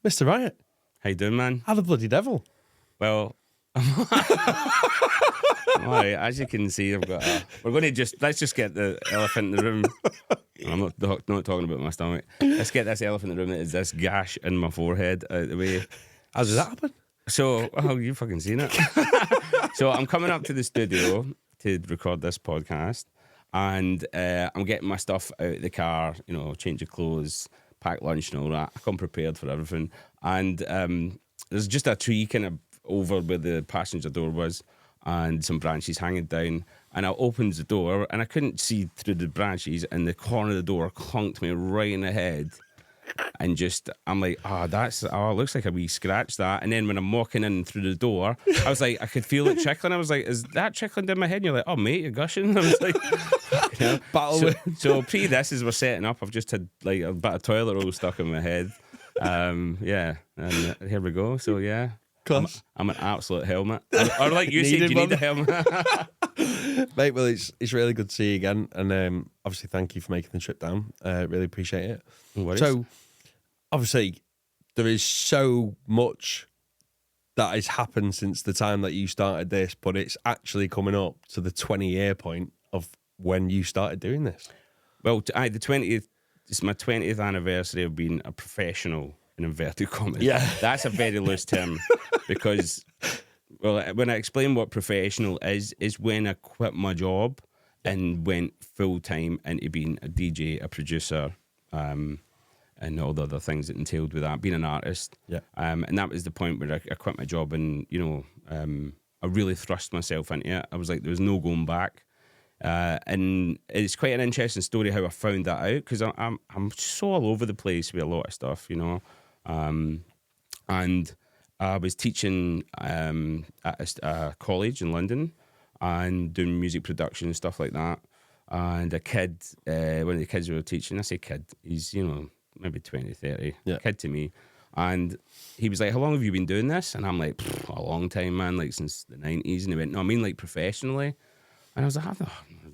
Mr. Riot. How you doing, man? How the bloody devil? Well, all right, as you can see, we're going to let's just get the elephant in the room. I'm not talking about my stomach. Let's get this elephant in the room that is this gash in my forehead out of the way. How did that happen? So, you've fucking seen it. So I'm coming up to the studio to record this podcast, and I'm getting my stuff out of the car, change of clothes, pack lunch and all that. I come prepared for everything. And there's just a tree kind of over where the passenger door was and some branches hanging down. And I opened the door and I couldn't see through the branches, and the corner of the door clunked me right in the head. And I'm like, looks like a wee scratch that. And then when I'm walking in through the door, I was like, I could feel it trickling. I was like, is that trickling down my head? And you're like, oh mate, you're gushing. I was like, so pre this as we're setting up, I've just had like a bit of toilet roll stuck in my head. And here we go. So yeah, I'm an absolute helmet. Or like you said, you need a helmet. Mate, well, it's really good to see you again, and obviously thank you for making the trip down. Really appreciate it. So, obviously, there is so much that has happened since the time that you started this, but it's actually coming up to the 20-year point of when you started doing this. Well, the 20th. It's my 20th anniversary of being a professional in inverted commas. Yeah, that's a very loose term because. Well, when I explain what professional is when I quit my job and went full-time into being a DJ, a producer, and all the other things that entailed with that, being an artist. Yeah. And that was the point where I quit my job and, I really thrust myself into it. I was like, there was no going back. And it's quite an interesting story how I found that out, because I'm so all over the place with a lot of stuff, and I was teaching at a college in London and doing music production and stuff like that. And a kid, one of the kids we were teaching, I say kid, he's, maybe 20, 30, kid to me. And he was like, how long have you been doing this? And I'm like, a long time, man, like since the 90s. And he went, no, I mean like professionally. And I was like, I've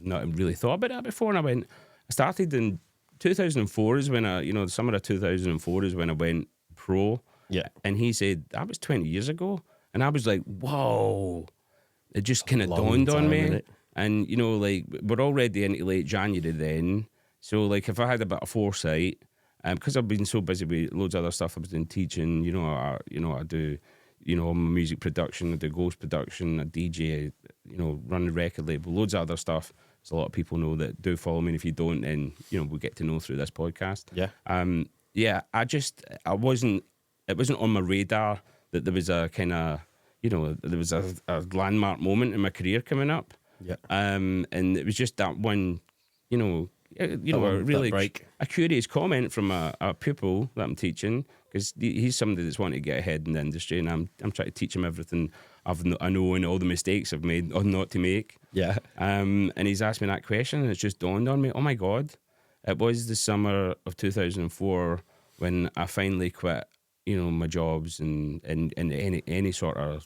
not really thought about that before. And I went, I started in 2004 is when the summer of 2004 is when I went pro. Yeah. And he said, that was 20 years ago. And I was like, whoa. It just kind of dawned on me. Innit? And, we're already into late January then. So, if I had a bit of foresight, because I've been so busy with loads of other stuff, I was doing teaching, I do, all my music production, I do ghost production, I DJ, run the record label, loads of other stuff. There's a lot of people know that do follow me. And if you don't, then, we'll get to know through this podcast. Yeah. It wasn't on my radar that there was a kind of, there was a landmark moment in my career coming up. Yeah. And it was just that one, a curious comment from a pupil that I'm teaching, because he's somebody that's wanting to get ahead in the industry, and I'm trying to teach him everything I know and all the mistakes I've made or not to make. Yeah. And he's asked me that question, and it's just dawned on me, oh my God, it was the summer of 2004 when I finally quit my jobs and any sort of,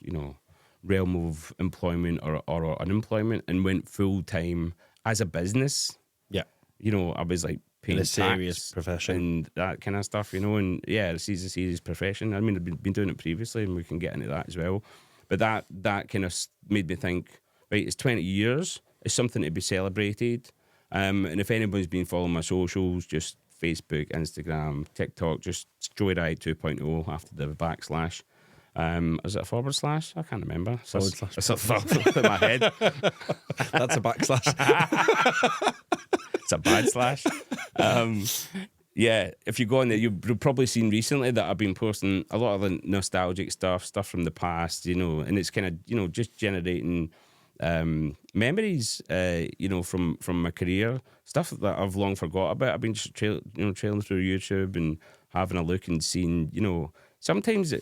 realm of employment or unemployment, and went full time as a business. Yeah. I was like paying in a serious tax profession and that kind of stuff, and yeah, it's a serious profession. I mean, I've been doing it previously, and we can get into that as well. But that kind of made me think, right, it's 20 years. It's something to be celebrated. And if anyone's been following my socials, just Facebook, Instagram, TikTok, just Joyride 2.0 after the backslash. Is it a forward slash? I can't remember. Forward slash. It's a thought in my head. That's a backslash. It's a bad slash. Yeah, if you go on there, you've probably seen recently that I've been posting a lot of the nostalgic stuff from the past, and it's kind of, just generating memories, from my career, stuff that I've long forgot about. I've been just trailing through YouTube and having a look and seeing, sometimes,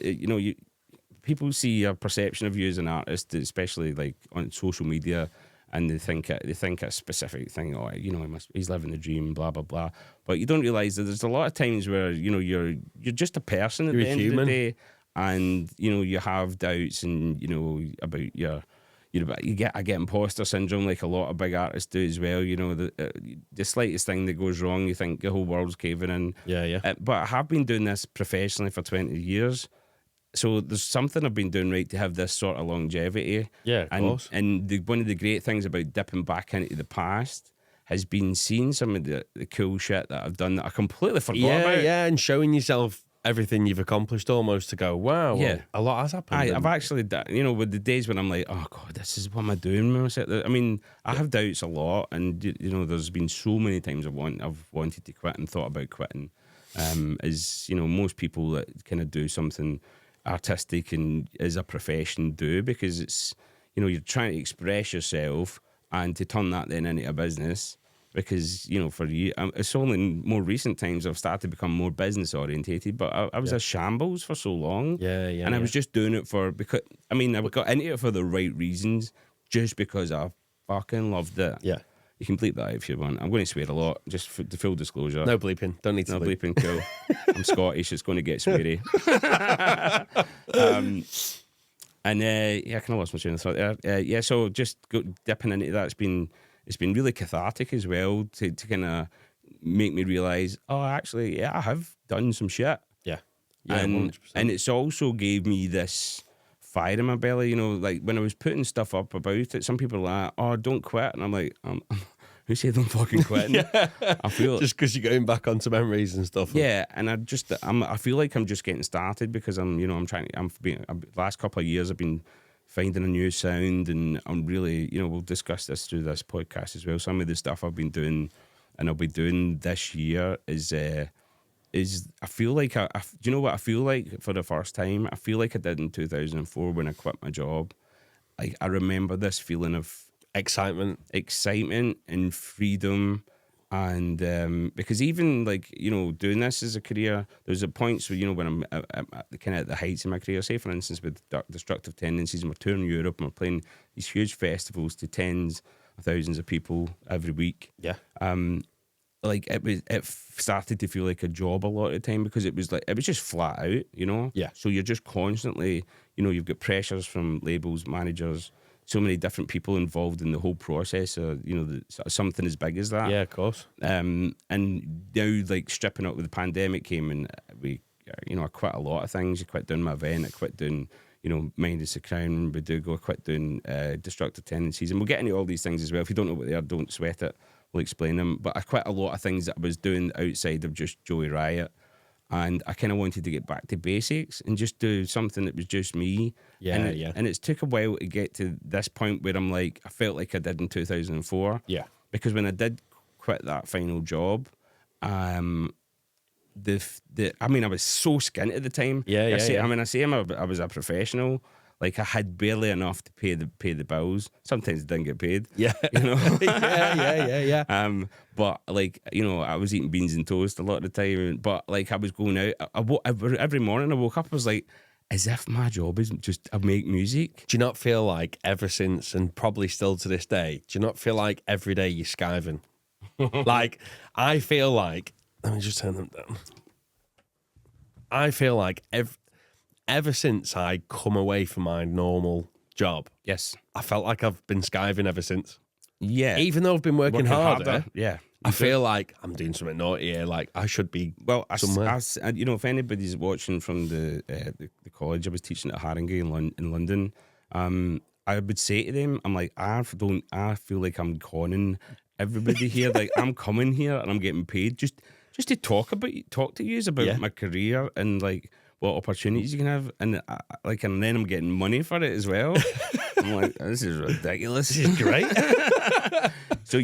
people see a perception of you as an artist, especially like on social media, and they think a specific thing. Oh, he's living the dream, blah blah blah. But you don't realise that there's a lot of times where you're just a person at the end of the day, and you have doubts and about I get imposter syndrome like a lot of big artists do as well. You know, the slightest thing that goes wrong, you think the whole world's caving in. Yeah. But I have been doing this professionally for 20 years. So there's something I've been doing right to have this sort of longevity. Yeah, of course. And one of the great things about dipping back into the past has been seeing some of the cool shit that I've done that I completely forgot about. Yeah, and showing yourself everything you've accomplished almost to go, wow, well, a lot has happened. I've actually, with the days when I'm like, oh God, this is what am I doing with myself? I mean, I have doubts a lot, and there's been so many times I've wanted to quit and thought about quitting. As most people that kind of do something artistic and as a profession do, because it's you're trying to express yourself and to turn that then into a business. Because, for you, it's only in more recent times I've started to become more business orientated, but I was a shambles for so long. And I was just doing it I got into it for the right reasons, just because I fucking loved it. Yeah. You can bleep that out if you want. I'm going to swear a lot, just for the full disclosure. No bleeping. Don't need to bleep. Bleeping, cool. I'm Scottish, it's going to get sweary. I kind of lost my train of thought there. So just dipping into that, it's been really cathartic as well to kind of make me realise, I have done some shit. Yeah, and 100%. And it's also gave me this fire in my belly, like when I was putting stuff up about it, some people are like, oh, don't quit. And I'm like, who said I'm fucking quitting? I feel just because you're going back onto memories and stuff. Yeah, and I feel like I'm just getting started because last couple of years I've been finding a new sound, and I'm really, we'll discuss this through this podcast as well. Some of the stuff I've been doing and I'll be doing this year is I feel like do you know what I feel like for the first time? I feel like I did in 2004 when I quit my job. I remember this feeling of excitement and freedom. And because even doing this as a career, there's a points where when I'm kind of at the heights of my career, say for instance with Destructive Tendencies, and we're touring Europe and we're playing these huge festivals to tens of thousands of people every week. Yeah. It started to feel like a job a lot of the time, because it was just flat out, Yeah. So you're just constantly, you've got pressures from labels, managers, so many different people involved in the whole process of, something as big as that. Yeah, of course. And now, stripping up with the pandemic came, and I quit a lot of things. I quit doing my event. I quit doing, Mind is the Crown. We do go. I quit doing Destructive Tendencies, and we'll get into all these things as well. If you don't know what they are, don't sweat it. We'll explain them. But I quit a lot of things that I was doing outside of just Joey Riot. And I kind of wanted to get back to basics and just do something that was just me. And it's took a while to get to this point where I'm like, I felt like I did in 2004. Yeah. Because when I did quit that final job, I was so skint at the time. I say I was a professional. Like, I had barely enough to pay the bills. Sometimes I didn't get paid. Yeah. Yeah. But I was eating beans and toast a lot of the time. But I was going out. Every morning I woke up, I was like, as if my job is just I make music. Do you not feel like ever since, and probably still to this day, do you not feel like every day you're skiving? I feel like, let me just turn them down. I feel like ever since I come away from my normal job, yes, I felt like I've been skiving ever since. Yeah. Even though I've been working harder. Yeah. I feel like I'm doing something naughty here. Like, I should be somewhere. If anybody's watching from the college I was teaching at Haringey in London, I would say to them, I'm like, I feel like I'm conning everybody here. Like, I'm coming here and I'm getting paid just to talk to you about my career and what opportunities you can have, and then I'm getting money for it as well. I'm like, this is ridiculous. This is great. So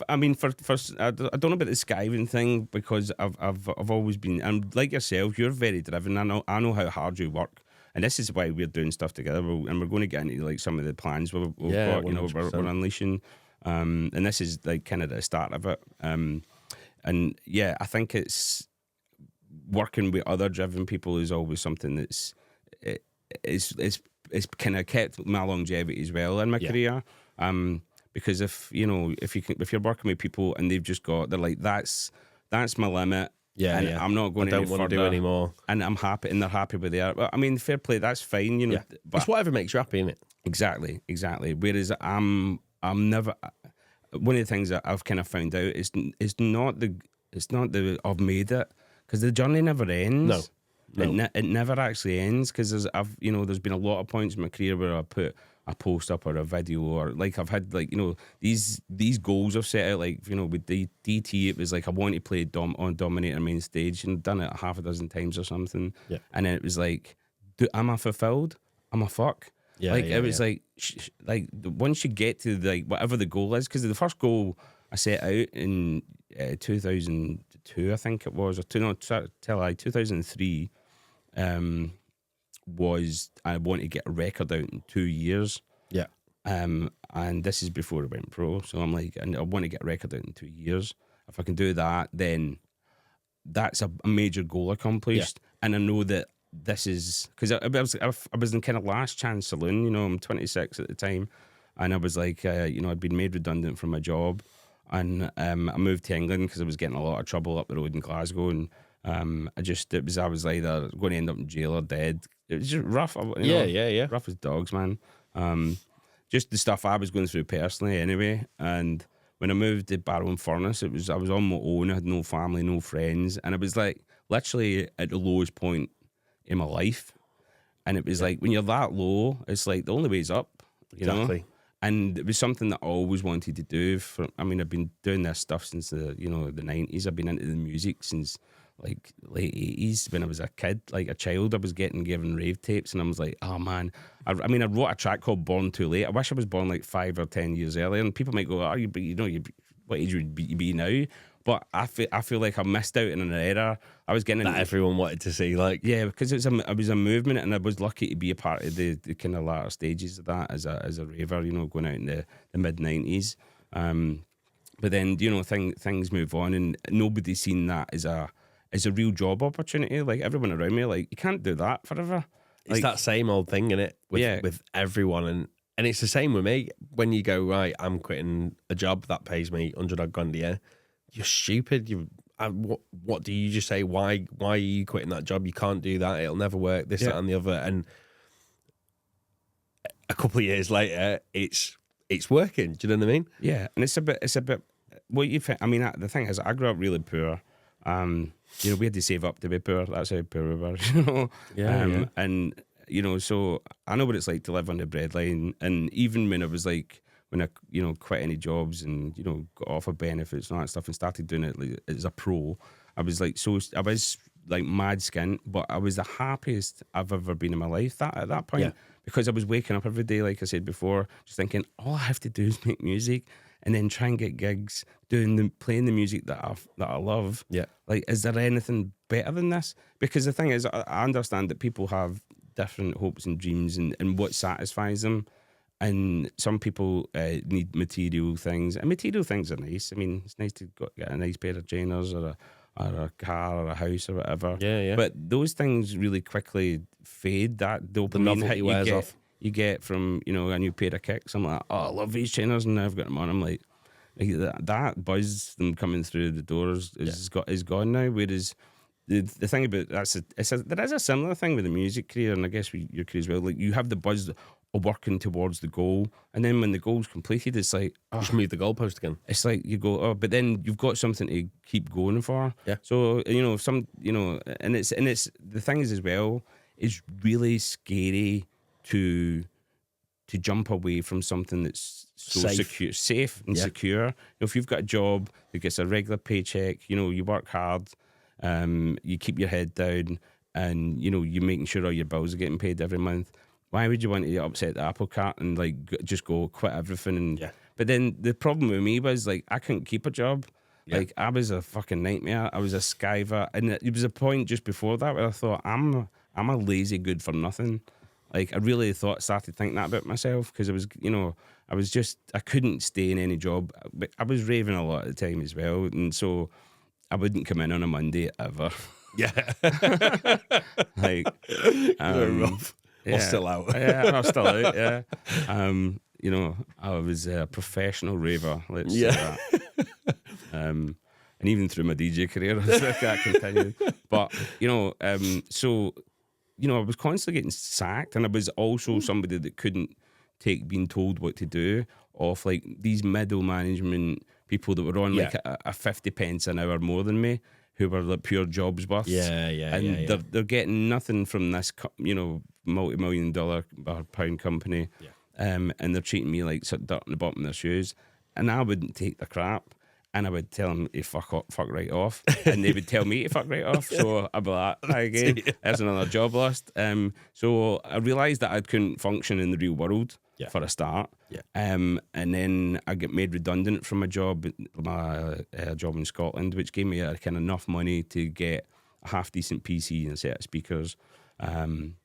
I mean, for I don't know about the skiving thing, because I've always been, and like yourself, you're very driven. I know how hard you work, and this is why we're doing stuff together. And we're going to get into some of the plans we've got. We're unleashing, and this is kind of the start of it. And I think it's working with other driven people is always something that's it's kind of kept my longevity as well in my career. Because if you're working with people and they're like, that's my limit. I'm not going to want to do anymore. And I'm happy, and they're happy with their. Well, I mean, fair play, that's fine, But it's whatever makes you happy, innit? Exactly. Whereas I'm never. One of the things that I've kind of found out is it's not the I've made it, because the journey never ends. No. It never actually ends, because there's been a lot of points in my career where I put a post up or a video, or like I've had like these goals I've set out, like with the DT, it was like I want to play on Dominator main stage, and done it half a dozen times or something. Yeah. And then it was like, am I fulfilled? Am I fuck? Yeah, like yeah, it was yeah. once you get to like whatever the goal is, because the first goal I set out in 2002, I think it was, or 2003, was I want to get a record out in 2 years. Yeah. And this is before I went pro, so I'm like, and I want to get a record out in 2 years. If I can do that, then that's a major goal accomplished. Yeah. And I know that this is, because I was in kind of last chance saloon. I'm 26 at the time, and I was like, I'd been made redundant from my job, and I moved to England because I was getting a lot of trouble up the road in Glasgow, and I was either going to end up in jail or dead. It was just rough. Yeah. Rough as dogs, man. Just the stuff I was going through personally, anyway. And when I moved to Barrow and Furnace, I was on my own. I had no family, no friends, and I was like literally at the lowest point in my life. And it was like, when you're that low, it's like the only way is up, you know? And it was something that I always wanted to do. I've been doing this stuff since the 90s. I've been into the music since like late 80s. When I was a kid, like a child, I was given rave tapes, and I was like, oh man. I wrote a track called Born Too Late. I wish I was born like 5 or 10 years earlier. And people might go, oh, what age would you be now? But I feel like I missed out in an era. I was getting that everyone wanted to see, like, yeah, because it was a movement, and I was lucky to be a part of the kind of latter stages of that as a raver, going out in the mid 90s. But then things move on, and nobody's seen that as a real job opportunity. Like everyone around me, like, you can't do that forever. It's that same old thing, innit? With everyone, and it's the same with me. When you go, right, I'm quitting a job that pays me 100 odd grand a year, you're stupid. What do you just say? Why are you quitting that job? You can't do that. It'll never work. This, that, and the other. And a couple of years later, it's working. Do you know what I mean? Yeah, and it's a bit. What you think? The thing is, I grew up really poor. We had to save up to be poor. That's how poor we were. Yeah. And so I know what it's like to live on the breadline. And even when I was like, when I quit any jobs and got off of benefits and all that stuff and started doing it like, as a pro, I was like mad skint, but I was the happiest I've ever been in my life at that point, because I was waking up every day, like I said before, just thinking all I have to do is make music and then try and get gigs playing the music that I love. Yeah, like, is there anything better than this? Because the thing is, I understand that people have different hopes and dreams and what satisfies them. And some people need material things, and material things are nice. It's nice to get a nice pair of trainers or a car or a house or whatever. Yeah. But those things really quickly fade. That dopamine hit wears off. You get from a new pair of kicks. I'm like, oh, I love these trainers, and now I've got them on. I'm like that buzz, them coming through the doors is gone now. Whereas the thing about there is a similar thing with the music career, and I guess with your career as well. Like, you have the buzz of working towards the goal, and then when the goal's completed, it's like, just move the goalpost again. It's like you go, but then you've got something to keep going for. Yeah. So and it's the thing is as well, it's really scary to jump away from something that's so safe and secure. If you've got a job that gets a regular paycheck, you work hard, you keep your head down, and you're making sure all your bills are getting paid every month. Why would you want to upset the apple cart and like just go quit everything? And but then the problem with me was, like, I couldn't keep a job. Yeah. Like, I was a fucking nightmare. I was a skiver, and it was a point just before that where I thought, I'm a lazy good for nothing. Like, I really started thinking that about myself, because I was, I couldn't stay in any job. But I was raving a lot at the time as well, and so I wouldn't come in on a Monday ever. Yeah. Like, rough. Yeah. Or still out. Yeah, I'm still out, yeah. I was a professional raver, let's say that. And even through my DJ career, that continued. But, so, I was constantly getting sacked, and I was also somebody that couldn't take being told what to do off like these middle management people that were on like a 50 pence an hour more than me, who were like pure jobs worths. And they're getting nothing from this, multi-million dollar or pound company. And they're treating me like dirt on the bottom of their shoes. And I wouldn't take the crap. And I would tell them to fuck right off. And they would tell me to fuck right off. So I'd be like, hi again, there's another job lost. So I realised that I couldn't function in the real world for a start. And then I get made redundant from my job in Scotland, which gave me kind of enough money to get a half decent PC and a set of speakers. And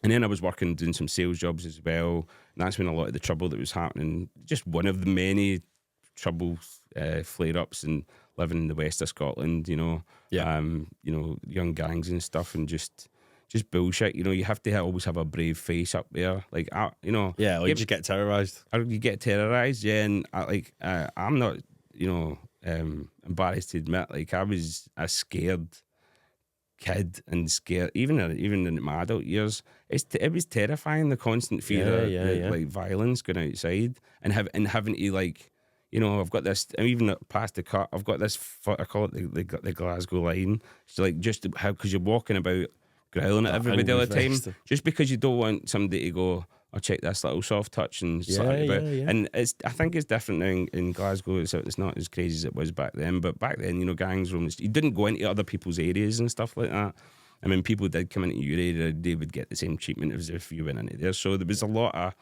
then I was working doing some sales jobs as well. And that's when a lot of the trouble that was happening, just one of the many troubles, flare-ups and living in the west of Scotland, young gangs and stuff, and just bullshit. You have to always have a brave face up there, like or you just get terrorized. Or you get terrorized, and I'm not, embarrassed to admit, like I was a scared kid and scared, even in my adult years. It was terrifying, the constant fear of like violence going outside and having to like. I've got this. I'm even past the cut. I've got this. I call it the Glasgow line. It's like just how because you're walking about growling at everybody all the time, just because you don't want somebody to go, "I'll check this little soft touch and slap about." And I think it's different now in Glasgow. It's not as crazy as it was back then. But back then, gangs roamed. You didn't go into other people's areas and stuff like that. I mean, people did come into your area. They would get the same treatment as if you went into there. So there was a lot of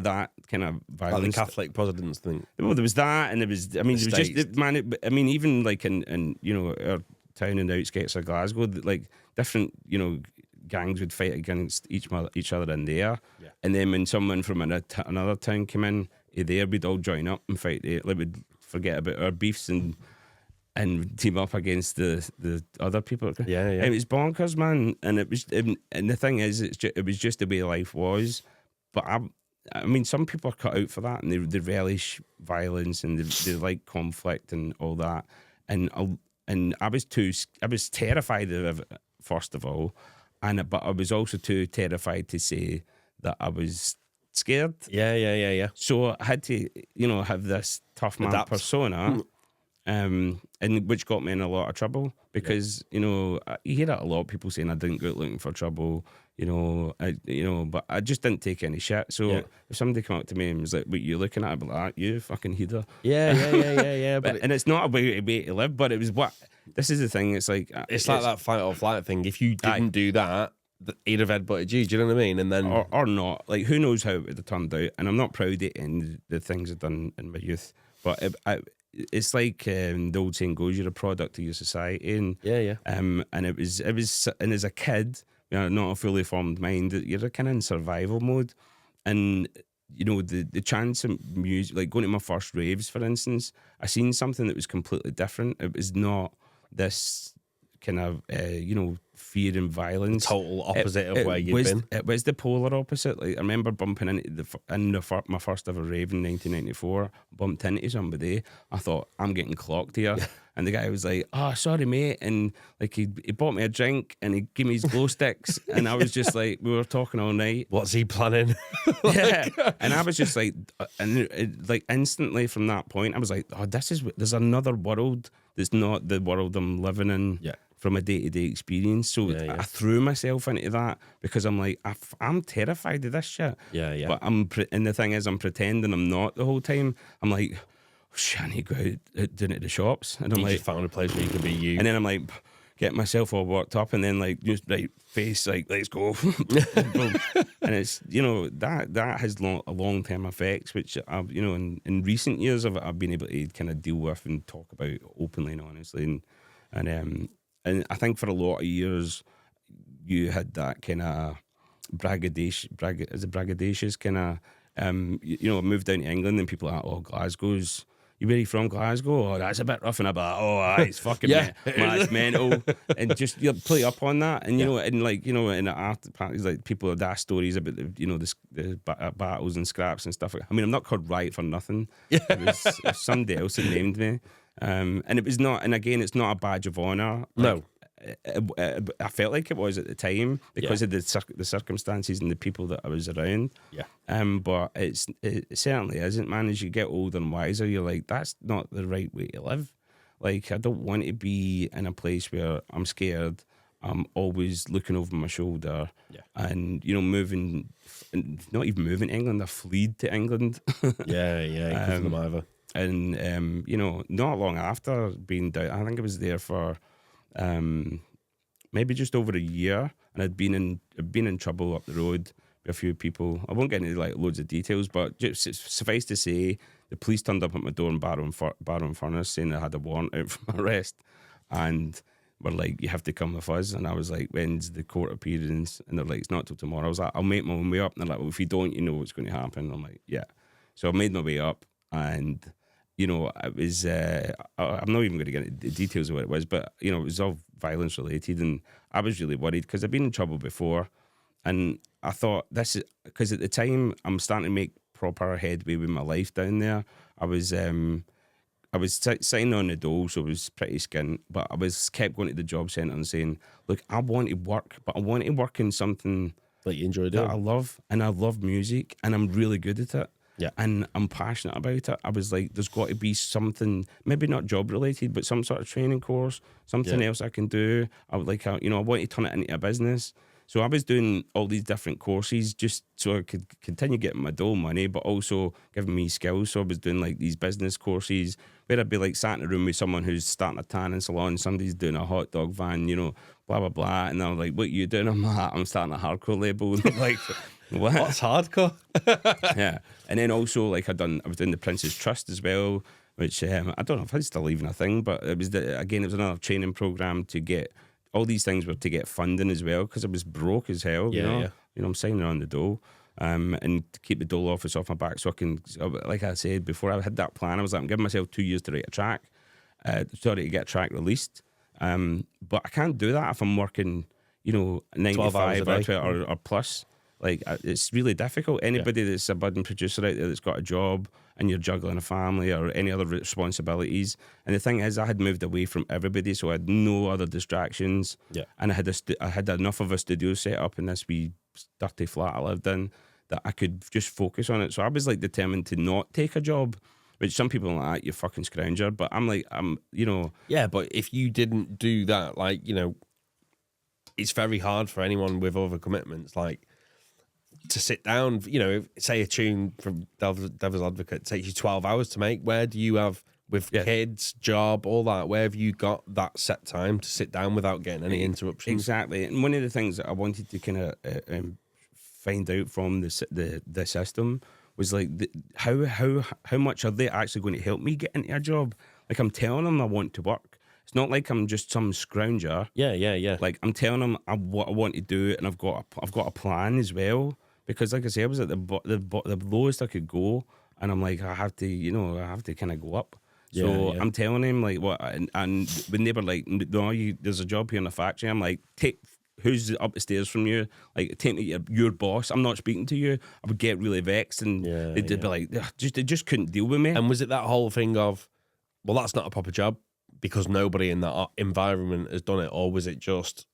that kind of violence. Like the Catholic Presidents thing. Well, there was that, and there was. I mean, it was just even like in our town in the outskirts of Glasgow, like different gangs would fight against each other in there, and then when someone from another town came in there, we'd all join up and fight. Like we'd forget about our beefs and team up against the other people. Yeah. And it was bonkers, man. And it was, and the thing is, it was just the way life was. But I mean, some people are cut out for that, and they relish violence and they like conflict and all that. And I was terrified of it, first of all, but I was also too terrified to say that I was scared. Yeah. So I had to, have this tough man persona, and which got me in a lot of trouble because you hear that a lot of people saying I didn't go out looking for trouble. But I just didn't take any shit. So if somebody came up to me and was like, "What you looking at?" I'd be like, "You fucking heather." Yeah. But and it's not a way to live, but it was what. This is the thing. It's like it's like that fight or flight thing. If you didn't do that, he'd have headbutted you. Do you know what I mean? And then or not. Like who knows how it would have turned out? And I'm not proud of any the things I've done in my youth, but it's like the old saying goes, "You're a product of your society." And and it was, and as a kid. Not a fully formed mind, you're kind of in survival mode. And, the chance of music, like going to my first raves, for instance, I seen something that was completely different. It was not this kind of, fear and violence. Total opposite of where you've been. It was the polar opposite. Like I remember bumping into my first ever rave in 1994, bumped into somebody. I thought, I'm getting clocked here. And the guy was like, "Oh, sorry, mate." And like he bought me a drink and he gave me his glow sticks. And I was just like, we were talking all night. What's he planning? And I was just like, like instantly from that point, I was like, oh, there's another world that's not the world I'm living in. From a day-to-day experience. So I threw myself into that because I'm like, I'm terrified of this shit. But and the thing is, I'm pretending I'm not the whole time. I'm like, oh, shit, I need to go out down to the shops. And I'm you like, just found a place where you can be you. And then I'm like, get myself all worked up and then like, just like face, like, let's go. And it's, that has long-term effects, which I've, in recent years I've been able to kind of deal with and talk about openly and honestly. And I think for a lot of years, you had that kind of braggadocious kind of, moved down to England and people are like, "Oh, Glasgow's, you really from Glasgow? Oh, that's a bit rough." And I'm like, "Oh, aye, it's fucking it's mental." And just play up on that. And, and like, in the art parties, like people have asked stories about the battles and scraps and stuff. I mean, I'm not called Riot for nothing. It was somebody else that named me. And it was not, and again, it's not a badge of honour. No. I felt like it was at the time because of the circumstances and the people that I was around. Yeah. But it certainly isn't, man. As you get older and wiser, you're like, that's not the right way to live. Like, I don't want to be in a place where I'm scared. I'm always looking over my shoulder, and moving, not even moving to England. I fled to England. Because of them either. And not long after being down, I think I was there for maybe just over a year, and I'd been in trouble up the road with a few people. I won't get into like loads of details, but just suffice to say, the police turned up at my door in Barrow Furnace saying they had a warrant out for my arrest, and were like, you have to come with us. And I was like, when's the court appearance? And they're like, it's not till tomorrow. I was like, I'll make my own way up. And they're like, well, if you don't, you know what's going to happen. I'm like, yeah. So I made my way up, and it was, I'm not even going to get into the details of what it was, but, it was all violence related. And I was really worried because I'd been in trouble before. And I thought, this is, because at the time I'm starting to make proper headway with my life down there. I was sitting on the dole, so I was pretty skint, but I kept going to the job centre and saying, look, I want to work, but I want to work in something that you enjoy doing. That I love, and I love music, and I'm really good at it. Yeah. And I'm passionate about it. I was like, there's got to be something, maybe not job related, but some sort of training course, something else I can do. I would like, I want to turn it into a business. So I was doing all these different courses just so I could continue getting my dole money, but also giving me skills. So I was doing like these business courses where I'd be like sat in a room with someone who's starting a tanning salon, somebody's doing a hot dog van, blah, blah, blah. And I'm like, what are you doing? I'm like, I'm starting a hardcore label. And I'm like, what? What's hardcore? Yeah. And then also like I was doing the Prince's Trust as well, which I don't know if it's still even a thing, but it was it was another training program to get. All these things were to get funding as well because I was broke as hell. I'm signing on the dole, and to keep the dole office off my back so I can, like I said before, I had that plan. I was like, I'm giving myself 2 years to write a track, to get a track released. But I can't do that if I'm working, 9 to 5 or plus. Like, it's really difficult. Anybody that's a budding producer out there that's got a job and you're juggling a family or any other responsibilities. And the thing is, I had moved away from everybody, so I had no other distractions. Yeah. And I had enough of a studio set up in this wee dirty flat I lived in that I could just focus on it. So I was like determined to not take a job, which some people are like, you fucking scrounger. But I'm like, Yeah, but if you didn't do that, like, it's very hard for anyone with other commitments, like, to sit down, say a tune from Devil's Advocate takes you 12 hours to make. Where do you have, with kids, job, all that, where have you got that set time to sit down without getting any interruptions? Exactly. And one of the things that I wanted to kind of find out from the system was like, how much are they actually going to help me get into a job? Like, I'm telling them I want to work. It's not like I'm just some scrounger. Yeah. Like, I'm telling them what I want to do, and I've got a plan as well. Because, like I say, I was at the lowest I could go, and I'm like, I have to kind of go up. So I'm telling him like what, and when they were like, no, there's a job here in the factory. I'm like, who's up the stairs from you? Like, take me to your boss. I'm not speaking to you. I would get really vexed, and they'd be like, they just couldn't deal with me. And was it that whole thing of, well, that's not a proper job because nobody in that environment has done it, or was it just?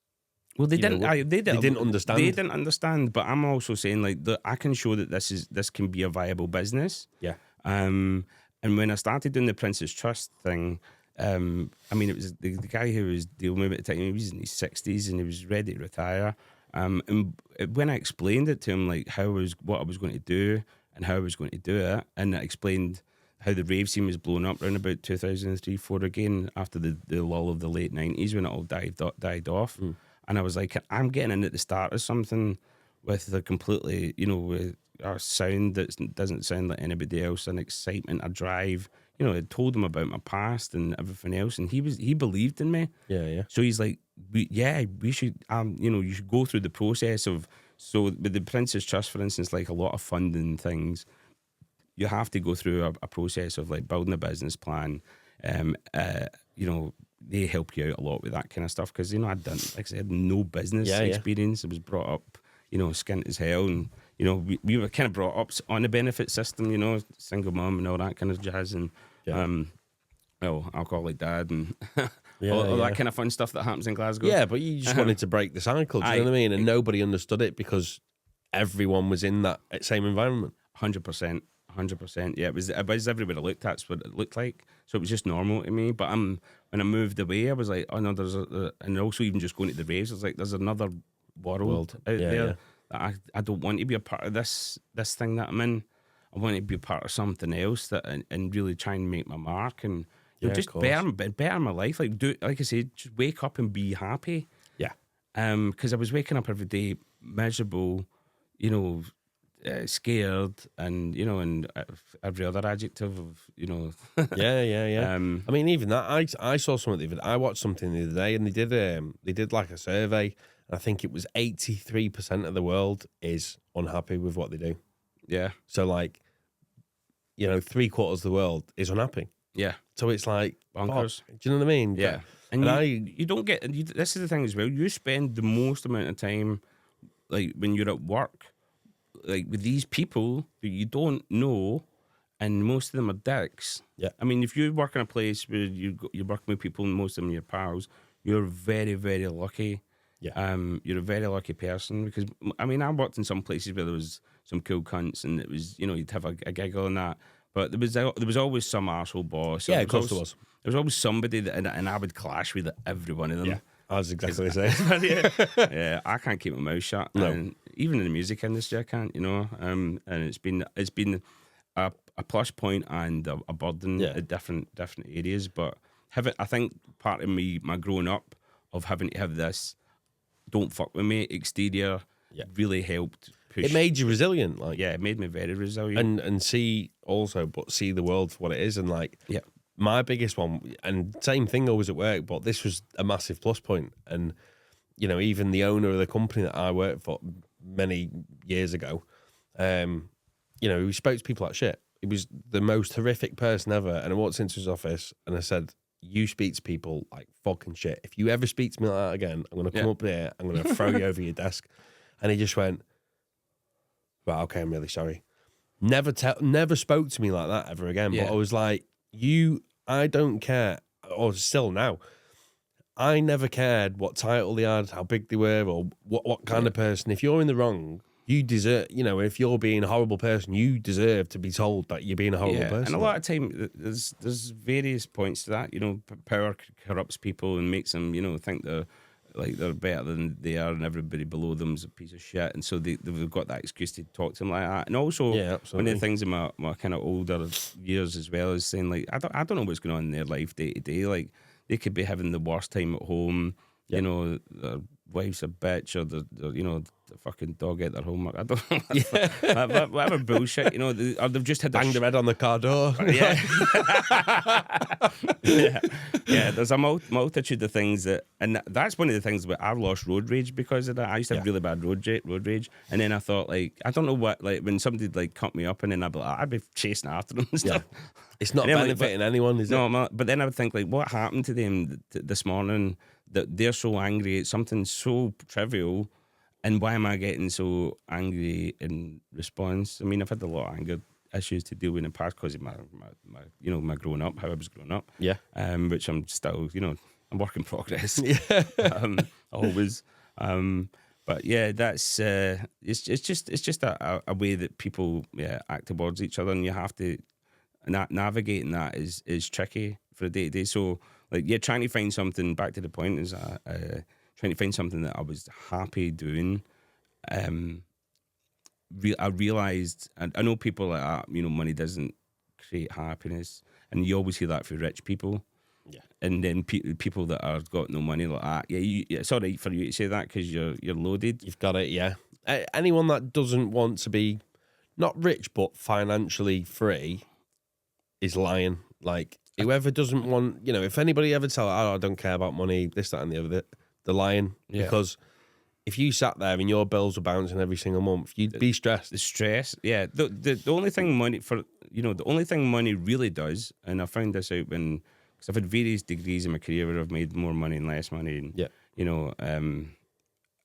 Well, they didn't understand. They didn't understand, but I'm also saying like I can show that this can be a viable business. Yeah. And when I started doing the Prince's Trust thing, it was the guy who was dealing with it at the time. He was in his 60s and he was ready to retire. And when I explained it to him, like what I was going to do and how I was going to do it, and I explained how the rave scene was blown up around about 2003-4 again after the lull of the late 90s when it all died off. And I was like, I'm getting in at the start of something with a completely, with a sound that doesn't sound like anybody else, an excitement, a drive. I told him about my past and everything else, and he believed in me. Yeah. So he's like, we should, you should go through the process of. So with the Prince's Trust, for instance, like a lot of funding things, you have to go through a process of like building a business plan. They help you out a lot with that kind of stuff because I'd done, like I said, no business experience. I was brought up, skint as hell, and we were kind of brought up on the benefit system, single mum and all that kind of jazz, and alcoholic dad, and all that kind of fun stuff that happens in Glasgow. Yeah, but you just wanted to break the cycle, do you know what I mean? And nobody understood it because everyone was in that same environment. 100%. 100%. Yeah, it was everywhere I looked, that's what it looked like. So it was just normal to me. But when I moved away, I was like, oh no, and also even just going to the raves, I was like, there's another world out there that I don't want to be a part of this thing that I'm in. I want to be a part of something else and really try and make my mark and just better my life. Like I said, just wake up and be happy. Yeah. Because I was waking up every day miserable, scared, and and every other adjective of yeah. I mean, even that, I saw something. I watched something the other day, and they did like a survey, and I think it was 83% of the world is unhappy with what they do. Yeah. So like, 3/4 of the world is unhappy. Yeah. So it's like bonkers. Do you know what I mean? Yeah. And you don't get. This is the thing as well. You spend the most amount of time, like when you're at work, like with these people that you don't know, and most of them are dicks. Yeah. I mean, if you work in a place where you're working with people and most of them are your pals, you're very, very lucky. Yeah. You're a very lucky person because I mean, I worked in some places where there was some cool cunts and it was, you'd have a giggle and that. But there was always some arsehole boss. Yeah, of course there was. There was always somebody and I would clash with every one of them. Yeah, I was exactly the same. Yeah, I can't keep my mouth shut. No. And even in the music industry, I can't. And it's been a plus point and a burden at different areas. But I think part of my growing up of having to have this "don't fuck with me" exterior really helped. It made you resilient, like it made me very resilient, and see the world for what it is, and like my biggest one, and same thing always at work, but this was a massive plus point, and even the owner of the company that I worked for many years ago, he spoke to people like shit. He was the most horrific person ever, and I walked into his office and I said, "You speak to people like fucking shit. If you ever speak to me like that again, I'm going to come up here, I'm going to throw you over your desk." And he just went, "Well, okay, I'm really sorry." Never spoke to me like that ever again. But I was like, I don't care, or still now, I never cared what title they had, how big they were, or what kind of person. If you're in the wrong, you deserve, if you're being a horrible person, you deserve to be told that you're being a horrible person. And a lot of time, there's various points to that. Power corrupts people and makes them, think they're better than they are, and everybody below them's a piece of shit, and so they've got that excuse to talk to them like that. And also, one of the things in my kind of older years as well is saying, like, I don't know what's going on in their life day to day. Like, they could be having the worst time at home. Their wife's a bitch, or the fucking dog ate their homework. I don't know. Whatever bullshit, or they've just had banged their head on the car door. Yeah. There's a multitude of things and that's one of the things where I've lost road rage because of that. I used to have really bad road rage, and then I thought, like, I don't know what, like, when somebody like cut me up, and then I'd be chasing after them and stuff. It's not benefiting anyone, is it? No, but then I would think, like, what happened to them this morning that they're so angry at something so trivial, and why am I getting so angry in response? I mean, I've had a lot of anger issues to deal with in the past because of my my growing up, how I was growing up. Yeah. Which I'm still, I'm work in progress. Yeah. Always. But yeah, that's it's just a way that people act towards each other, and you have to navigating that is tricky for a day to day. So, like, trying to find something, back to the point, is trying to find something that I was happy doing. I realised, and I know people like that, money doesn't create happiness, and you always hear that for rich people. Yeah. And then people that are got no money like that, it's all right for you to say that because you're loaded. You've got it, yeah. Anyone that doesn't want to be not rich but financially free is lying. Like, whoever doesn't want, if anybody ever tell, I don't care about money, this, that, and the other, they're lying. Yeah. Because if you sat there and your bills were bouncing every single month, you'd be stressed. The stress, yeah. The only thing money the only thing money really does, and I found this out because I've had various degrees in my career where I've made more money and less money, and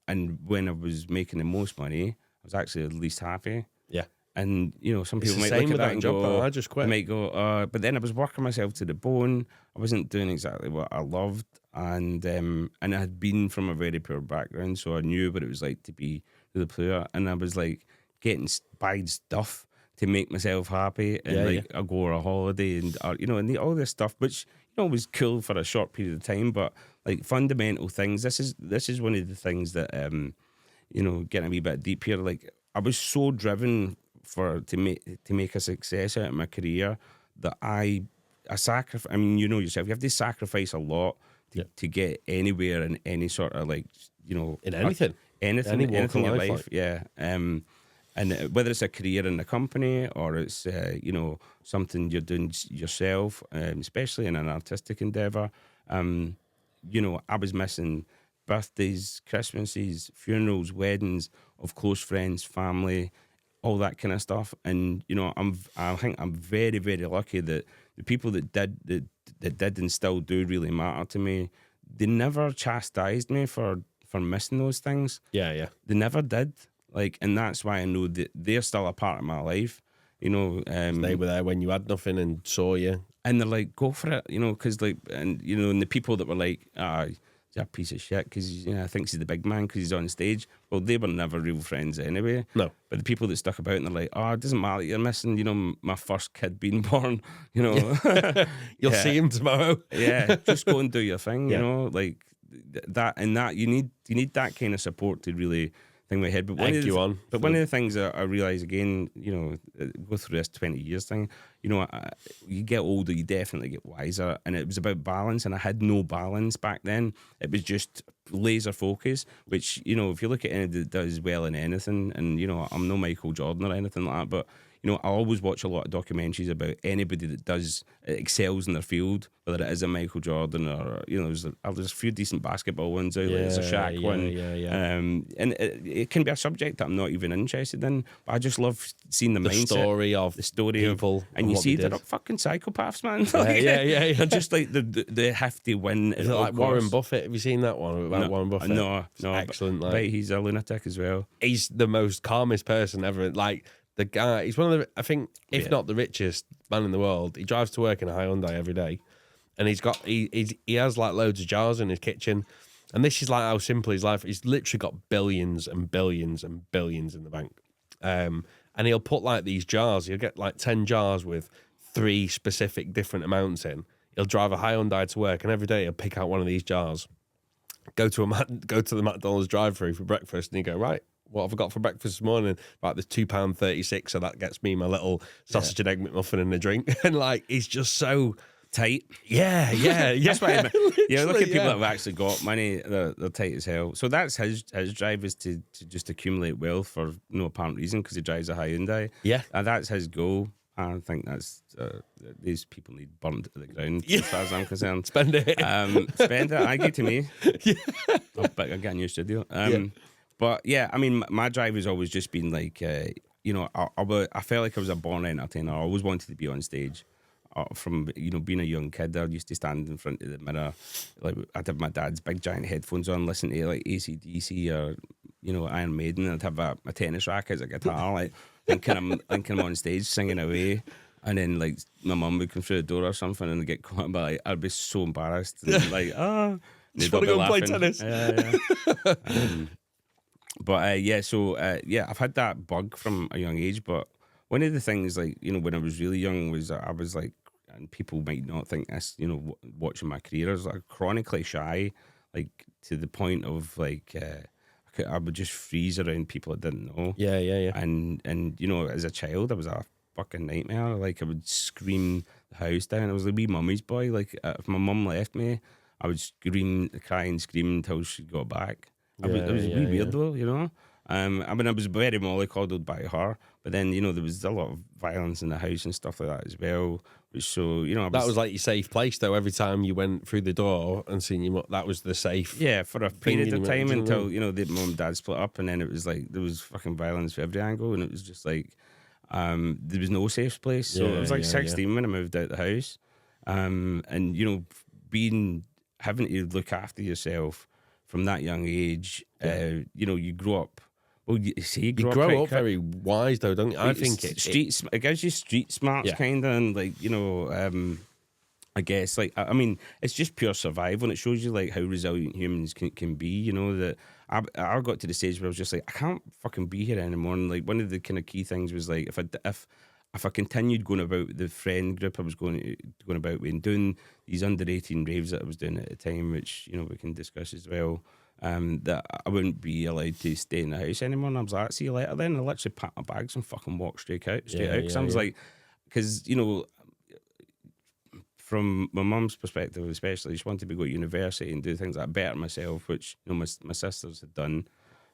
and when I was making the most money, I was actually the least happy. Yeah. And, you know, some It's people the might same look at with that that and job, go, but I just quit. They might go, but then I was working myself to the bone. I wasn't doing exactly what I loved. And I had been from a very poor background, so I knew what it was like to be the player. And I was like getting buying stuff to make myself happy, and I go on a holiday and you know, and all this stuff, which, you know, was cool for a short period of time, but like fundamental things. This is one of the things that you know, getting a wee bit deep here. Like, I was so driven to make a success out of my career that I sacrifice. I mean, you know yourself, you have to sacrifice a lot to get anywhere in any sort of, like, you know, in anything anything in your life. Like. Yeah. And whether it's a career in the company or it's you know, something you're doing yourself, especially in an artistic endeavor, you know, I was missing birthdays, Christmases, funerals, weddings of close friends, family, all that kind of stuff. And, you know, I think I'm very, very lucky that the people that did and still do really matter to me, they never chastised me for missing those things. Yeah. They never did. Like, and that's why I know that they're still a part of my life. You know, they were there when you had nothing and saw you. And they're like, go for it, you know, because, like, and, you know, and the people that were like, he's a piece of shit because, you know, I think he's the big man because he's on stage. Well, they were never real friends anyway. No. But the people that stuck about and they're like, oh, it doesn't matter, you're missing, you know, my first kid being born, you know. You'll see him tomorrow. Yeah, just go and do your thing, you know, like that. And that, you need that kind of support to really think my head. But one of the things I realise, again, you know, go through this 20 years thing, you know, you get older, you definitely get wiser, and it was about balance, and I had no balance back then. It was just laser focus, which, you know, if you look at anybody that does well in anything, and, you know, I'm no Michael Jordan or anything like that, but, you know, I always watch a lot of documentaries about anybody that excels in their field, whether it is a Michael Jordan or, you know, there's a few decent basketball ones out, like there's a Shaq one. And it can be a subject that I'm not even interested in, but I just love seeing the mindset, the story of people, and you see they're fucking psychopaths, man. Yeah. They're just like they have to win. Is it like Warren Buffett? Have you seen that one about Warren Buffett? No, excellent. But he's a lunatic as well. He's the most calmest person ever. Like, the guy, he's one of the, I think, if not the richest man in the world. He drives to work in a Hyundai every day, and he has like loads of jars in his kitchen, and this is like how simple his life. He's literally got billions and billions and billions in the bank, and he'll put like these jars. He'll get like 10 jars with 3 specific different amounts in. He'll drive a Hyundai to work, and every day he'll pick out one of these jars, go to the McDonald's drive-through for breakfast, and you go, right, what have I got for breakfast this morning? Right, there's £2.36, so that gets me my little sausage and egg McMuffin and a drink. And like, he's just so tight. Yeah. That's what I mean. Yeah, look at people that have actually got money, they're tight as hell. So that's his drive, is to just accumulate wealth for no apparent reason because he drives a Hyundai. Yeah. And that's his goal. I think that's these people need burned to the ground, as far as I'm concerned. Spend it. Spend it. I give it to me. Yeah. I'll get a new studio. But yeah, I mean, my drive has always just been like, you know, I felt like I was a born entertainer. I always wanted to be on stage. From, you know, being a young kid, I used to stand in front of the mirror. Like, I'd have my dad's big giant headphones on, listen to like AC/DC or, you know, Iron Maiden. I'd have a tennis racket as a guitar, like thinking I'm on stage singing away. And then, like, my mum would come through the door or something and get caught, but like, I'd be so embarrassed. And, like, just want to go and play tennis. Yeah. So I've had that bug from a young age. But one of the things, like, you know, when I was really young, was I was like, and people might not think this, you know, watching my career, I was like chronically shy, like to the point of like I would just freeze around people I didn't know. Yeah. And you know, as a child, I was a fucking nightmare. Like, I would scream the house down. I was a wee mummy's boy. Like, if my mum left me, I would cry and scream until she got back. It was weird though, you know. I mean, I was very mollycoddled by her, but then, you know, there was a lot of violence in the house and stuff like that as well. So, you know, that was like your safe place, though. Every time you went through the door and seen you, that was the safe. Yeah, for a period of time until, you know, the mum and dad split up, and then it was like there was fucking violence for every angle, and it was just like there was no safe place. So I was like 16 when I moved out the house, and you know, having to look after yourself from that young age. You know, you grow up Well, you see, you You grow up very wise, though, don't you? I think it gives you street smarts, kind of, and like, you know, I guess, like, I mean, it's just pure survival, and it shows you like how resilient humans can be. You know, that I got to the stage where I was just like, I can't fucking be here anymore. And like, one of the kind of key things was like, if I continued going about the friend group I was going about with and doing these under 18 raves that I was doing at the time, which, you know, we can discuss as well, that I wouldn't be allowed to stay in the house anymore. And I was like, see you later then. I literally packed my bags and fucking walked straight out. Because I was like, because, you know, from my mum's perspective especially, she wanted me to go to university and do things like better myself, which, you know, my sisters had done.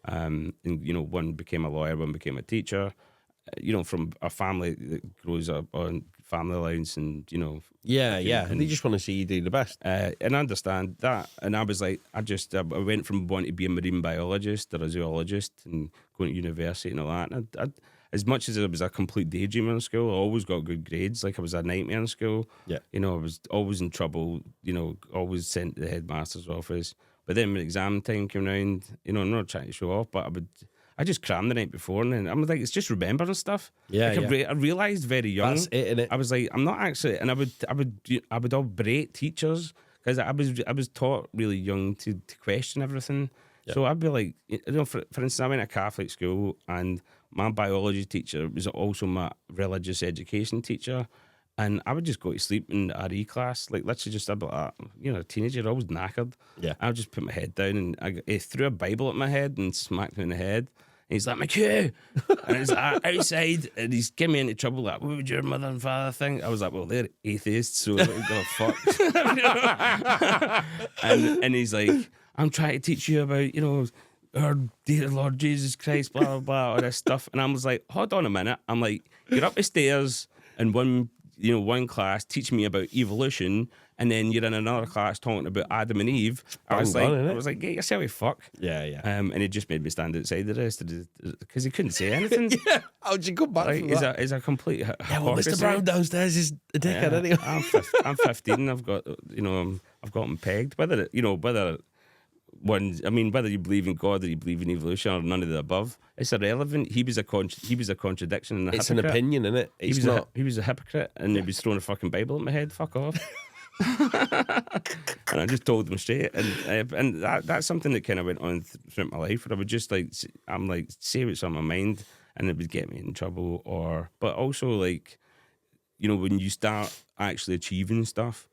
And, you know, one became a lawyer, one became a teacher. You know, from a family that grows up on family allowance, and, you know, and they just want to see you do the best. And I understand that. And I was like, I went from wanting to be a marine biologist or a zoologist and going to university and all that. And I as much as I was a complete daydreamer in school, I always got good grades. Like, I was a nightmare in school. Yeah, you know, I was always in trouble. You know, always sent to the headmaster's office. But then when exam time came around, you know, I'm not trying to show off, but I just crammed the night before, and then I'm like, it's just remembering stuff. I realised very young. That's it, innit? I was like, I'm not actually, and I would all berate teachers because I was taught really young to question everything. Yeah. So I'd be like, you know, for instance, I went to Catholic school, and my biology teacher was also my religious education teacher. And I would just go to sleep in RE class, like literally just about, you know, a teenager, always knackered. Yeah. I would just put my head down, and he threw a Bible at my head and smacked me in the head. And he's like, McHugh! And he's like, outside, and he's getting me into trouble, like, what would your mother and father think? I was like, well, they're atheists, so I don't give a fuck. and he's like, I'm trying to teach you about, you know, our dear Lord Jesus Christ, blah, blah, blah, all this stuff. And I was like, hold on a minute. I'm like, you're up the stairs in one class teaching me about evolution, and then you're in another class talking about Adam and Eve. I was like, get yourself a fuck. Yeah. And it just made me stand outside the rest of because he couldn't say anything. How'd you come back from that? It's a complete hypocrisy. Mr. Brown downstairs is a dickhead anyway. I'm 15. I've got him pegged. Whether you believe in God or you believe in evolution or none of the above, it's irrelevant. He was a contradiction and it's hypocrite. An opinion, isn't it? He was a hypocrite, and he was throwing a fucking Bible at my head. Fuck off. And I just told him straight, and that's something that kind of went on throughout my life, where I would just say what's on my mind, and it would get me in trouble. But also, like, you know, when you start actually achieving stuff,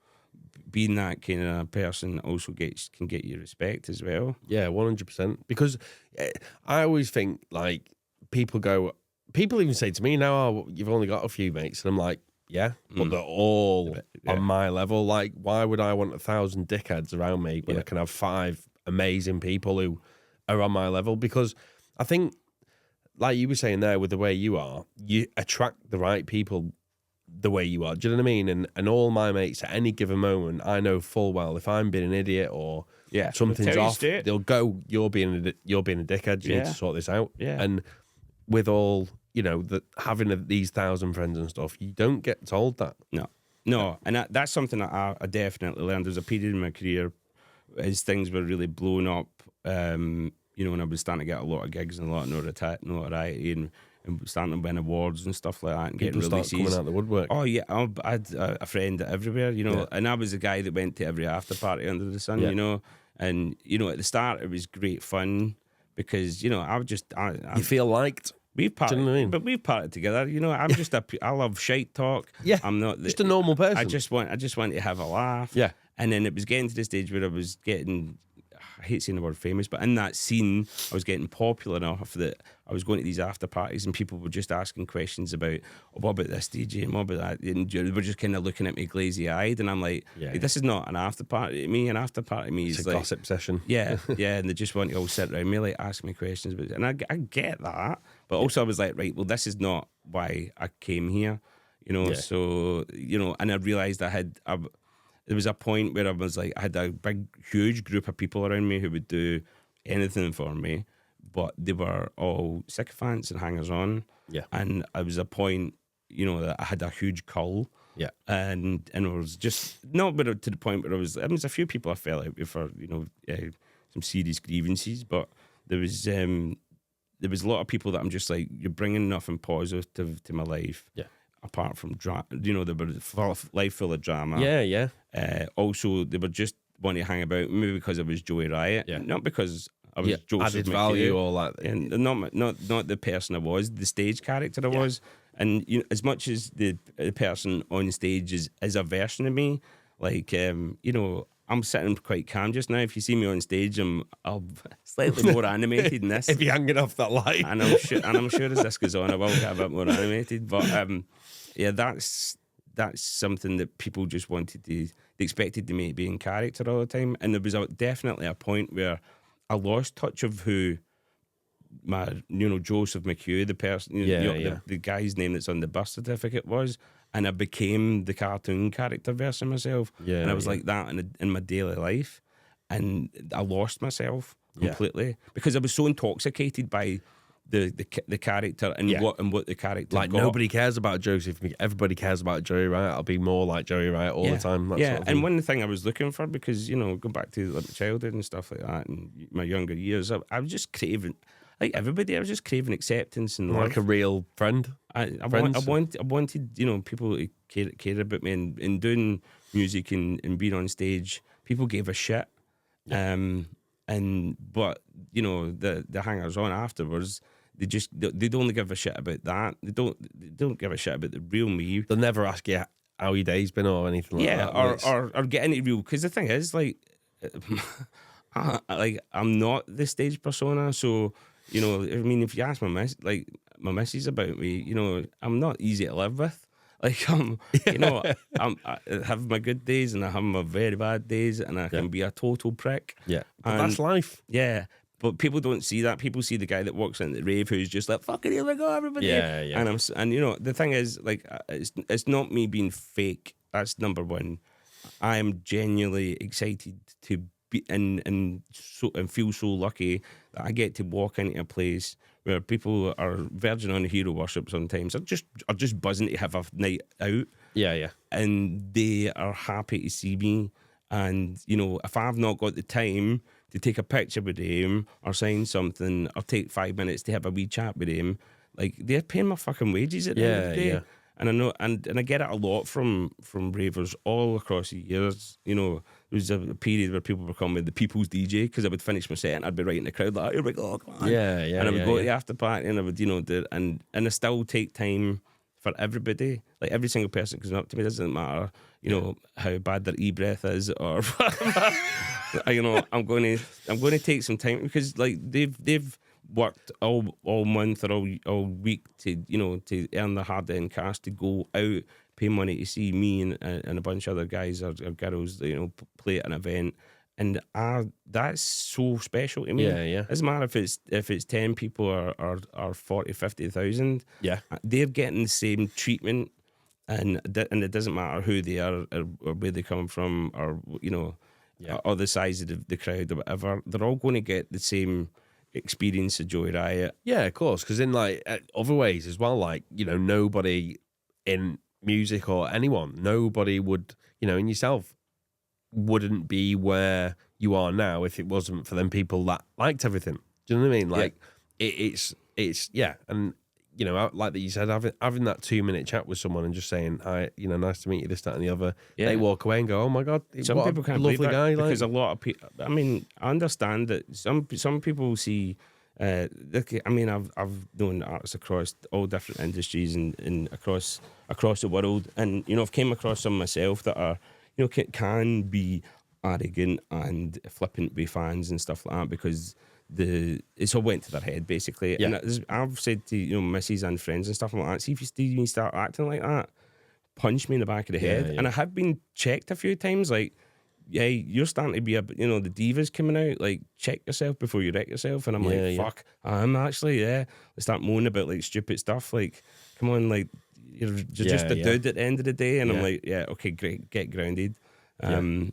being that kind of person also can get you respect as well. Yeah, 100%. Because I always think, like, people even say to me now, oh, you've only got a few mates. And I'm like, yeah, but they're all on my level. Like, why would I want 1,000 dickheads around me when I can have 5 amazing people who are on my level? Because I think, like you were saying there, with the way you are, you attract the right people the way you are. Do you know what I mean? And all my mates at any given moment, I know full well if I'm being an idiot or something's off, they'll go, you're being a dickhead, you need to sort this out. Yeah. And with all, you know, having these 1,000 friends and stuff, you don't get told that. No. And that's something that I definitely learned. There's a period in my career as things were really blowing up, you know, when I was starting to get a lot of gigs and a lot of notoriety and starting to win awards and stuff like that, and people getting releases. Start coming out the woodwork. Oh yeah, I had a friend everywhere, you know, and I was the guy that went to every after party under the sun, you know. And you know, at the start it was great fun because, you know, you feel liked. We've partied, you know what I mean? But we've partied together. You know, I'm just I love shite talk. Yeah, I'm not just a normal person. I just want to have a laugh. Yeah, and then it was getting to the stage where I was getting. I hate saying the word famous, but in that scene, I was getting popular enough that I was going to these after parties and people were just asking questions about, what about this DJ and what about that? And they were just kind of looking at me glazy eyed, and I'm like, this is not an after party to me. An after party to me is a like gossip session. Yeah, and they just want to all sit around me, like, ask me questions about it. And I get that, but also I was like, right, well, this is not why I came here, you know. So, you know, and I realised there was a point where I was like, I had a big, huge group of people around me who would do anything for me, but they were all sycophants and hangers-on. Yeah. And I was a point, you know, that I had a huge cull. Yeah. And it was just, not but to the point where there's a few people I fell out with for, you know, some serious grievances, but there was there was a lot of people that I'm just like, you're bringing nothing positive to my life. Yeah. Apart from there were life full of drama. Yeah. Also, they were just wanting to hang about, maybe because I was Joey Riot, not because I was Joseph added McHugh, value or like, and not the person I was, the stage character I was. And as much as the person on stage is a version of me, like I'm sitting quite calm just now. If you see me on stage, I'm slightly more animated than this. If you're hanging off that line, and I'm sure as this goes on, I will get a bit more animated. But that's something that people just wanted to. They expected me to be in character all the time, and there was definitely a point where I lost touch of who my Joseph McHugh, the person, the guy's name that's on the birth certificate was, and I became the cartoon character version of myself. And I was like that in my daily life, and I lost myself completely because I was so intoxicated by the character and what the character like got. Nobody cares about Joseph. Everybody cares about Joey Riot. I'll be more like Joey Riot all the time. That sort of and one thing I was looking for, because going back to like my childhood and stuff like that, and my younger years, I was just craving. Like everybody, I was just craving acceptance and like love. a real friend. I wanted people to care about me, and doing music and being on stage. People gave a shit, but the hangers on afterwards, they'd only give a shit about that. They don't give a shit about the real me. They'll never ask you how your day's been or anything like that. or get into real, because the thing is, like, I'm not the stage persona, so. I mean, if you ask my missus about me, I'm not easy to live with. Like, I have my good days and I have my very bad days, and I can be a total prick. Yeah, but that's life. Yeah, but people don't see that. People see the guy that walks into the rave who's just like, fucking here we go, everybody. Yeah. And the thing is, like, it's not me being fake. That's number one. I am genuinely excited to be and feel so lucky that I get to walk into a place where people are verging on hero worship sometimes. Are just buzzing to have a night out. Yeah. And they are happy to see me. And, if I've not got the time to take a picture with him or sign something or take 5 minutes to have a wee chat with him, like, they're paying my fucking wages at the end of the day. Yeah. And I know, and I get it a lot from ravers all across the years. There was a period where people were calling me the people's DJ, because I would finish my set and I'd be right in the crowd like, here we go, come on. Yeah. And I would go to the after party, and I would, and I still take time for everybody. Like, every single person comes up to me. It doesn't matter, how bad their e-breath is or I'm going to take some time, because like they've worked all month or all week to earn the hard earned cash to go out, pay money to see me and a bunch of other guys or girls play at an event, and that's so special to me. Yeah. Doesn't matter if it's 10 people or 40, 50,000. Yeah, they're getting the same treatment, and it doesn't matter who they are or where they come from or or the size of the crowd or whatever. They're all going to get the same experience of Joey Riot. Yeah, of course, because in like other ways as well, like nobody in music or anyone, nobody would, in yourself, wouldn't be where you are now if it wasn't for them people that liked everything. Do you know what I mean? Like it's and like that you said, having that 2-minute chat with someone and just saying hi, nice to meet you, this, that, and the other. Yeah. They walk away and go, oh my god, some what people can't lovely believe guy. Because like, a lot of people. I mean, I understand that some people see. I mean, I've known artists across all different industries and across the world, and I've came across some myself that are can be arrogant and flippant with fans and stuff like that, because it's all went to their head basically. Yeah. And I've said to missus and friends and stuff like that, see if you see me start acting like that, punch me in the back of the head. Yeah. And I have been checked a few times, like, yeah, you're starting to be the divas coming out, like, check yourself before you wreck yourself. And I'm fuck, I'm actually, They start moaning about like stupid stuff, like, come on, like, you're just a dude at the end of the day. And I'm like, yeah, okay, great, get grounded. I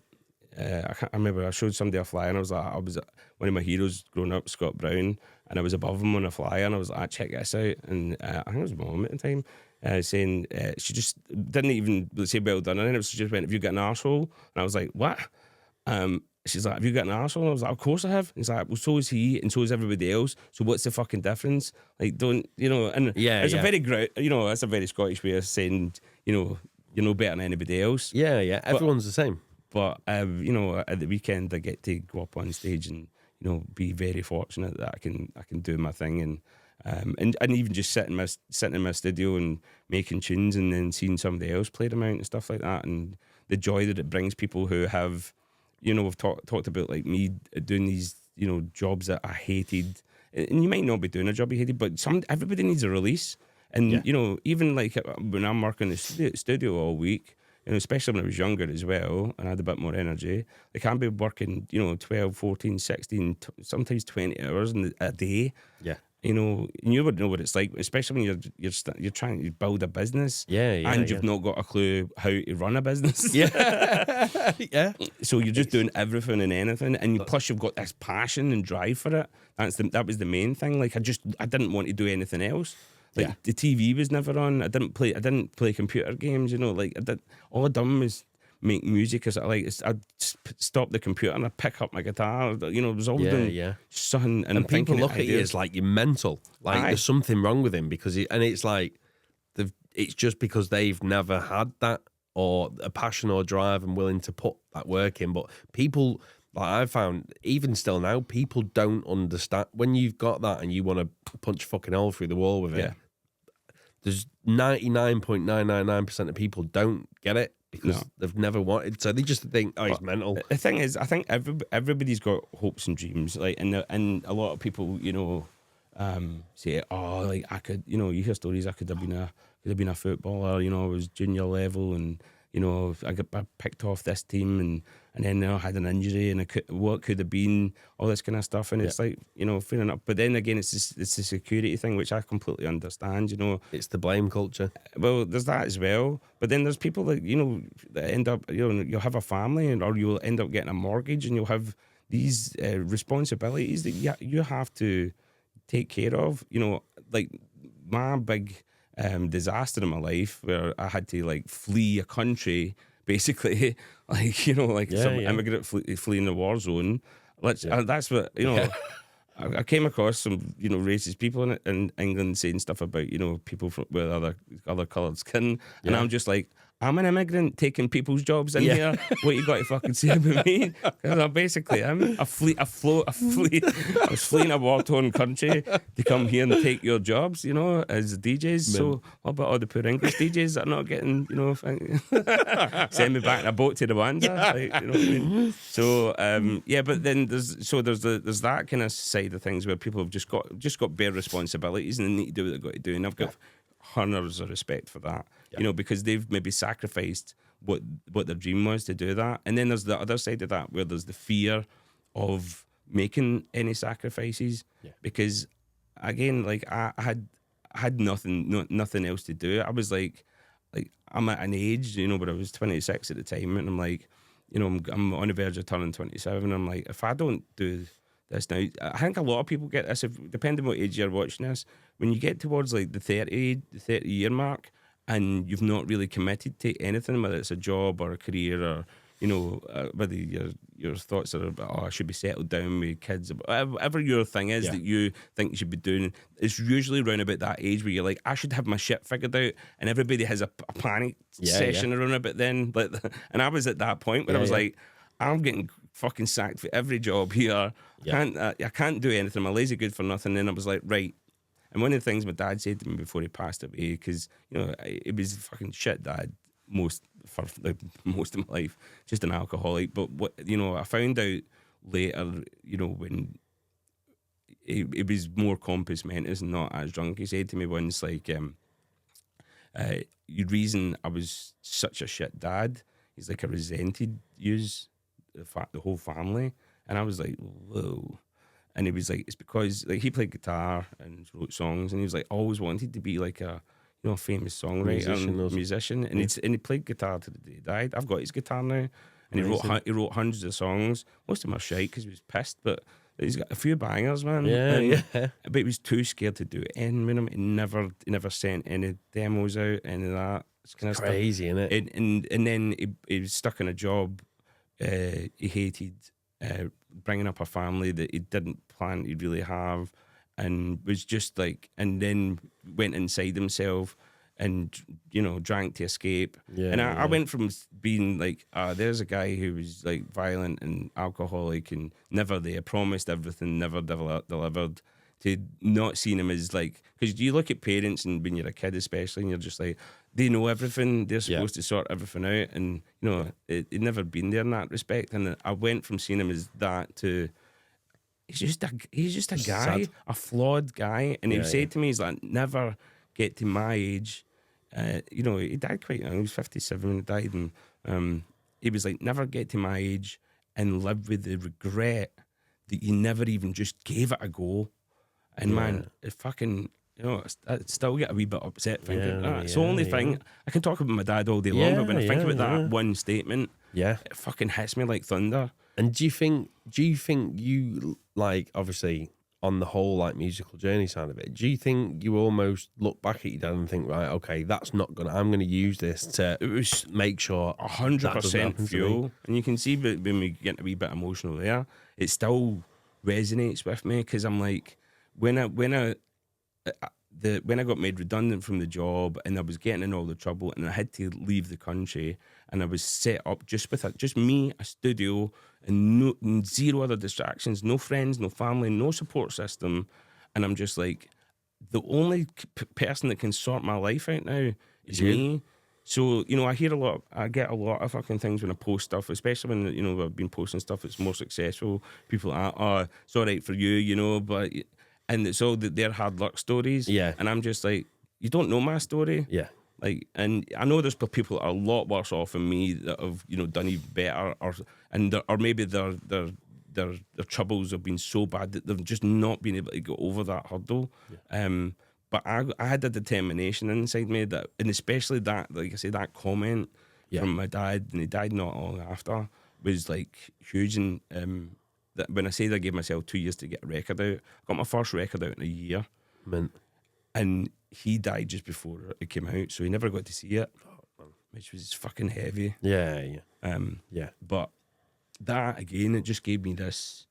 remember I showed somebody a flyer, and I was one of my heroes growing up, Scott Brown, and I was above him on a flyer, and I was like, check this out. And I think it was my mum at the time, saying she just didn't even say well done, and then she just went, have you got an arsehole? And I was like, what? she's like, have you got an arsehole? I was like, of course I have. He's like, well, so is he, and so is everybody else. So what's the fucking difference? Like, don't, and it's a very, that's a very Scottish way of saying, you're no better than anybody else. Yeah. Everyone's the same. But, at the weekend, I get to go up on stage and, be very fortunate that I can do my thing and even just sitting in my studio and making tunes and then seeing somebody else play them out and stuff like that, and the joy that it brings people who have, we've talked about like me doing these, jobs that I hated, and you might not be doing a job you hated, but everybody needs a release, and even like when I'm working in the studio all week. Especially when I was younger as well and I had a bit more energy, I can be working, 12, 14, 16, sometimes 20 hours a day. Yeah. And you would know what it's like, especially when you're trying to build a business. And you've not got a clue how to run a business. Yeah. So you're just doing everything and anything, and plus you've got this passion and drive for it. That was the main thing. Like I didn't want to do anything else. Like the TV was never on. I didn't play computer games. All I done was make music. I'd stop the computer and I'd pick up my guitar. It was all doing something. And people look at you as like you're mental. Like there's something wrong with him because it's like it's just because they've never had that or a passion or drive and willing to put that work in. But people, like I've found, even still now, people don't understand when you've got that and you want to punch a fucking hole through the wall with it. Yeah. There's 99.999% of people don't get it because they've never wanted. So they just think, he's mental. The thing is, I think everybody's got hopes and dreams. Like, and a lot of people, say, like I could, you hear stories. I could have been a footballer. I was junior level and. I got picked off this team and then I had an injury and what could have been, all this kind of stuff. And it's like, fair enough. But then again, it's the security thing, which I completely understand, It's the blame culture. Well, there's that as well. But then there's people that, that end up, you'll have a family or you'll end up getting a mortgage and you'll have these responsibilities that you have to take care of. Like my big... disaster in my life where I had to like flee a country basically some immigrant fleeing the war zone. That's what I came across some racist people in England saying stuff about people with other coloured skin and I'm just like, I'm an immigrant taking people's jobs in here. What you got to fucking say about me? Because I was fleeing a war-torn country to come here and take your jobs, as DJs. So what about all the poor English DJs that are not getting, send me back in a boat to Rwanda? Like, what I mean? So but then there's that kind of side of things where people have just got bare responsibilities and they need to do what they've got to do, and I've got hundreds of respect for that. Because they've maybe sacrificed what their dream was to do that. And then there's the other side of that where there's the fear of making any sacrifices. Because again, like I had nothing else to do. I was like I'm at an age, but I was 26 at the time, and I'm like, I'm on the verge of turning 27. And I'm like, if I don't do this now, I think a lot of people get this. Depending on what age you're watching this, when you get towards like the 30 year mark, and you've not really committed to anything, whether it's a job or a career or, whether your thoughts are about, I should be settled down with kids, whatever your thing is that you think you should be doing, it's usually around about that age where you're like, I should have my shit figured out, and everybody has a panic session around about then. And I was at that point where I was like, I'm getting fucking sacked for every job here. I can't do anything. I'm a lazy good for nothing. And I was like, right. And one of the things my dad said to me before he passed away, because it was fucking shit dad for most of my life, just an alcoholic. But what I found out later, when it was more compos mentis and not as drunk. He said to me once, like, the reason I was such a shit dad is like I resented yous, the whole family, and I was like, whoa. And he was like, it's because like he played guitar and wrote songs, and he was like always wanted to be like a famous songwriter musician, and he played guitar to the day he died. I've got his guitar now, and he wrote hundreds of songs. Most of them are shite because he was pissed, but he's got a few bangers, man. But he was too scared to do it. And he never sent any demos out, any of that. It's kind of crazy, isn't it? And then he was stuck in a job he hated. bringing up a family that he didn't plan to really have, and was just like, and then went inside himself and, you know, drank to escape. Yeah, And I went from being like, there's a guy who was like violent and alcoholic and never there, promised everything, never delivered, to not seeing him as like, because you look at parents and when you're a kid especially, and you're just like, they know everything, they're supposed to sort everything out, and you know, it never been there in that respect. And I went from seeing him as that to, he's just a guy, a flawed guy. And he said to me, he's like, never get to my age. You know, he died quite young. He was 57 when he died, and he was like, never get to my age and live with the regret that you never even just gave it a go. And man, it fucking, you know, I still get a wee bit upset thinking that. It's the only thing. I can talk about my dad all day long, but when I think about that one statement, it fucking hits me like thunder. And do you think you, like, obviously on the whole, like, musical journey side of it, do you think you almost look back at your dad and think, right, okay, I'm gonna use this to make sure 100% fuel. And you can see when we get a wee bit emotional there, it still resonates with me, because I'm like, when I got made redundant from the job and I was getting in all the trouble and I had to leave the country, and I was set up just with just me, a studio, and zero other distractions, no friends, no family, no support system, and I'm just like, the only person that can sort my life out now is me. So, you know, I get a lot of fucking things when I post stuff, especially when, you know, I've been posting stuff that's more successful. People are, oh, it's all right for you, you know, but... And it's all their hard luck stories. Yeah. And I'm just like, you don't know my story. Yeah. Like, and I know there's people that are a lot worse off than me that have, you know, done even better, or maybe their troubles have been so bad that they've just not been able to go over that hurdle. Yeah. But I had a determination inside me that, and especially that, like I say, that comment from my dad, and he died not long after, was like huge. And that when I said I gave myself 2 years to get a record out, I got my first record out in a year. Mint. And he died just before it came out, so he never got to see it, which was fucking heavy. Yeah. But that, again, it just gave me this,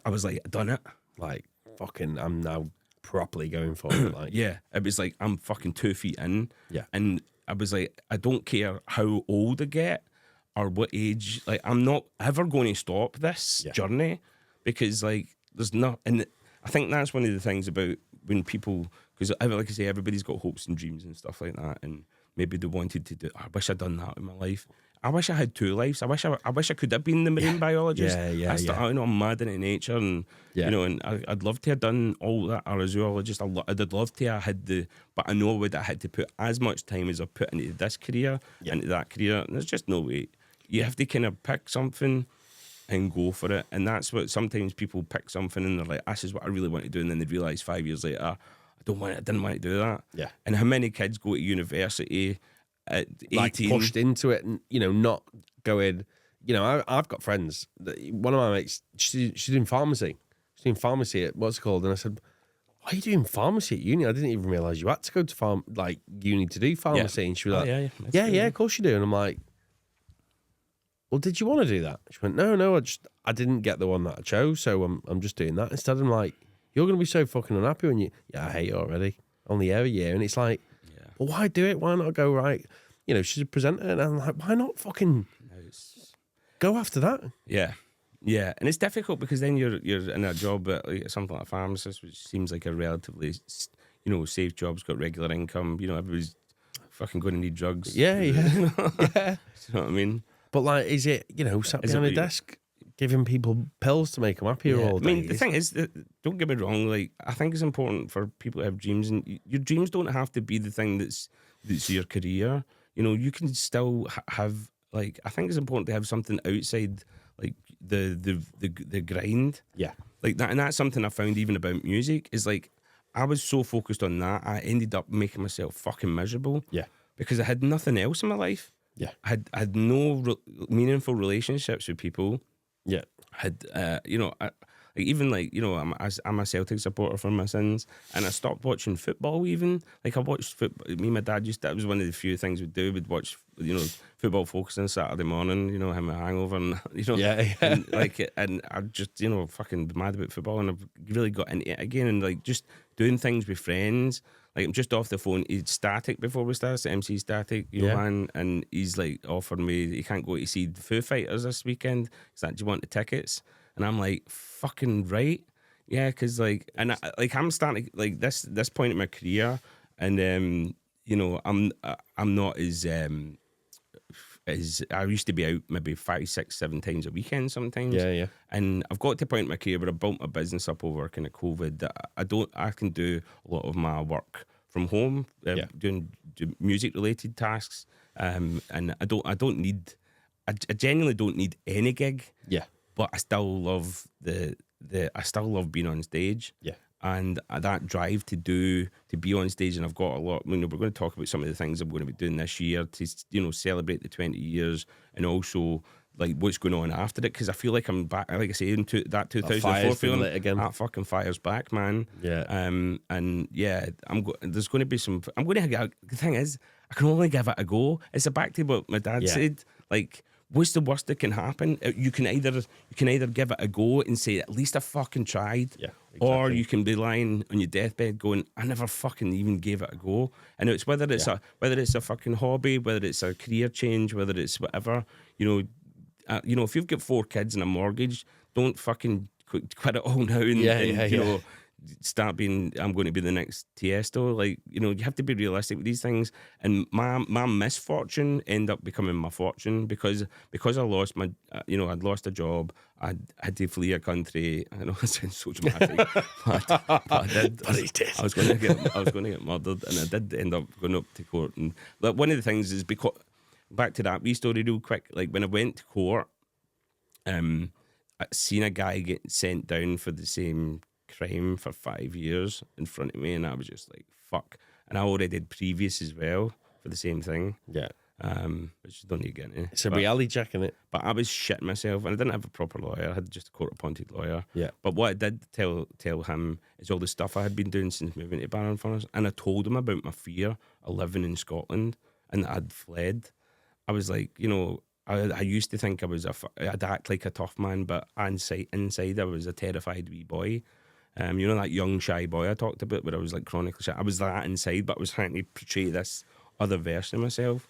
I was like, I done it. Like, fucking, I'm now properly going for it. Like. Yeah, it was like, I'm fucking 2 feet in. Yeah. And I was like, I don't care how old I get, or what age, like, I'm not ever going to stop this journey, because like there's not, and I think that's one of the things about when people, because like I say, everybody's got hopes and dreams and stuff like that, and maybe they wanted to do, I wish I'd done that in my life. I wish I had 2 lives. I wish I could have been the marine biologist. I know I'm mad into nature, and you know, and I'd love to have done all that, or a zoologist. I'd love to have had but I know I had to put as much time as I put into this career, into that career, and there's just no way. You have to kind of pick something and go for it. And that's what sometimes people pick something and they're like, this is what I really want to do. And then they realise 5 years later, I didn't want to do that. Yeah. And how many kids go to university at 18? Like pushed into it and, you know, not going, you know, I've got friends. One of my mates, she's in pharmacy. She's in pharmacy at, what's it called? And I said, why are you doing pharmacy at uni? I didn't even realise you had to go to uni to do pharmacy. And she was like, yeah, of course you do. And I'm like, well, did you want to do that? She went, no, I didn't get the one that I chose, so I'm just doing that. Instead, I'm like, you're going to be so fucking unhappy when I hate it already. Only every year. And it's like, well, why do it? Why not go, right? You know, she's a presenter, and I'm like, why not fucking go after that? Yeah. Yeah, and it's difficult because then you're in a job at like something like a pharmacist, which seems like a relatively, you know, safe job. It's got regular income. You know, everybody's fucking going to need drugs. Yeah. You know what I mean? But like, is it, you know, sat behind a desk giving people pills to make them happier all day? I mean, the thing is, don't get me wrong, like, I think it's important for people to have dreams, and your dreams don't have to be the thing that's your career. You know, you can still have, like, I think it's important to have something outside, like, the grind. Yeah. Like that, and that's something I found even about music, is like, I was so focused on that, I ended up making myself fucking miserable. Yeah. Because I had nothing else in my life. Yeah, I had no meaningful relationships with people. Yeah, you know, Like even like, you know, I'm a Celtic supporter for my sins, and I stopped watching football. Even like I watched football. Me and my dad that was one of the few things we'd do. We'd watch, you know, Football Focus on Saturday morning. You know, have a hangover, and you know, and like, and I just, you know, fucking mad about football, and I've really got into it again, and like just doing things with friends. Like I'm just off the phone. He's Static before we started. MC Static, Johan, and he's like offered me he can't go to see the Foo Fighters this weekend. He's like, do you want the tickets? And I'm like, fucking right, yeah, because like, and I'm starting like this point in my career, and you know, I'm not as I used to be out maybe 5, 6, 7 times a weekend sometimes. Yeah. And I've got to a point in my career where I built my business up over kind of COVID that I can do a lot of my work from home, doing music related tasks. And I genuinely don't need any gig. Yeah. But I still love I still love being on stage. Yeah. And that drive to be on stage, and I've got a lot. You know, we're going to talk about some of the things I'm going to be doing this year to, you know, celebrate the 20 years, and also like what's going on after it. Because I feel like I'm back, like I say, into that 2004 feeling again. That fucking fire's back, man. Yeah. And yeah, there's going to be some. I'm going to get. The thing is, I can only give it a go. It's back to what my dad said. Like, what's the worst that can happen? You can either give it a go and say, at least I fucking tried. Yeah. Exactly. Or you can be lying on your deathbed going, I never fucking even gave it a go. And it's whether it's a fucking hobby, whether it's a career change, whether it's whatever, you know, if you've got 4 kids and a mortgage, don't fucking quit it all now and you know, start being, I'm going to be the next Tiesto. Like, you know, you have to be realistic with these things. And my misfortune ended up becoming my fortune because I lost my, you know, I'd lost a job. I had to flee a country. I know it sounds so dramatic, but I did. But he did. I was going to get murdered, and I did end up going up to court. And like, one of the things is, because back to that wee story real quick. Like when I went to court, I seen a guy get sent down for the same crime for 5 years in front of me, and I was just like, fuck. And I already did previous as well for the same thing. Yeah. Which you don't need to get into. It's a reality check, isn't it? But I was shitting myself, and I didn't have a proper lawyer. I had just a court-appointed lawyer. Yeah. But what I did tell him is all the stuff I had been doing since moving to Barrenfurnace, and I told him about my fear of living in Scotland and that I'd fled. I was like, you know, I used to think I'd act like a tough man, but inside I was a terrified wee boy. You know, that young shy boy I talked about, where I was like chronically shy. I was that inside, but I was trying to portray this other version of myself.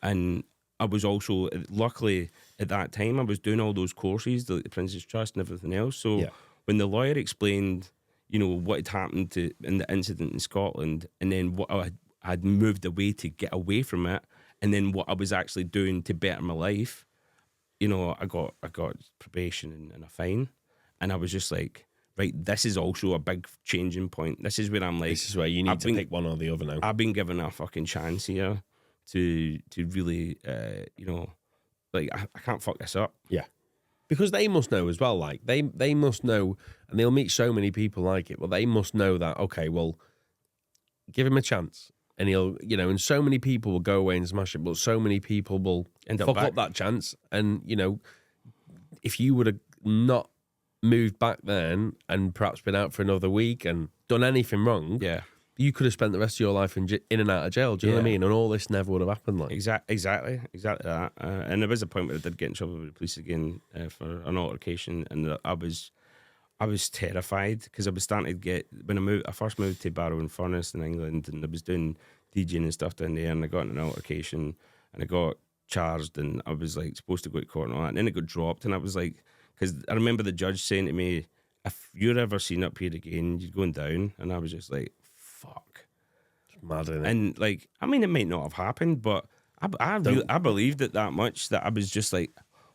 And I was also, luckily at that time, I was doing all those courses, like the Prince's Trust and everything else. So when the lawyer explained, you know, what had happened in the incident in Scotland, and then what I had moved away to get away from it, and then what I was actually doing to better my life, you know, I got probation and a fine. And I was just like, right, this is also a big changing point. This is where I'm like, this is where you need to pick one or the other now. I've been given a fucking chance here to really, you know, like I can't fuck this up. Yeah. Because they must know as well, like they must know, and they'll meet so many people like it, but they must know that, okay, well, give him a chance. And he'll, you know, and so many people will go away and smash it, but so many people will fuck up that chance. And, you know, if you would have not moved back then and perhaps been out for another week and done anything wrong, you could have spent the rest of your life in and out of jail. Do you know what I mean? And all this never would have happened. Like exactly that. And there was a point where I did get in trouble with the police again for an altercation, and I was terrified because I was starting to get, when I first moved to Barrenfurnace in England, and I was doing DJing and stuff down there, and I got in an altercation and I got charged, and I was like supposed to go to court and all that, and then it got dropped, and I was like, because I remember the judge saying to me, if you're ever seen up here again, you're going down. And I was just like, fuck. It's mad, isn't it? And like, I mean, it might not have happened, but I believed it that much that I was just like,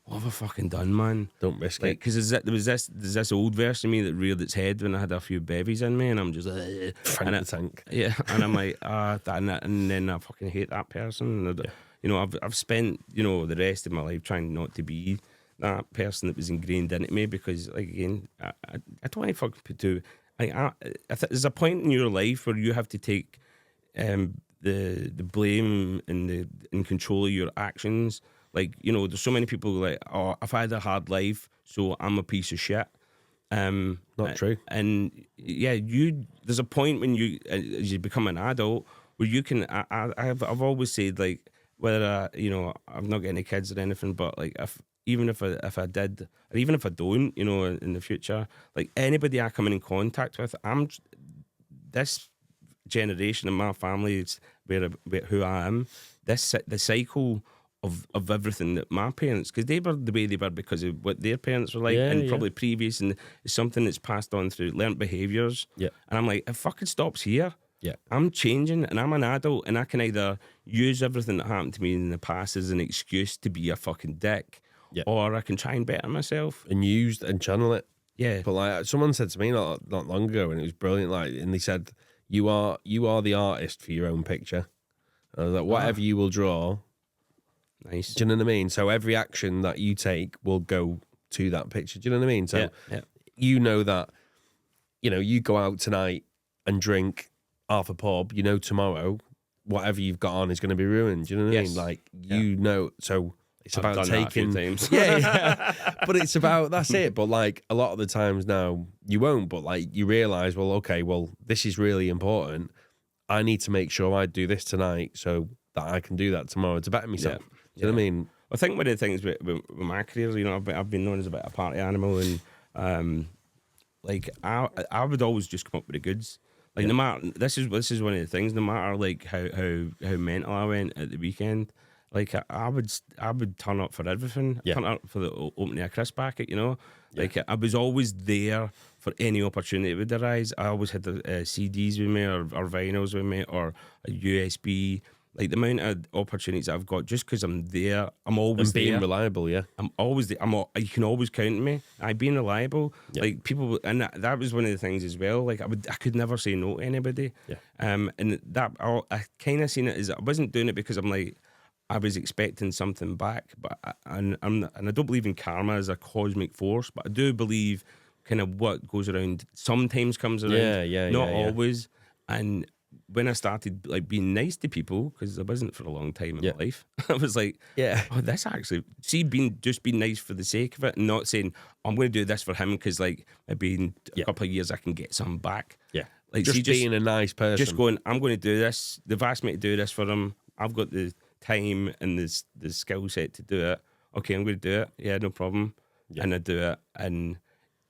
what have I fucking done, man? Don't risk like, it. Because there's this old version of me that reared its head when I had a few bevies in me, and I'm just like, the tank. Yeah, and I'm like, and then I fucking hate that person. And you know, I've spent, you know, the rest of my life trying not to be that person that was ingrained into me, because, like, again, I don't want to fucking do. There's a point in your life where you have to take the blame and in control of your actions. Like, you know, there's so many people like, oh, I've had a hard life, so I'm a piece of shit. Not true. And yeah, there's a point when as you become an adult where you can. I've always said, like, whether I've not got any kids or anything, but like if I did, or even if I don't, in the future, like anybody I come in contact with, this generation in my family is where who I am. The cycle of everything that my parents, because they were the way they were because of what their parents were like, and probably previous, and it's something that's passed on through learned behaviours. Yeah. And I'm like, it fucking stops here. Yeah. I'm changing, and I'm an adult, and I can either use everything that happened to me in the past as an excuse to be a fucking dick, or I can try and better myself and use and channel it. Yeah. But like someone said to me not long ago, and it was brilliant. Like, and they said, "You are the artist for your own picture." And I was like, whatever you will draw. Nice. Do you know what I mean? So every action that you take will go to that picture. Do you know what I mean? So you know that, you go out tonight and drink half a pub, tomorrow, whatever you've got on is going to be ruined. Do you know what I mean? Like, so it's I've about done taking. that a few times. Yeah. But it's about, that's it. But like a lot of the times now you won't, but like you realize, well, okay, well, this is really important. I need to make sure I do this tonight so that I can do that tomorrow to better myself. Yeah. Do you know what I mean? I think one of the things with my career, I've been known as a bit of a party animal, and like I would always just come up with the goods. Like no matter, this is one of the things. No matter like how mental I went at the weekend, like I would turn up for everything. Turn up for the opening of a crisp packet, Like I was always there for any opportunity that would arise. I always had the CDs with me, or vinyls with me, or a USB. Like the amount of opportunities I've got, just because I'm there, I'm always and being there. reliable, yeah. I'm always there. You can always count on me. I being reliable, like people, and that was one of the things as well. Like I could never say no to anybody. Yeah. And that I kind of seen it as I wasn't doing it because I'm like I was expecting something back, but I don't believe in karma as a cosmic force, but I do believe kind of what goes around sometimes comes around. Not always. And when I started like being nice to people, because I wasn't for a long time in my life, I was like, oh, this actually, being nice for the sake of it, and not saying I'm going to do this for him because like maybe in a couple of years I can get some back. Yeah, like just being a nice person, just going, I'm going to do this. They've asked me to do this for them. I've got the time and the skill set to do it. Okay, I'm going to do it. Yeah, no problem. And I do it, and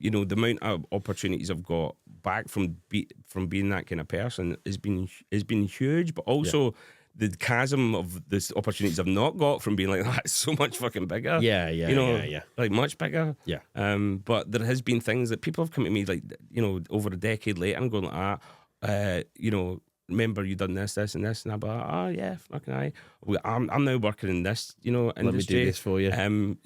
the amount of opportunities I've got back from being that kind of person has been huge, but also the chasm of the opportunities I've not got from being like that is so much fucking bigger. Like much bigger. But there has been things that people have come to me like over a decade later and going like that. Remember you done this, and this, and I'm like, oh yeah, fucking aye. I'm now working in this, industry. Let me do this for you.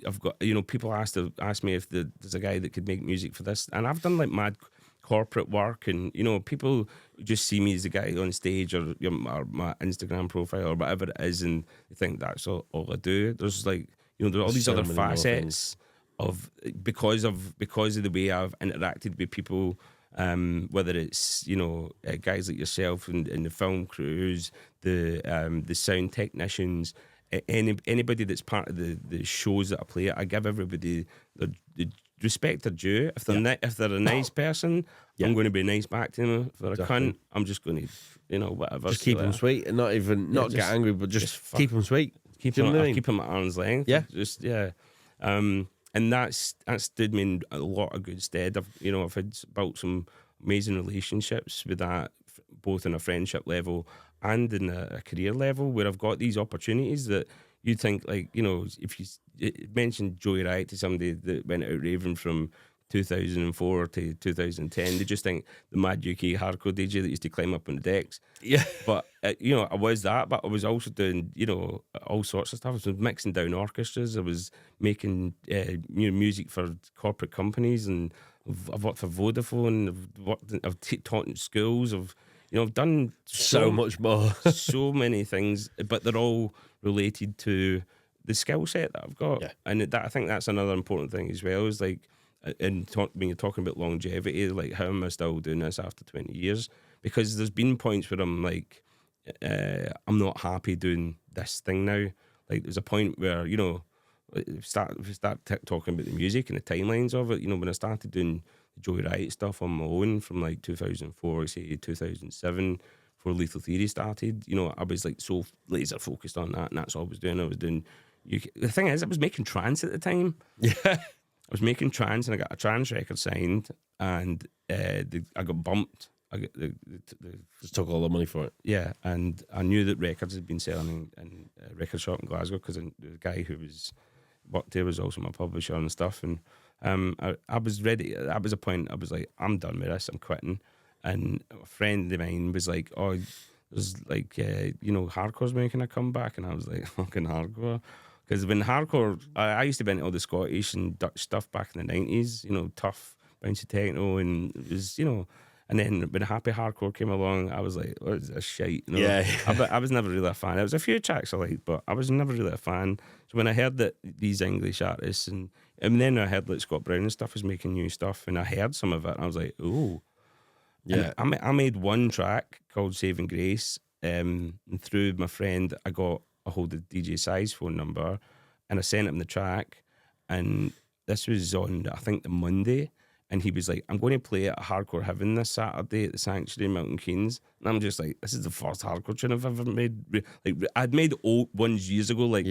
I've got, people ask me if there's a guy that could make music for this, and I've done like mad corporate work, and people just see me as a guy on stage or my Instagram profile or whatever it is, and they think that's all I do. There's like, there's all these other facets of because of the way I've interacted with people. Whether it's guys like yourself and the film crews, the sound technicians, anybody that's part of the shows that I play, I give everybody the respect they're due. If they're a nice person, I'm going to be nice back to them. If they're a cunt, I'm just going to whatever. Just keep them sweet and not get angry, but just keep them sweet. Keep them at arm's length. And that's stood me in a lot of good stead. I've had built some amazing relationships with that, both in a friendship level and in a career level, where I've got these opportunities that you think like, if you mentioned Joey Riot to somebody that went out raving from 2004 to 2010, they just think the mad UK hardcore DJ that used to climb up on the decks. Yeah. But, I was that, but I was also doing, all sorts of stuff. I was mixing down orchestras. I was making music for corporate companies, and I've worked for Vodafone. I've taught in schools. I've done so much more. So many things, but they're all related to the skill set that I've got. Yeah. And I think that's another important thing as well, is like, when you're talking about longevity, like how am I still doing this after 20 years? Because there's been points where I'm like, I'm not happy doing this thing now. Like there's a point where, we start talking about the music and the timelines of it. You know, when I started doing the Joey Riot stuff on my own from like 2004, say 2007, before Lethal Theory started, you know, I was like so laser focused on that, and that's all I was doing. I was doing the thing is, I was making trance at the time. Yeah. I was making trance, and I got a trance record signed, and I got bumped. Just took all the money for it. Yeah, and I knew that records had been selling in a record shop in Glasgow, because the guy who worked there was also my publisher and stuff. And I was ready. That was a point. I was like, I'm done with this. I'm quitting. And a friend of mine was like, oh, there's like, you know, hardcore's making a comeback. And I was like, fucking hardcore. Because when hardcore, I used to be into all the Scottish and Dutch stuff back in the 90s, you know, tough, bouncy techno, and it was, you know. And then when Happy Hardcore came along, I was like, what is this shite? You know? Yeah. I was never really a fan. There was a few tracks I liked, but I was never really a fan. So when I heard that these English artists, and then I heard that Scott Brown and stuff was making new stuff, and I heard some of it, and I was like, oh. Yeah. And I made one track called Saving Grace, and through my friend, I got a hold of DJ Si's phone number, and I sent him the track, and this was on, I think, the Monday. And he was like, I'm going to play at Hardcore Heaven this Saturday at the Sanctuary in Milton Keynes. And I'm just like, this is the first hardcore tune I've ever made. Like, I'd made old ones years ago, like,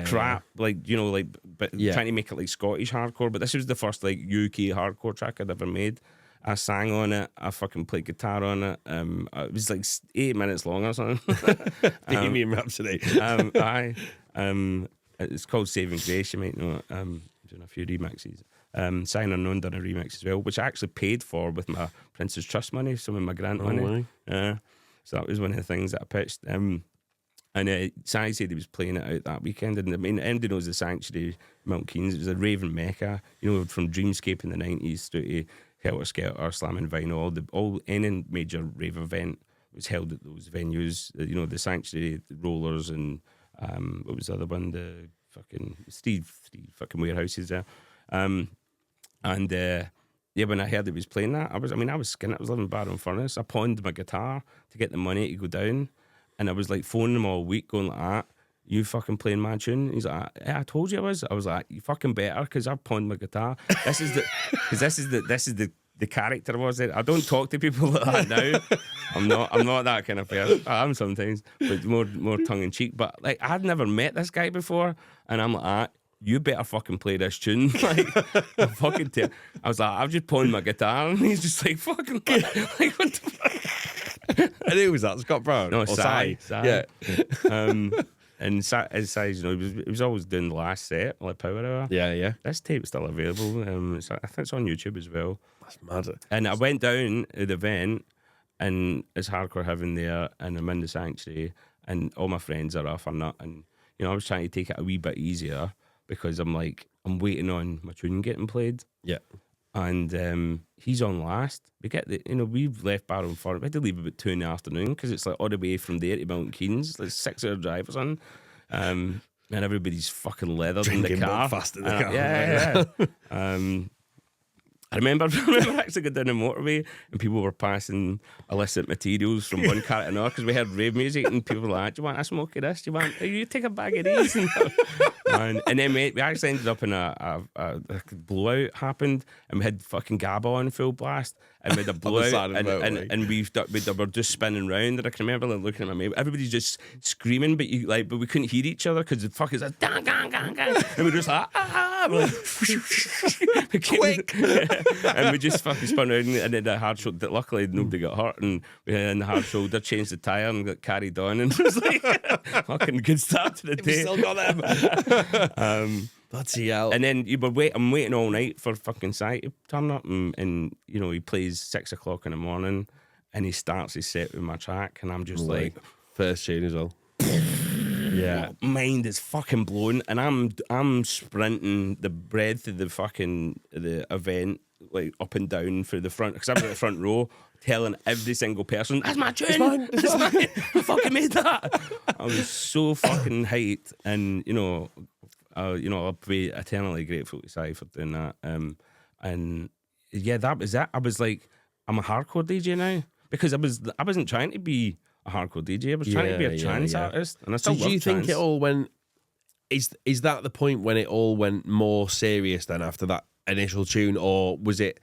crap, like, you know, like, but trying to make it like Scottish hardcore. But this was the first like UK hardcore track I'd ever made. I sang on it. I fucking played guitar on it. It was like 8 minutes long or something. Bohemian Rhapsody. It's called Saving Grace. You might know it. Doing a few remixes. Sign Unknown done a remix as well, which I actually paid for with my Prince's Trust money, some of my grant money. So that was one of the things that I pitched. And Si said he was playing it out that weekend. And I mean, everybody knows the Sanctuary, Milton Keynes. It was a raving mecca, you know, from Dreamscape in the 90s through to Helter Skelter, Slamming Vinyl, any major rave event was held at those venues. You know, the Sanctuary, the Rollers, and what was the other one? The fucking three fucking warehouses there. When I heard he was playing that, I was skinning. I was living in Barrow Furnace. I pawned my guitar to get the money to go down, and I was like phoning him all week, going like that. You fucking playing my tune? He's like, yeah, I told you I was. I was like, you fucking better, because I've pawned my guitar. This is the character I was there. I don't talk to people like that now. I'm not that kind of person. I am sometimes, but more tongue in cheek. But like, I'd never met this guy before, and I'm like, you better fucking play this tune. Like, I was like, I've just pawned my guitar, and he's just like, fucking, like, what the fuck? And who was that? Scott Brown? No, Si. Yeah. And as size, you know, he was always doing the last set, like Power Hour. Yeah. This tape's still available. I think it's on YouTube as well. That's mad. And I went down to the event, and it's Hardcore Heaven there, and I'm in the Sanctuary, and all my friends are off or not. And, you know, I was trying to take it a wee bit easier, because I'm waiting on my tune getting played. Yeah. And he's on last. We've left Barrow Furnace. We had to leave about 2 PM, because it's like all the way from there to Milton Keynes. Like 6-hour drive or something. And everybody's fucking leathered in the car. Fast in the car. Yeah. I remember actually going down the motorway, and people were passing illicit materials from one car to another, because we heard rave music, and people were like, do you want a smoke of this? Do you take a bag of these? And then we actually ended up in a blowout happened, and we had fucking Gabba on full blast, and we had a blowout, and we were just spinning round, and I can remember looking at my mate, everybody's just screaming, but we couldn't hear each other, because the fuck is like, gang, gang, gang, gang, and we were just like, we're like, quick. And we just fucking spun around, and then the hard shoulder. Luckily, nobody got hurt, and we had in the hard shoulder, changed the tyre, and got carried on. And it was like fucking good start to the day. We still got them. Bloody hell. And then I'm waiting all night for fucking Si to turn up, and you know, he plays 6 o'clock in the morning, and he starts his set with my track, and I'm just like, first tune as well. Yeah, mind is fucking blown, and I'm sprinting the breadth of the event, like up and down through the front, because I'm at the front row, telling every single person, "That's my tune, that's mine. I fucking made that." I was so fucking hyped, and I'll be eternally grateful to Si for doing that. And yeah, that was it. I was like, I'm a hardcore DJ now, because I wasn't trying to be a hardcore DJ. I was trying to be a trance artist, and I still love do you think trance. it all went is that the point when it all went more serious then after that initial tune, or was it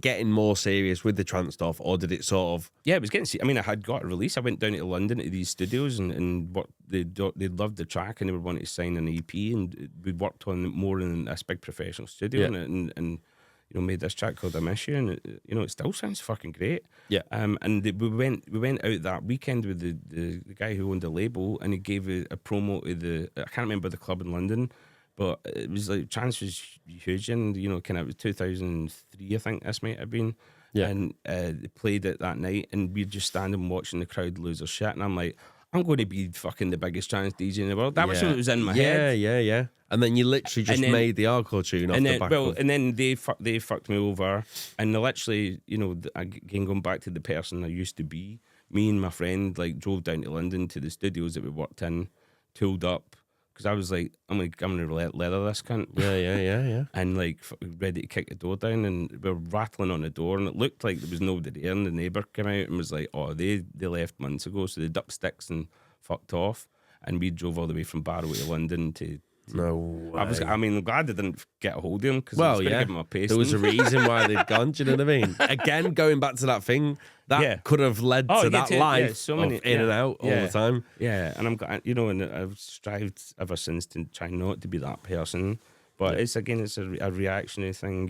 getting more serious with the trance stuff, or did it sort of? Yeah, it was getting. I mean, I had got a release. I went down to London to these studios, and what they loved the track, and they were wanting to sign an EP, and we worked on it more in this big professional studio, and made this track called "I Miss You," and it still sounds fucking great. Yeah. We went out that weekend with the guy who owned the label, and he gave a promo to I can't remember the club in London. But it was like Trance was huge, and kind of 2003, I think this might have been. Yeah. And they played it that night, and we're just standing watching the crowd lose their shit, and I'm like, I'm going to be fucking the biggest trance DJ in the world. That was what was in my head. Yeah. And then you literally just made the hardcore tune off the back. And then they fucked me over, and they literally, again going back to the person I used to be. Me and my friend drove down to London to the studios that we worked in, tooled up. Because I was like, I'm gonna leather this cunt. Yeah. And ready to kick the door down, and we were rattling on the door, and it looked like there was nobody there. And the neighbour came out and was like, "Oh, they left months ago, so they ducked sticks and fucked off." And we drove all the way from Barrow to London to. No way. I'm glad they didn't get a hold of him, because I was going to give him a pasting. There was a reason why they'd gone. Do you know what I mean? Again, going back to that thing that could have led to that life so many, in and out all the time. Yeah, and and I've strived ever since to try not to be that person. But it's a reactionary thing.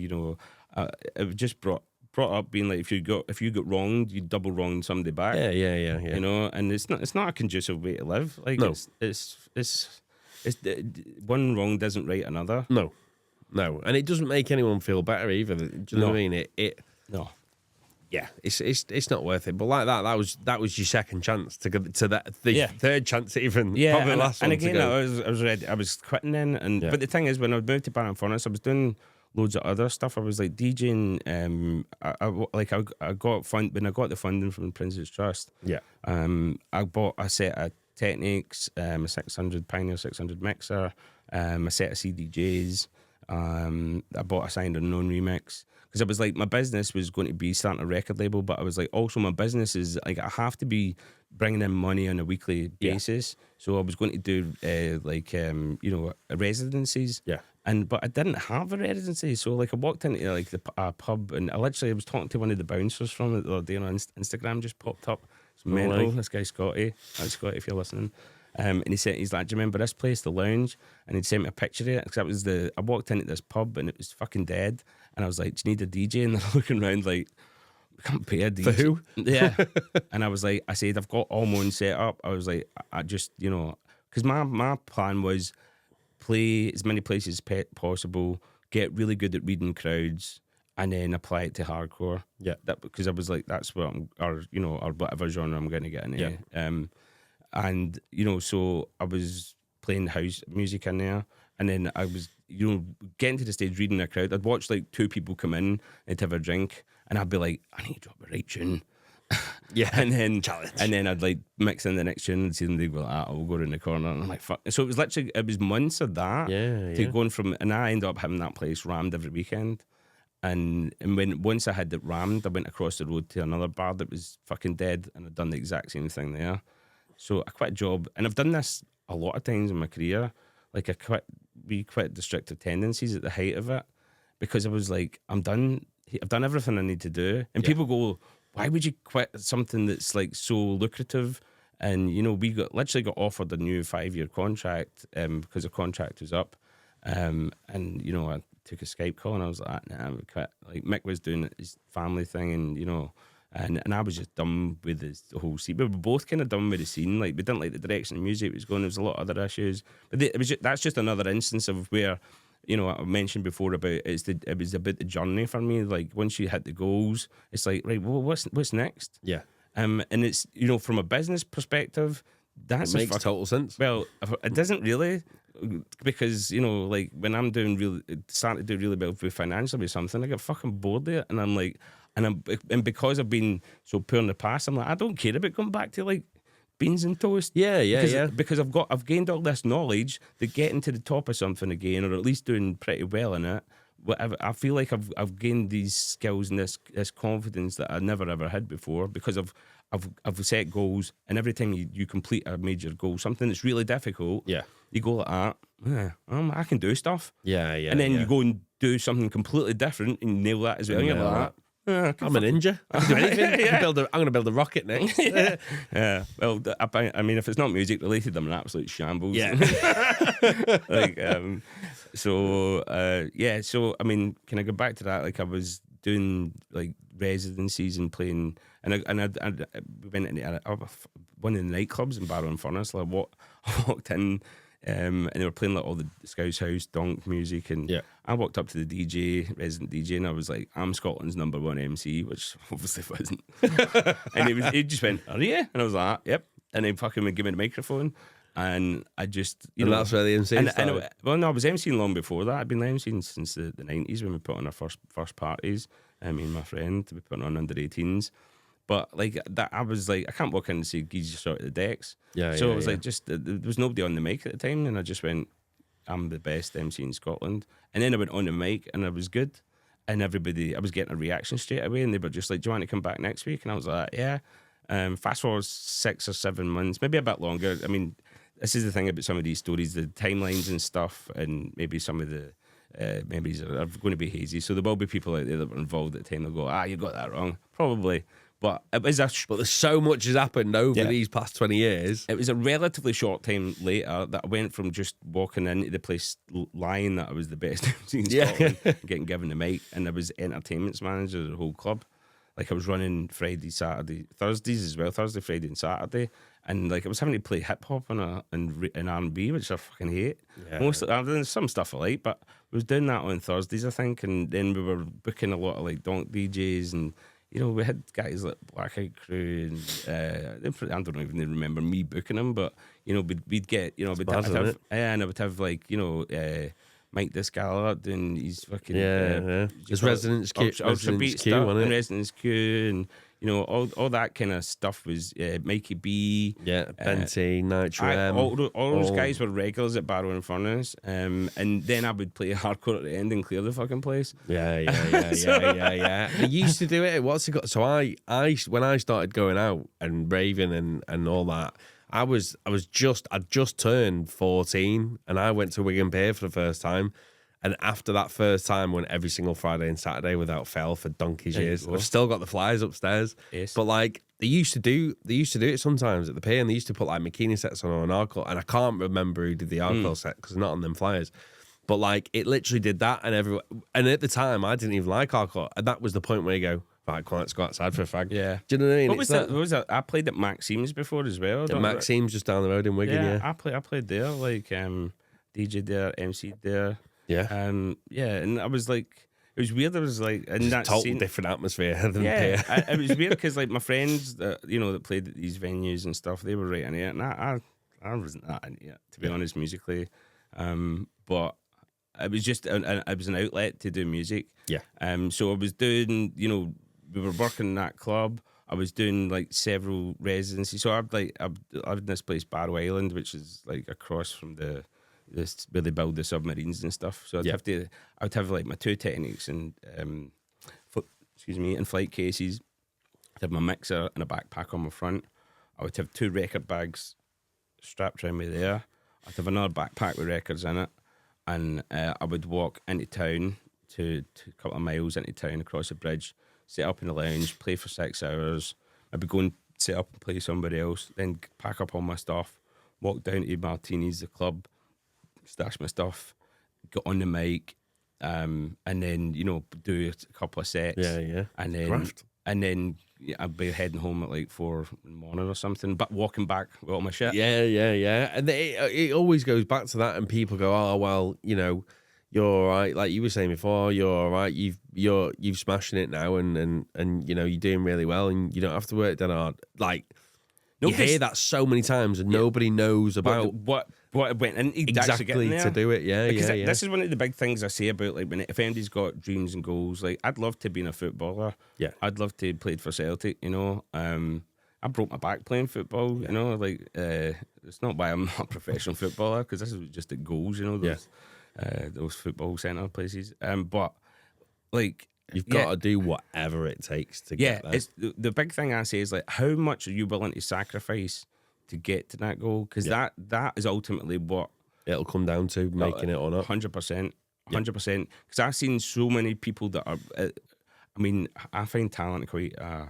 It just brought up being like, if you got wronged, you double wronged somebody back. Yeah. And it's not a conducive way to live. No. It's one wrong doesn't right another. No, and it doesn't make anyone feel better either. Do you know what I mean? No. Yeah, it's not worth it. But like that was your second chance to go to that. Third chance even. Yeah, probably last one. And again, to go. I was ready. I was quitting then, but the thing is, when I moved to Barrow Furnace, I was doing loads of other stuff. I was DJing. I got fund when I got the funding from Prince's Trust. Yeah. I bought a set of Technics, a 600 Pioneer 600 mixer, a set of CDJs. I signed a known remix, because I was like, my business was going to be starting a record label, but I was like, also my business is I have to be bringing in money on a weekly basis. So I was going to do residencies. Yeah. But I didn't have a residency, so I walked into a pub, and I was talking to one of the bouncers from it the other day on Instagram, just popped up. It's mental. This guy Scotty. That's Scotty, if you're listening. And he's like, "Do you remember this place, the Lounge?" And he'd sent me a picture of it, because I walked into this pub and it was fucking dead. And I was like, "Do you need a DJ?" And they're looking around like, "We can't pay a DJ." For who? Yeah. And I said, "I've got all my own set up." I was like, I just, because my plan was play as many places as possible, get really good at reading crowds, and then apply it to hardcore. Yeah. Because I was like, that's what or whatever genre I'm going to get in. Yeah. And so I was playing house music in there, and then I was getting to the stage, reading a crowd. I'd watch two people come in and have a drink, and I'd be like, I need to drop a right tune. Yeah. And then challenge. And then I'd mix in the next tune and see them. They'd go like, we'll go around the corner, and I'm like, fuck. So it was months of that. Yeah. Going from, and I ended up having that place rammed every weekend. And once I had it rammed, I went across the road to another bar that was fucking dead, and I'd done the exact same thing there. So I quit a job, and I've done this a lot of times in my career. We quit Destructive Tendencies at the height of it, because I was like, I'm done. I've done everything I need to do. And people go, why would you quit something that's so lucrative? And we literally got offered a new 5-year contract because the contract was up. And I took a Skype call, and I was like, nah, we quit. Mick was doing his family thing, and and I was just done with the whole scene. We were both kind of done with the scene. We didn't like the direction the music was going. There was a lot of other issues, but that's just another instance of where, I mentioned before about it was about the journey for me. Once you hit the goals, it's like, right, well, what's next? Yeah. And it's from a business perspective, that makes total sense. Well, it doesn't really, because when I'm starting to do really well with financially with something, I get fucking bored of it, and I'm like, and because I've been so poor in the past, I'm like, I don't care about going back to beans and toast. Yeah. Because I've gained all this knowledge that getting to the top of something again, or at least doing pretty well in it. Whatever, I feel like I've gained these skills and this confidence that I never ever had before, because I've set goals, and every time you complete a major goal, something that's really difficult, yeah, you go like that, yeah, I can do stuff. Yeah, yeah. And then yeah. you go and do something completely different and nail that as well. And you're like, I'm a ninja. I can do anything. I'm going to build a rocket next. yeah. Well, I mean, if it's not music related, I'm an absolute shambles. Yeah. Like, so I mean, can I go back to that? Like, I was doing like residencies and playing, and I went into one of the nightclubs in Barrow-in-Furness. Like, I walked in. And they were playing like all the Scouse House donk music, and I walked up to the DJ, resident DJ, and I was like, "I'm Scotland's #1 MC," which obviously wasn't. And he just went, "Are you?" And I was like, "Yep." And then fucking would give me the microphone, and I just that's where the MC started. Well, no, I was MCing long before that. I'd been MCing since the 90s when we put on our first parties. Me and my friend, we put on under 18s. But like that, I was like, I can't walk in and say, "Geez, you sorted the decks." So it was like, just there was nobody on the mic at the time, and I just went, "I'm the best MC in Scotland." And then I went on the mic, and I was good, and everybody, I was getting a reaction straight away, and they were just like, "Do you want to come back next week?" And I was like, "Yeah." Fast forward 6 or 7 months, maybe a bit longer. I mean, this is the thing about some of these stories, the timelines and stuff, and maybe some of the maybe are going to be hazy. So there will be people out there that were involved at the time. They'll go, "You got that wrong," probably. But it was but there's so much has happened over these past 20 years. It was a relatively short time later that I went from just walking into the place lying that I was the best MC in Scotland, getting given the mic, and I was entertainments manager of the whole club. Like I was running Friday, Saturday, Thursdays as well, Thursday, Friday, and Saturday, and like I was having to play hip hop and R&B, which I fucking hate. There's some stuff I like, but I was doing that on Thursdays, I think, and then we were booking a lot of like donk DJs and. We had guys like Blackout Crew, and I don't even remember me booking them, but we'd get and I would have like Mike Discala doing his fucking his Residence Q, Ultra Beat stuff, and Residence Q, and all that kind of stuff was Mikey B, Benty, Nitro M. All those guys were regulars at Barrow-in-Furness, and then I would play hardcore at the end and clear the fucking place. Yeah. They used to do it. What's it got? So I when I started going out and raving and all that, I'd just turned 14, and I went to Wigan Pier for the first time. And after that first time, went every single Friday and Saturday without fail for donkey's years. I've still got the flyers upstairs. Yes. But like they used to do it sometimes at the pier, and they used to put like Makini sets on an hardcore, and I can't remember who did the hardcore set because it's not on them flyers. But like it literally did that, and at the time I didn't even like hardcore, and that was the point where you go, right, come on, let's go outside for a fag. Yeah. Do you know what I mean? What was that? I played at Maxime's before as well. Maxime's just down the road in Wigan. Yeah. I played there, like DJ there, MC there. Yeah. And I was like, it was weird. I was like, in that total scene, different atmosphere than here. It was weird because like my friends that that played at these venues and stuff, they were right in it, and I wasn't that in it, to be honest, musically. But it was just it was an outlet to do music. Yeah. So I was doing, we were working in that club. I was doing like several residencies. So I lived in this place, Barrow Island, which is like across from this where they build the submarines and stuff. So I would have like my 2 techniques and in flight cases. I'd have my mixer and a backpack on my front. I would have 2 record bags strapped around me there. I'd have another backpack with records in it, and I would walk into town to a couple of miles into town across the bridge, set up in the lounge, play for 6 hours. I'd be going set up and play somebody else, then pack up all my stuff, walk down to Martini's, the club, stash my stuff, get on the mic, and then do a couple of sets. And then Craft. And then I'd be heading home at like 4 in the morning or something, but walking back with all my shit. Yeah. And it always goes back to that, and people go, "Oh well, you're all right." Like you were saying before, you're all right. You've smashing it now, and you're doing really well, and you don't have to work that hard. Like you hear that so many times, and nobody knows about what it went into exactly to do it. Yeah. This is one of the big things I say about like if anybody's got dreams and goals. Like I'd love to be a footballer. Yeah, I'd love to play for Celtic. I broke my back playing football. It's not why I'm not a professional footballer, because this is just at goals. Those football centre places. But like you've got to do whatever it takes to get there. It's the big thing I say is like, how much are you willing to sacrifice to get to that goal? Because that is ultimately what it'll come down to making it or not. 100%. 100%. Because I've seen so many people that are, I mean, I find talent quite a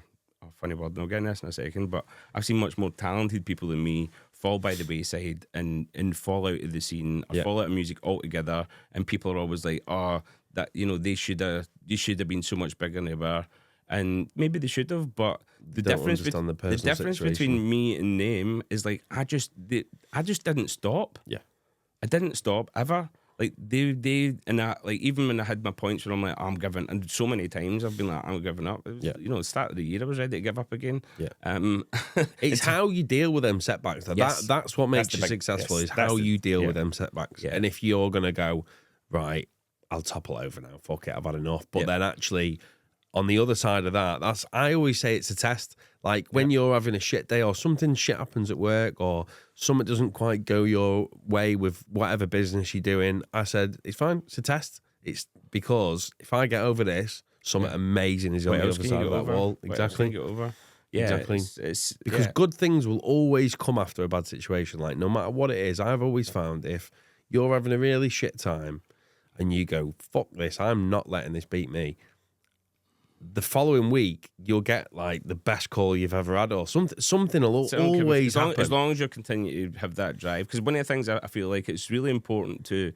funny word, and I'll get in this in a second, but I've seen much more talented people than me fall by the wayside and fall out of the scene, or fall out of music altogether, and people are always like, oh, that, you know, they should have been so much bigger than they were. And maybe they should have, but the difference between me and them is like I just didn't stop. Yeah, I didn't stop ever. Like they and I, like, even when I had my points where I'm like, I'm giving, and so many times I've been like, I'm giving up. It was, you know, the start of the year I was ready to give up again. Yeah. It's how you deal with them setbacks. That's what makes you successful. Is how you deal with them setbacks. And if you're gonna go, right, I'll topple over now. Fuck it, I've had enough. But then actually, on the other side of that, I always say it's a test. Like when you're having a shit day or something shit happens at work or something doesn't quite go your way with whatever business you're doing, I said, it's fine, it's a test. It's because if I get over this, something amazing is on the other side of that wall. Exactly. Get over? Yeah, exactly. It's because good things will always come after a bad situation. Like no matter what it is, I've always found if you're having a really shit time and you go, fuck this, I'm not letting this beat me, the following week you'll get like the best call you've ever had, or something will always happen. As long as you continue to have that drive. Because one of the things I feel like it's really important to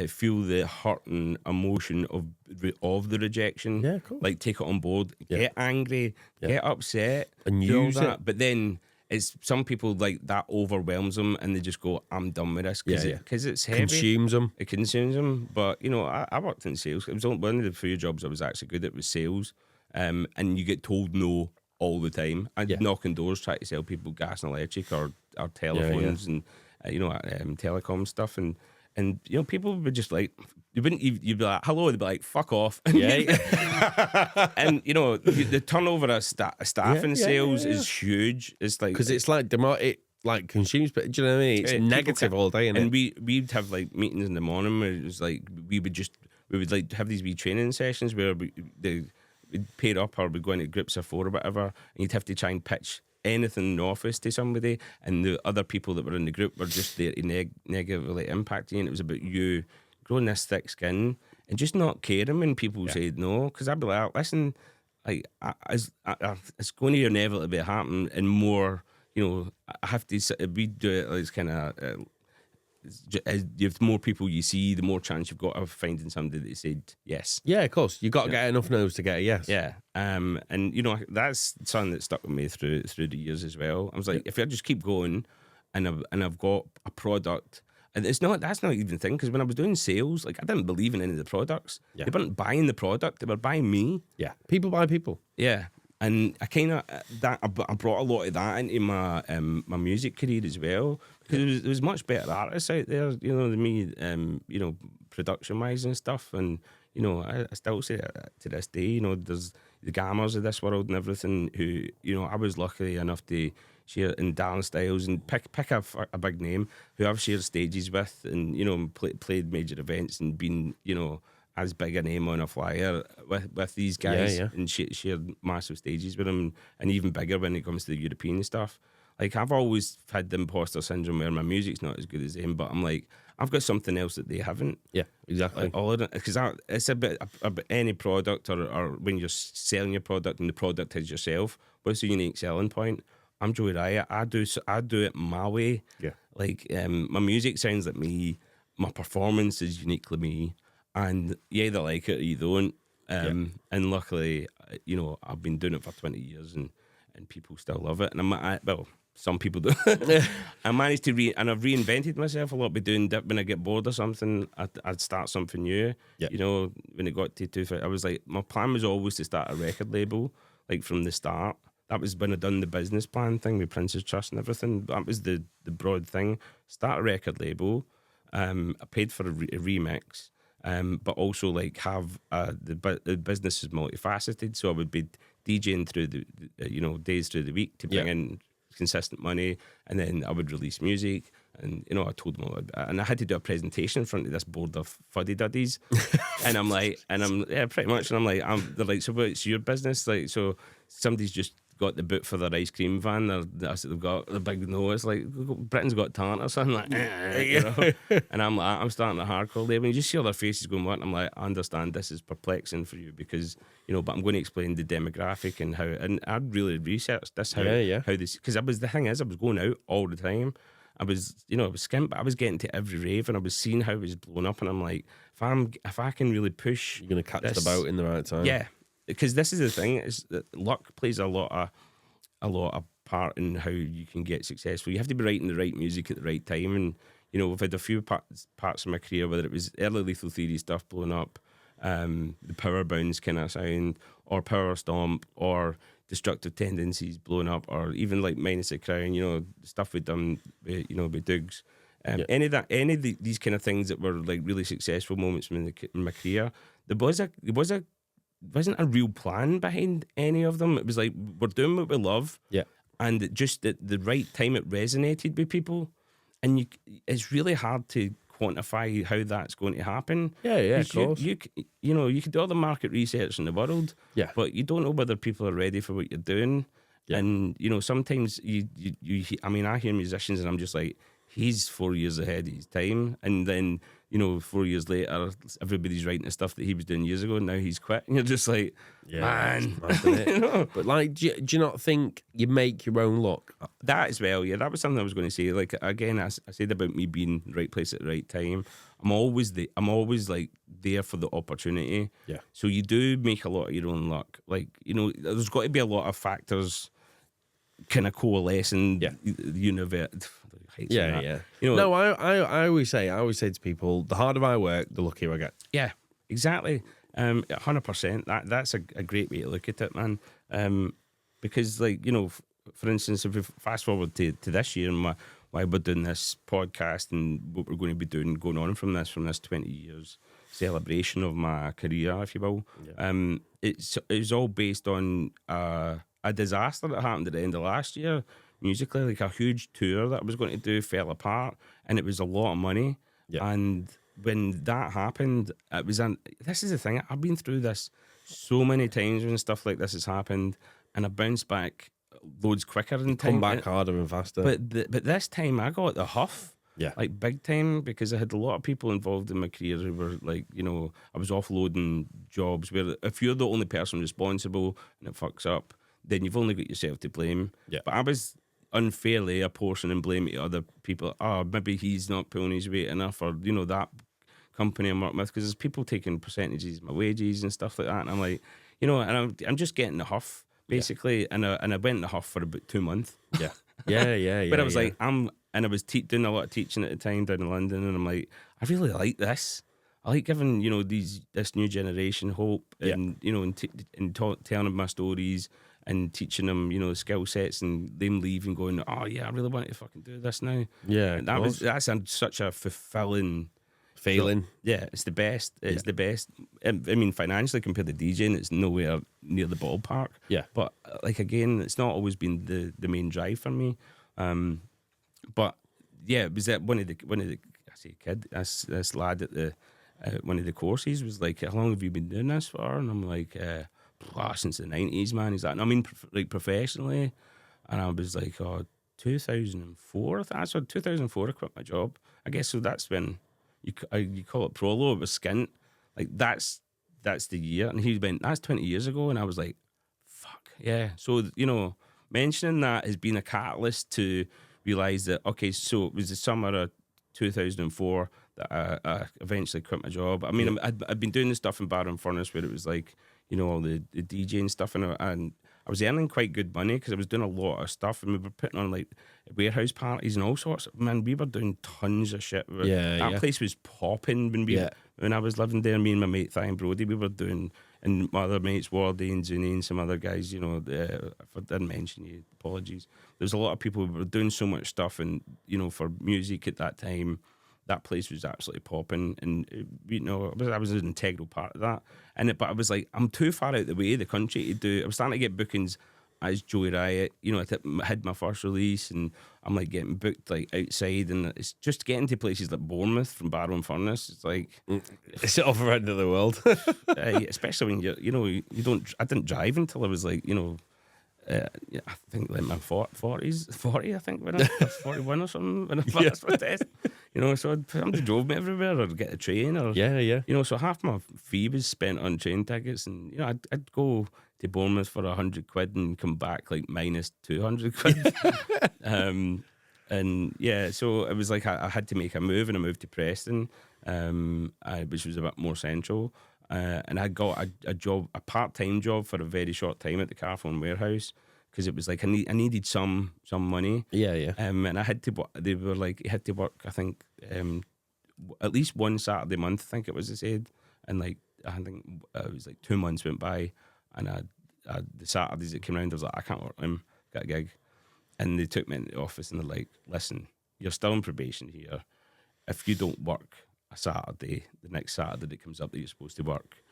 feel the hurt and emotion of the rejection. Yeah, cool. Like take it on board, get angry, get upset, and use it. But then it's some people like that overwhelms them and they just go, I'm done with this because it's heavy. It consumes them. But you know, I worked in sales. It was one of the few jobs I was actually good at was sales. And you get told no all the time. I'd knock on doors, try to sell people gas and electric or telephones and telecom stuff, and you know, people would just like, you'd be like, hello, they'd be like, fuck off. And you know, the turnover of staff in sales is huge. It's like, because it's like it like consumes, but do you know what I mean? It's negative all day, and we'd have like meetings in the morning where it was like we would like have these wee training sessions where we'd pair up or we'd go into groups of 4 or whatever, and you'd have to try and pitch anything in the office to somebody, and the other people that were in the group were just there to negatively impact you, and it was about you growing this thick skin and just not caring when people said no. Because I'd be like, listen, like it's going to inevitably happen, and more, you know, I have to. We do it as kind of. As the more people you see, the more chance you've got of finding somebody that said yes. Yeah, of course. You've got to get enough no's to get a yes. Yeah. And you know, that's something that stuck with me through the years as well. I was like, if I just keep going and I've got a product, and that's not even the thing, because when I was doing sales, like I didn't believe in any of the products. They weren't buying the product, they were buying me. Yeah. People buy people. Yeah. And I kind of I brought a lot of that into my my music career as well, because there was much better artists out there, you know, than me, you know, production wise and stuff. And you know, I still say that to this day. You know, there's the Gammers of this world and everything who, you know, I was lucky enough to share in Darren Styles and pick a big name who I've shared stages with, and you know, played major events and been, you know, as big a name on a flyer with these guys, and shared massive stages with them, and even bigger when it comes to the European stuff. Like, I've always had the imposter syndrome where my music's not as good as them, but I'm like, I've got something else that they haven't. Yeah, exactly. Like, because it's about any product or when you're selling your product and the product is yourself. What's the unique selling point? I'm Joey Riot. I do it my way. Yeah. Like, my music sounds like me. My performance is uniquely me. And you either like it or you don't. And luckily, you know, I've been doing it for 20 years and people still love it. And well, some people do. I managed to and I've reinvented myself a lot by doing that. When I get bored or something, I'd start something new. Yeah. You know, when it got to I was like, my plan was always to start a record label, like from the start. That was when I done the business plan thing with Prince's Trust and everything. That was the broad thing. Start a record label. I paid for a remix. But also like have the business is multifaceted, so I would be DJing through the you know, days through the week to bring in consistent money, and then I would release music, and you know, I told them all, and I had to do a presentation in front of this board of fuddy duddies, and I'm pretty much, and I'm like, they're like, so what's your business like? So somebody's just got the boot for their ice cream van. They've got the big nose, like Britain's Got Talent or something like. You know? And I'm starting a hardcore label. You just see all their faces going, "What?" And I'm like, I understand this is perplexing for you because but I'm going to explain the demographic and how. And I'd really researched this how this, because the thing is I was going out all the time. I was skint, but I was getting to every rave and I was seeing how it was blowing up, and I'm like, if I can really push, you're gonna catch the boat in the right time. Yeah. Because this is the thing, is that luck plays a lot of part in how you can get successful. You have to be writing the right music at the right time, and we've had a few parts of my career, whether it was early Lethal Theory stuff blowing up, the power bounce kind of sound, or power stomp, or destructive tendencies blowing up, or even like Minus a Crown, stuff we've done, with Dougs. Any of these kind of things that were like really successful moments in my career, there wasn't a real plan behind any of them. It was like, we're doing what we love, and it just at the right time it resonated with people, and it's really hard to quantify how that's going to happen. Of course. You could do all the market research in the world, but you don't know whether people are ready for what you're doing. And sometimes I hear musicians and I'm just like, he's 4 years ahead of his time, and then 4 years later, everybody's writing the stuff that he was doing years ago, and now he's quit. And you're just like, man. But like, do you not think you make your own luck? That as well, yeah. That was something I was going to say. Like, again, I said about me being the right place at the right time. I'm always like there for the opportunity. Yeah. So you do make a lot of your own luck. Like, there's got to be a lot of factors kind of coalescing. Yeah. No, I always say to people, the harder I work, the luckier I get. Yeah, exactly. 100%. That's a great way to look at it, man. Because, like, for instance, if we fast forward to this year and why we're doing this podcast and what we're going to be doing going on from this 20 years celebration of my career, if you will. It's all based on a disaster that happened at the end of last year. Musically, like a huge tour that I was going to do fell apart, and it was a lot of money. And when that happened, it was this is the thing, I've been through this so many times when stuff like this has happened, and I bounced back loads quicker in time. Come back harder and faster. But this time I got the huff, like big time, because I had a lot of people involved in my career who were like, I was offloading jobs where if you're the only person responsible and it fucks up, then you've only got yourself to blame. But I was unfairly apportioning blame to other people. Maybe he's not pulling his weight enough, or that company I'm working with, because there's people taking percentages of my wages and stuff like that, and I'm like, and I'm just getting the huff basically, and I went in the huff for about 2 months. Yeah. But I was like, I was doing a lot of teaching at the time down in London, and I'm like, I really like this. I like giving this new generation hope, and telling them my stories and teaching them, skill sets, and them leaving going, oh yeah, I really want to fucking do this now. Yeah, that's such a fulfilling feeling. Yeah, it's the best. It's the best. I mean, financially compared to DJing, it's nowhere near the ballpark. Yeah, but like again, it's not always been the main drive for me. But yeah, it was that one of the I say kid, this lad at the one of the courses was like, how long have you been doing this for? And I'm like, since the 90s, man. He's like, and I mean, like professionally. And I was like, 2004. That's 2004 I quit my job. I guess so. That's when you call it prolo. It was skint. Like that's the year. And he went, that's 20 years ago. And I was like, fuck yeah. So mentioning that has been a catalyst to realise that, okay, so it was the summer of 2004 that I eventually quit my job. I mean, I'd been doing the stuff in Bar and Furnace where it was like, all the DJing stuff, and I was earning quite good money because I was doing a lot of stuff, and we were putting on like warehouse parties and all sorts. Man, we were doing tons of shit. That place was popping when I was living there. Me and my mate Thian Brody, we were doing, and my other mates Wardy and Zuni and some other guys. If I didn't mention you, apologies. There's a lot of people who were doing so much stuff, and for music at that time, that place was absolutely popping, and I was an integral part of that. But I was like, I'm too far out the way of the country to do. I was starting to get bookings as Joey Riot. I had my first release, and I'm like getting booked like outside, and it's just getting to places like Bournemouth from Bar and Furnace. It's like it's the other end of the world, especially when you don't. I didn't drive until I was like yeah, I think like my 40s, 40, I think, when I was 41 or something, when I passed my test. You know, so somebody drove me everywhere or get a train or, Yeah. you know, so half my fee was spent on train tickets, and, you know, I'd go to Bournemouth for 100 quid and come back like minus 200 quid. And yeah, so it was like I had to make a move, and I moved to Preston, which was a bit more central. And I got a job, a part-time job for a very short time at the Carphone warehouse, because it was like I needed some money. Yeah. And I had to. They were like, you had to work, I think, at least one Saturday a month, I think it was, they said. And like, I think it was like 2 months went by, and the Saturdays that came around, I was like, I can't work them, got a gig. And they took me into the office, and they're like, listen, you're still on probation here. If you don't work a Saturday, the next Saturday that comes up that you're supposed to work,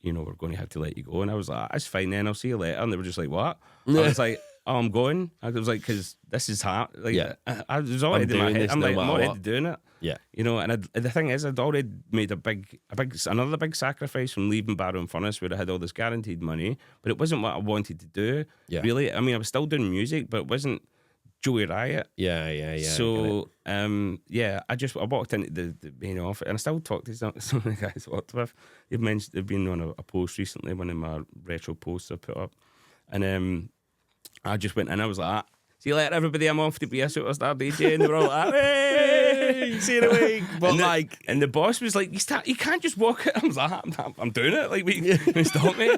you know, we're going to have to let you go. And I was like, that's fine then, I'll see you later. And they were just like, what? I was like, oh, I'm going. I was like, because this is hard. Like, I was already in my head. I'm like, I'm already doing it. Yeah. You know, and the thing is, I'd already made another big sacrifice from leaving Barrow and Furnace, where I had all this guaranteed money, but it wasn't what I wanted to do. Yeah. Really. I mean, I was still doing music, but it wasn't Joey Riot. Yeah. So, I walked into the main office, and I still talk to some of the guys I worked with. They've been on a post recently, one of my retro posts I put up, and I just went in. I was like, see you later, everybody. I'm off to be a superstar DJ, and they were all like, hey, see you in a week. But and the boss was like, you can't just walk it. I was like, I'm doing it. Like, we stop me.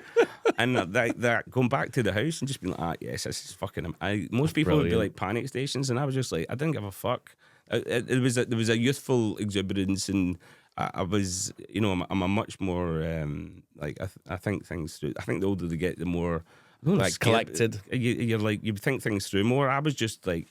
And that going back to the house and just being like, yes, this is fucking. Most people would be like panic stations, and I was just like, I didn't give a fuck. There was a youthful exuberance, and I was, you know, I'm a much more I think things through. I think the older they get, the more like collected. You're like, you think things through more. I was just like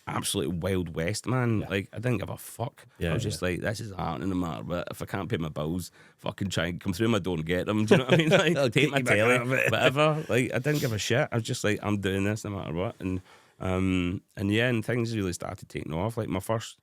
absolute Wild West, man. Yeah. Like, I didn't give a fuck. I was just like, this is happening no matter what. If I can't pay my bills, fucking try and come through my door and get them. Do you know what I mean? Like, take my telly, whatever. Like, I didn't give a shit. I was just like, I'm doing this no matter what. And things really started taking off. Like, my first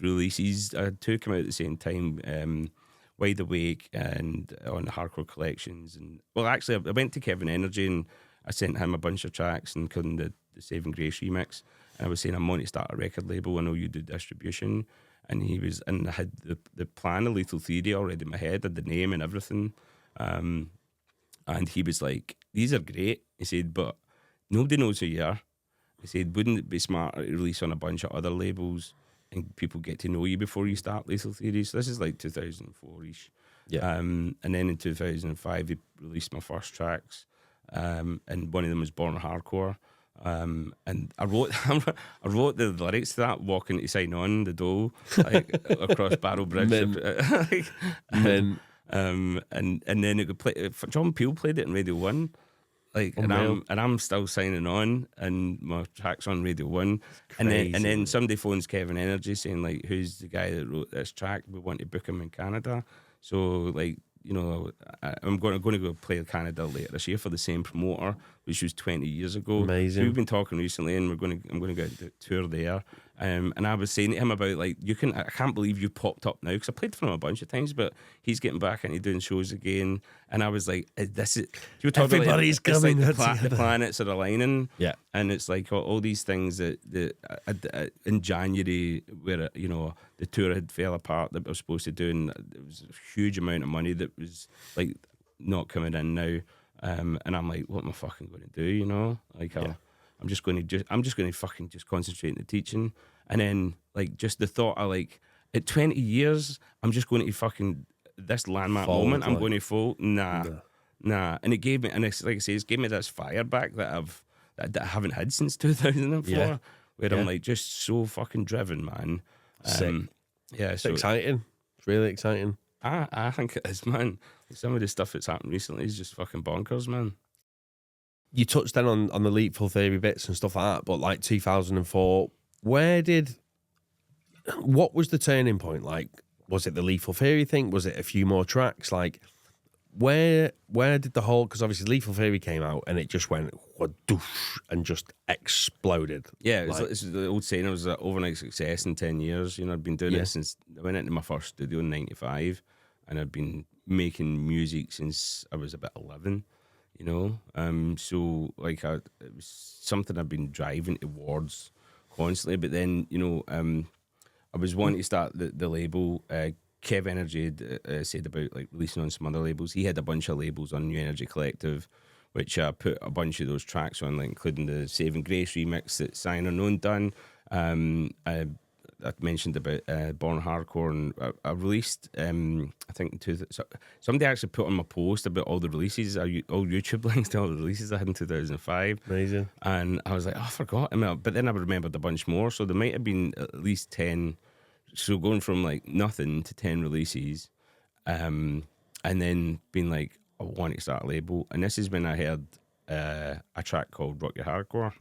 releases, I had two come out at the same time. Wide Awake and on the Hardcore Collections. And well, actually, I went to Kevin Energy and I sent him a bunch of tracks, including the Saving Grace remix. And I was saying, I'm wanting to start a record label. I know you do distribution. And I had the plan of Lethal Theory already in my head, had the name and everything. And he was like, these are great. He said, but nobody knows who you are. He said, wouldn't it be smarter to release on a bunch of other labels and people get to know you before you start Lethal Theory? So this is like 2004-ish. Yeah. And then in 2005, he released my first tracks. And one of them was Born Hardcore. And I wrote the lyrics to that walking to sign on the dole, like across Barrow Bridge. And then it could play. John Peel played it in Radio 1. Like, and I'm still signing on, and my track's on Radio 1. And then somebody phones Kevin Energy saying, like, who's the guy that wrote this track? We want to book him in Canada. So, like, you know, I'm going to go play Canada later this year for the same promoter, which was 20 years ago. Amazing. So we've been talking recently, and I'm going to go to tour there. And I was saying to him about, like, I can't believe you popped up now, because I played for him a bunch of times, but he's getting back into doing shows again. And I was like, this is, you were everybody's about, coming. Like the planets are aligning. Yeah. And it's like all these things that in January, where, you know, the tour had fell apart that we were supposed to do, and there was a huge amount of money that was like not coming in now. And I'm like, what am I fucking going to do? You know, like, I'm just going to fucking just concentrate on the teaching. And then, like, just the thought of, like, at 20 years, I'm just going to fucking this landmark moment. I'm going to fall. Nah. And it gave me, and it's like I say, it's gave me this fire back that I haven't had since 2004. Where I'm like just so fucking driven, man. It's exciting. It's really exciting. I think it is, man. Some of the stuff that's happened recently is just fucking bonkers, man. You touched then on the Lethal Theory bits and stuff like that, but like 2004, what was the turning point? Like, was it the Lethal Theory thing? Was it a few more tracks? Like, where did the whole, because obviously Lethal Theory came out and it just went whoosh and just exploded. Yeah, it's the old saying, it was an overnight success in 10 years. You know, I'd been doing it since I went into my first studio in 95, and I'd been making music since I was about 11. you know. So like it was something I've been driving towards constantly. But then, you know, I was wanting to start the label. Kev Energy had, said about like releasing on some other labels. He had a bunch of labels on New Energy Collective, which I put a bunch of those tracks on, like including the Saving Grace remix that Sign Unknown done. I mentioned about Born Hardcore, and I released, I think, somebody actually put on my post about all the releases, all YouTube links to all the releases I had in 2005. Amazing. And I was like, oh, I forgot. But then I remembered a bunch more. So there might have been at least 10. So going from like nothing to 10 releases, and then being like, I want to start a label. And this is when I heard a track called Rock Your Hardcore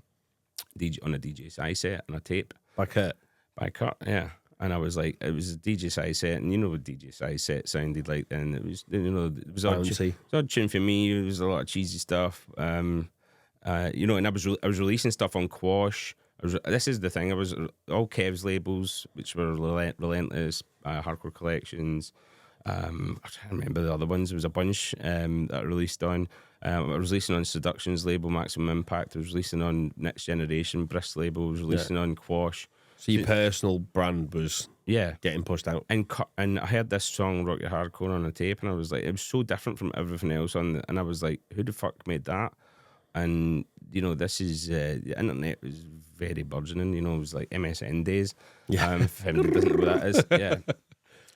on a DJ side set on a tape. By Kurt, yeah. And I was like, it was a DJ side set, and you know what DJ side set sounded like then. It was, you know, it was odd tune for me. It was a lot of cheesy stuff, you know. And I was releasing stuff on Quash. This is the thing. I was all Kev's labels, which were Relentless, Hardcore Collections. I'm trying to remember the other ones. There was a bunch that I released on. I was releasing on Seduction's label, Maximum Impact. I was releasing on Next Generation, Briss label. I was releasing on Quash. So your personal brand was getting pushed out. And I heard this song, Rock Your Hardcore, on a tape, and I was like, it was so different from everything else and I was like, who the fuck made that? And, you know, this is, the internet was very burgeoning, you know, it was like MSN days. If anybody doesn't know what that is. Yeah.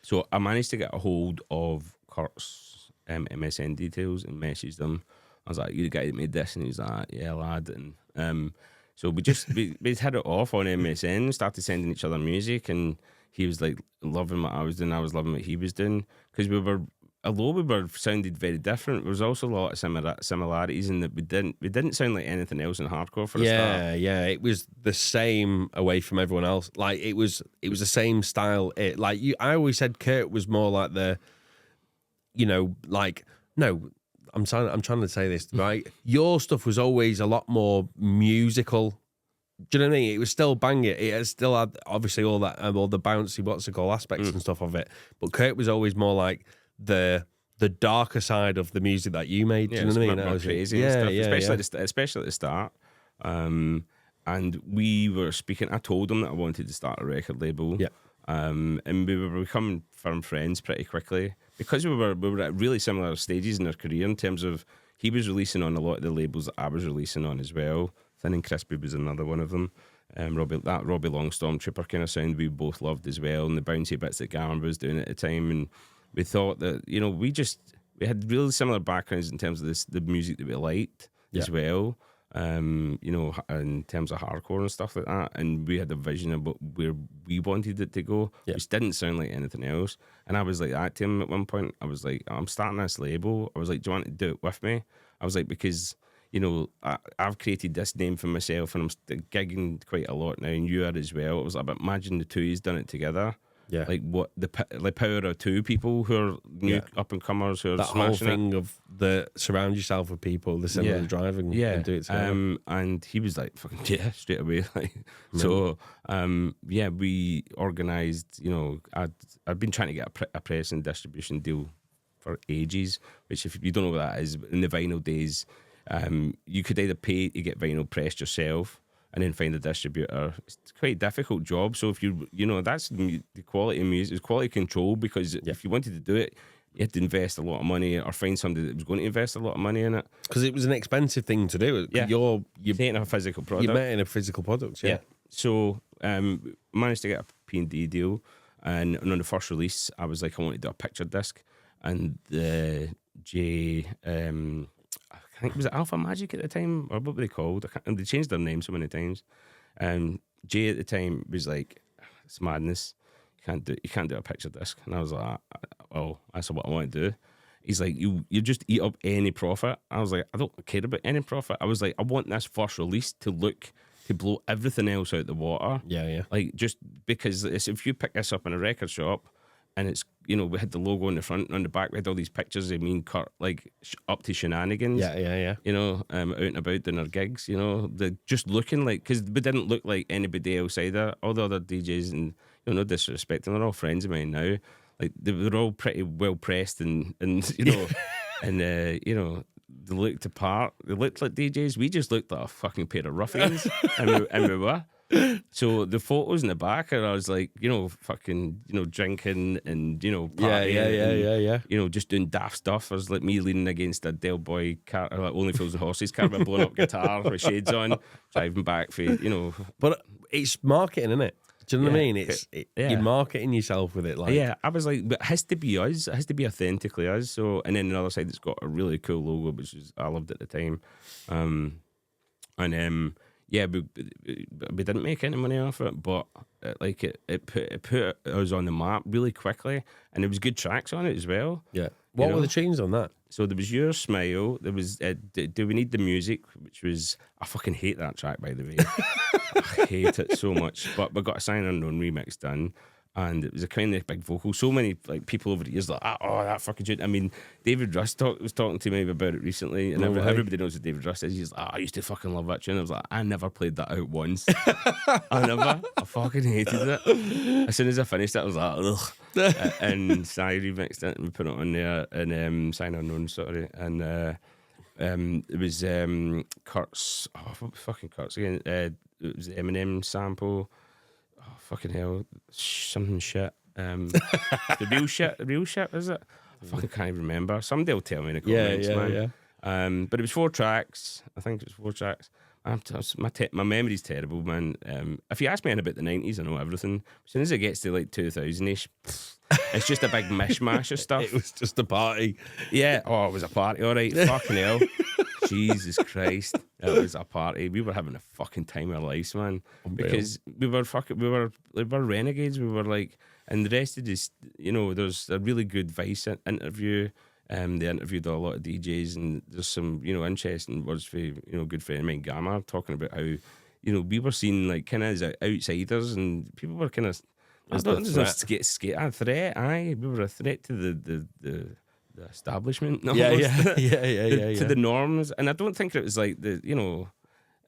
So I managed to get a hold of Kurt's MSN details and messaged them. I was like, you the guy that made this? And he was like, yeah, lad. And so we hit it off on MSN, started sending each other music, and he was like loving what I was doing, I was loving what he was doing, because although we were sounded very different, there was also a lot of similarities in that we didn't sound like anything else in hardcore for a start. Yeah, it was the same away from everyone else. Like it was the same style. I always said Kurt was more like the, you know, like no. I'm trying to say this right. Your stuff was always a lot more musical. Do you know what I mean? It was still banging. It still had obviously all that all the bouncy aspects and stuff of it. But Kurt was always more like the darker side of the music that you made. Do you know what I mean? More crazy and stuff, especially at the start. And we were speaking. I told him that I wanted to start a record label. Yeah. And we were becoming firm friends pretty quickly because we were at really similar stages in our career in terms of he was releasing on a lot of the labels that I was releasing on as well. Thin and Crispy was another one of them. Robbie Long Stormtrooper kind of sound we both loved as well, and the bouncy bits that Gavin was doing at the time. And we thought that, you know, we had really similar backgrounds in terms of the music that we liked as well. You know, in terms of hardcore and stuff like that, and we had a vision about where we wanted it to go, which didn't sound like anything else. And I was like that to him at one point. I was like, I'm starting this label. I was like, do you want to do it with me? I was like, because, you know, I've created this name for myself, and I'm gigging quite a lot now, and you are as well. It was like, but imagine the two of you's done it together. Yeah, like what the power of two people who are new up and comers who are that whole thing of the surround yourself with people, the similar driving, and do it together. And he was like, fucking straight away. Like, so we organised. You know, I'd been trying to get a press and distribution deal for ages. Which, if you don't know what that is, in the vinyl days, you could either pay to get vinyl pressed yourself and then find a distributor. It's quite a difficult job. So if you know, that's the quality of music, it's quality control, because if you wanted to do it, you had to invest a lot of money or find somebody that was going to invest a lot of money in it. Because it was an expensive thing to do. Yeah. You're making a physical product. You're making a physical product, yeah. So managed to get a P&D deal. And on the first release, I was like, I want to do a picture disc. And Jay... I think, was it Alpha Magic at the time, or what were they called? And they changed their name so many times. Jay at the time was like, "It's madness. You can't do a picture disc." And I was like, "Oh, that's what I want to do." He's like, "You just eat up any profit." I was like, "I don't care about any profit." I was like, "I want this first release to blow everything else out the water." Yeah. Like, just because if you pick this up in a record shop, and it's, you know, we had the logo on the front and on the back, we had all these pictures of me and Kurt, like, up to shenanigans. Yeah. You know, out and about doing our gigs, you know, they're just looking like, because we didn't look like anybody else either. All the other DJs, and, you know, no disrespect, and they're all friends of mine now. Like, they were all pretty well pressed and you know, and, you know, they looked apart. They looked like DJs. We just looked like a fucking pair of ruffians, and we were. So the photos in the back, and I was like, fucking, drinking and partying, and, just doing daft stuff. I was like me leaning against a Del Boy car, or like Only Fools and Horses car, with a blown up guitar with shades on, driving back for But it's marketing, isn't it? Do you know what I mean? You're marketing yourself with it, like. Yeah, I was like, but it has to be us. It has to be authentically us. So, and then the other side, it's got a really cool logo, which I loved at the time. Yeah, we didn't make any money off it, but it put us on the map really quickly, and there was good tracks on it as well. Yeah. What were the tunes on that? So there was Your Smile. There was Do We Need the Music, which was, I fucking hate that track, by the way. I hate it so much. But we got a Sign Unknown remix done, and it was a kind of big vocal. So many people over the years that fucking shit. I mean, David Russ was talking to me about it recently, and everybody knows what David Russ is. He's like, I used to fucking love that tune. I was like, I never played that out once. I fucking hated it. As soon as I finished it, I was like, ugh. And Sai remixed it, and we put it on there, and Sign Unknown, sorry, and it was Kurt's, fucking Kurt's again. It was the Eminem sample. Oh, fucking hell. Something shit. The real shit, is it? I fucking can't even remember. Somebody will tell me in the comments, man. Yeah. But it was 4 tracks. I think it was 4 tracks. My memory's terrible, man. If you ask me about the 90s, I know everything. As soon as it gets to like 2000-ish, it's just a big mishmash of stuff. It was just a party. Yeah. Oh, it was a party. All right. Fucking hell. Jesus Christ. It was a party. We were having a fucking time of our lives, man. Because we were renegades. We were like, and the rest of this, there's a really good Vice interview. They interviewed a lot of DJs, and there's some, interesting words for, good friend of mine, Gamma, talking about how, we were seen like kind of as outsiders, and people were kind of, a threat. Aye, we were a threat to the establishment. Yeah. To the norms, and I don't think it was like in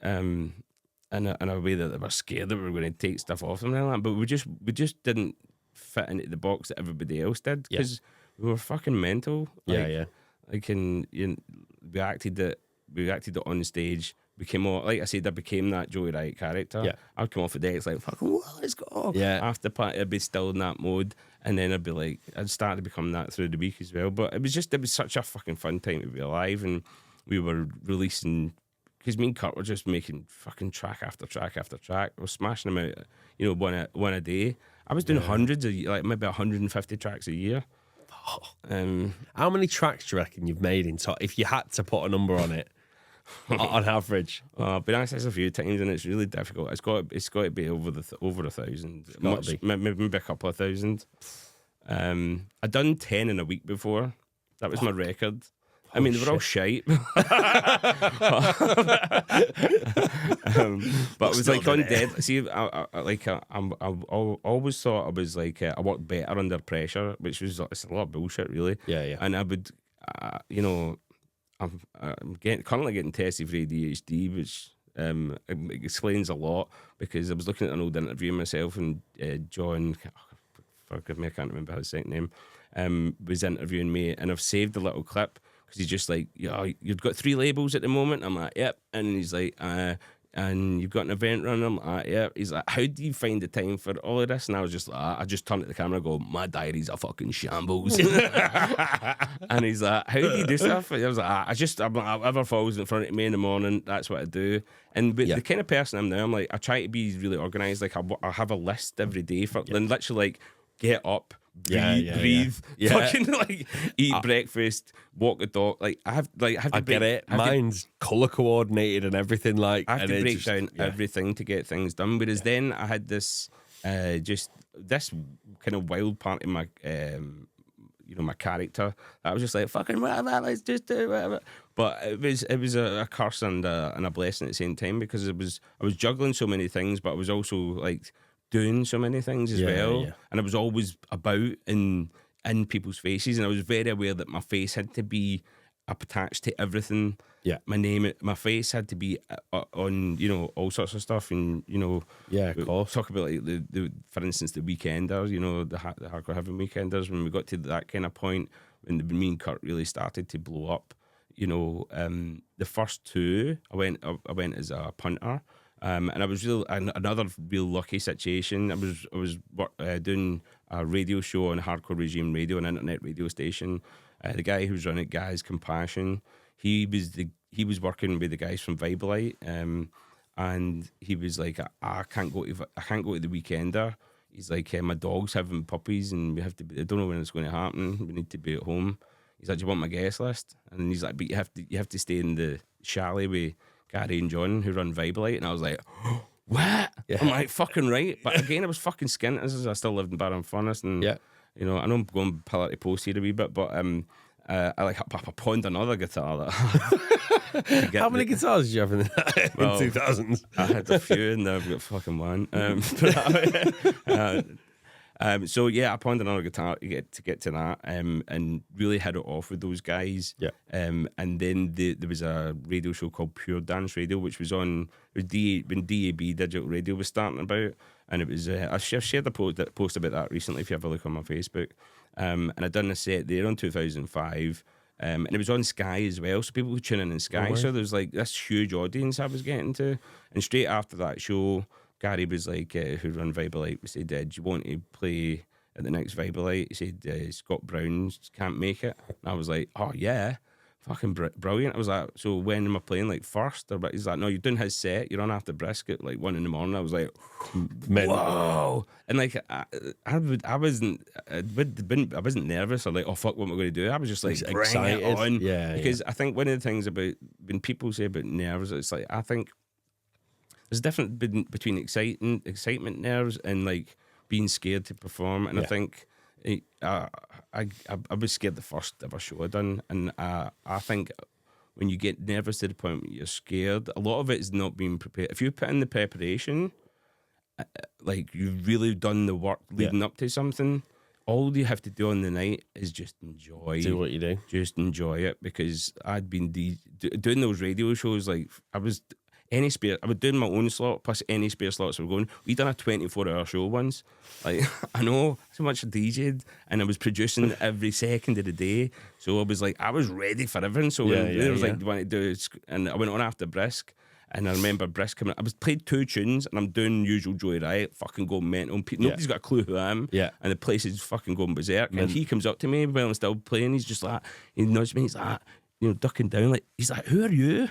a way that they were scared that we were going to take stuff off them and all that, but we just didn't fit into the box that everybody else did, because we were fucking mental. Like, we acted it on stage. Became all, like I said, I became that Joey Riot character. Yeah. I'd come off the deck, it's like, fucking, whoa, let's go. Yeah. After party, I'd be still in that mode, and then I'd be like, I'd start to become that through the week as well. But it was such a fucking fun time to be alive, and we were releasing, because me and Kurt were just making fucking track after track after track. We were smashing them out, one a day. I was doing hundreds of, like maybe 150 tracks a year. How many tracks do you reckon you've made in top, if you had to put a number on it? On average, I've been asked this a few times, and it's really difficult. It's got to be over 1,000, maybe a couple of thousand. I'd done 10 in a week before. That was my record. I mean, they were all shite. But it was like on dead. See, I always thought I was like, I worked better under pressure, which was, it's a lot of bullshit, really. Yeah. And I would, I'm currently getting tested for ADHD, which explains a lot, because I was looking at an old interview of myself, and John, forgive me, I can't remember his second name, was interviewing me, and I've saved a little clip, because he's just like, you've got 3 labels at the moment. I'm like, yep. And he's like, and you've got an event running. I'm like, yep. He's like, how do you find the time for all of this? And I was just like, I just turned to the camera and go, my diary's a fucking shambles. And he's like, how do you do stuff? And I was like, whatever falls in front of me in the morning, that's what I do. And the kind of person I'm now, I'm like, I try to be really organised. Like, I have a list every day for, and literally like, get up, breathe, fucking like eat breakfast, walk the dog. Like I have to get it. Mine's colour coordinated and everything. Like I have to break down everything to get things done. Whereas then I had this just this kind of wild part in my my character. I was just like, fucking whatever, let's just do whatever. But it was a curse and a blessing at the same time, because I was juggling so many things, but I was also like doing so many things as well, and I was always about in people's faces, and I was very aware that my face had to be attached to everything. My name, my face had to be on all sorts of stuff, and of course, talk about like the for instance the Weekenders, the Hardcore Heaven Weekenders. When we got to that kind of point, when me and Kurt really started to blow up, the first two, I went as a punter. And I was another real lucky situation. I was doing a radio show on Hardcore Regime Radio, an internet radio station. The guy who's running it, Guys Compassion, he was working with the guys from Vibe, and he was like, I can't go to the Weekender. He's like, my dog's having puppies, and I don't know when it's going to happen. We need to be at home. He's like, do you want my guest list? And he's like, but you have to stay in the chalet with Gary and John, who run Vibe. And I was like, what? Yeah. I'm like, fucking right. But again, I was fucking skint. I still lived in Barrenfurnace, and I know I'm going pillar to post here a wee bit, but I pawned another guitar. How many guitars did you have in 2000s? I had a few, and I've got fucking one. So yeah, I pawned another guitar to get to that, and really hit it off with those guys. Yeah. And then there was a radio show called Pure Dance Radio, which was on when DAB Digital Radio was starting about, and it was I shared a post about that recently. If you have a look on my Facebook, and I done a set there on 2005. And it was on Sky as well, so people were tuning in Sky. So there was like this huge audience I was getting to. And straight after that show, Gary was like, who run Vibe Light, we said, do you want to play at the next Vibe Light? He said, Scott Brown can't make it. And I was like, oh yeah, fucking brilliant. I was like, so when am I playing, like first? Or he's like, no, you're doing his set, you're on after Brisk at like 1 a.m. I was like, whoa. And like, I wasn't nervous or like, oh fuck, what am I going to do? I was just like, excited. It on. Yeah, because I think one of the things about, when people say about nerves, it's like, I think there's a difference between excitement nerves and like being scared to perform. And I think I was scared the first ever show I done, and I think when you get nervous to the point where you're scared, a lot of it is not being prepared. If you put in the preparation, like you've really done the work leading up to something, all you have to do on the night is just enjoy. Do what you do. Just enjoy it, because I'd been doing those radio shows. Like I was doing my own slot plus any spare slots were going. We done a 24-hour show once. Like I know so much I DJ'd, and I was producing every second of the day. So I was like, I was ready for everything. So when it was like, do you want to do it? And I went on after Brisk. And I remember Brisk coming. I was played 2 tunes, and I'm doing usual Joey Riot, fucking going mental. Nobody's got a clue who I am. Yeah. And the place is fucking going berserk. And he comes up to me while I'm still playing. He's just like, he nudged me. He's like, ducking down. Like, he's like, who are you?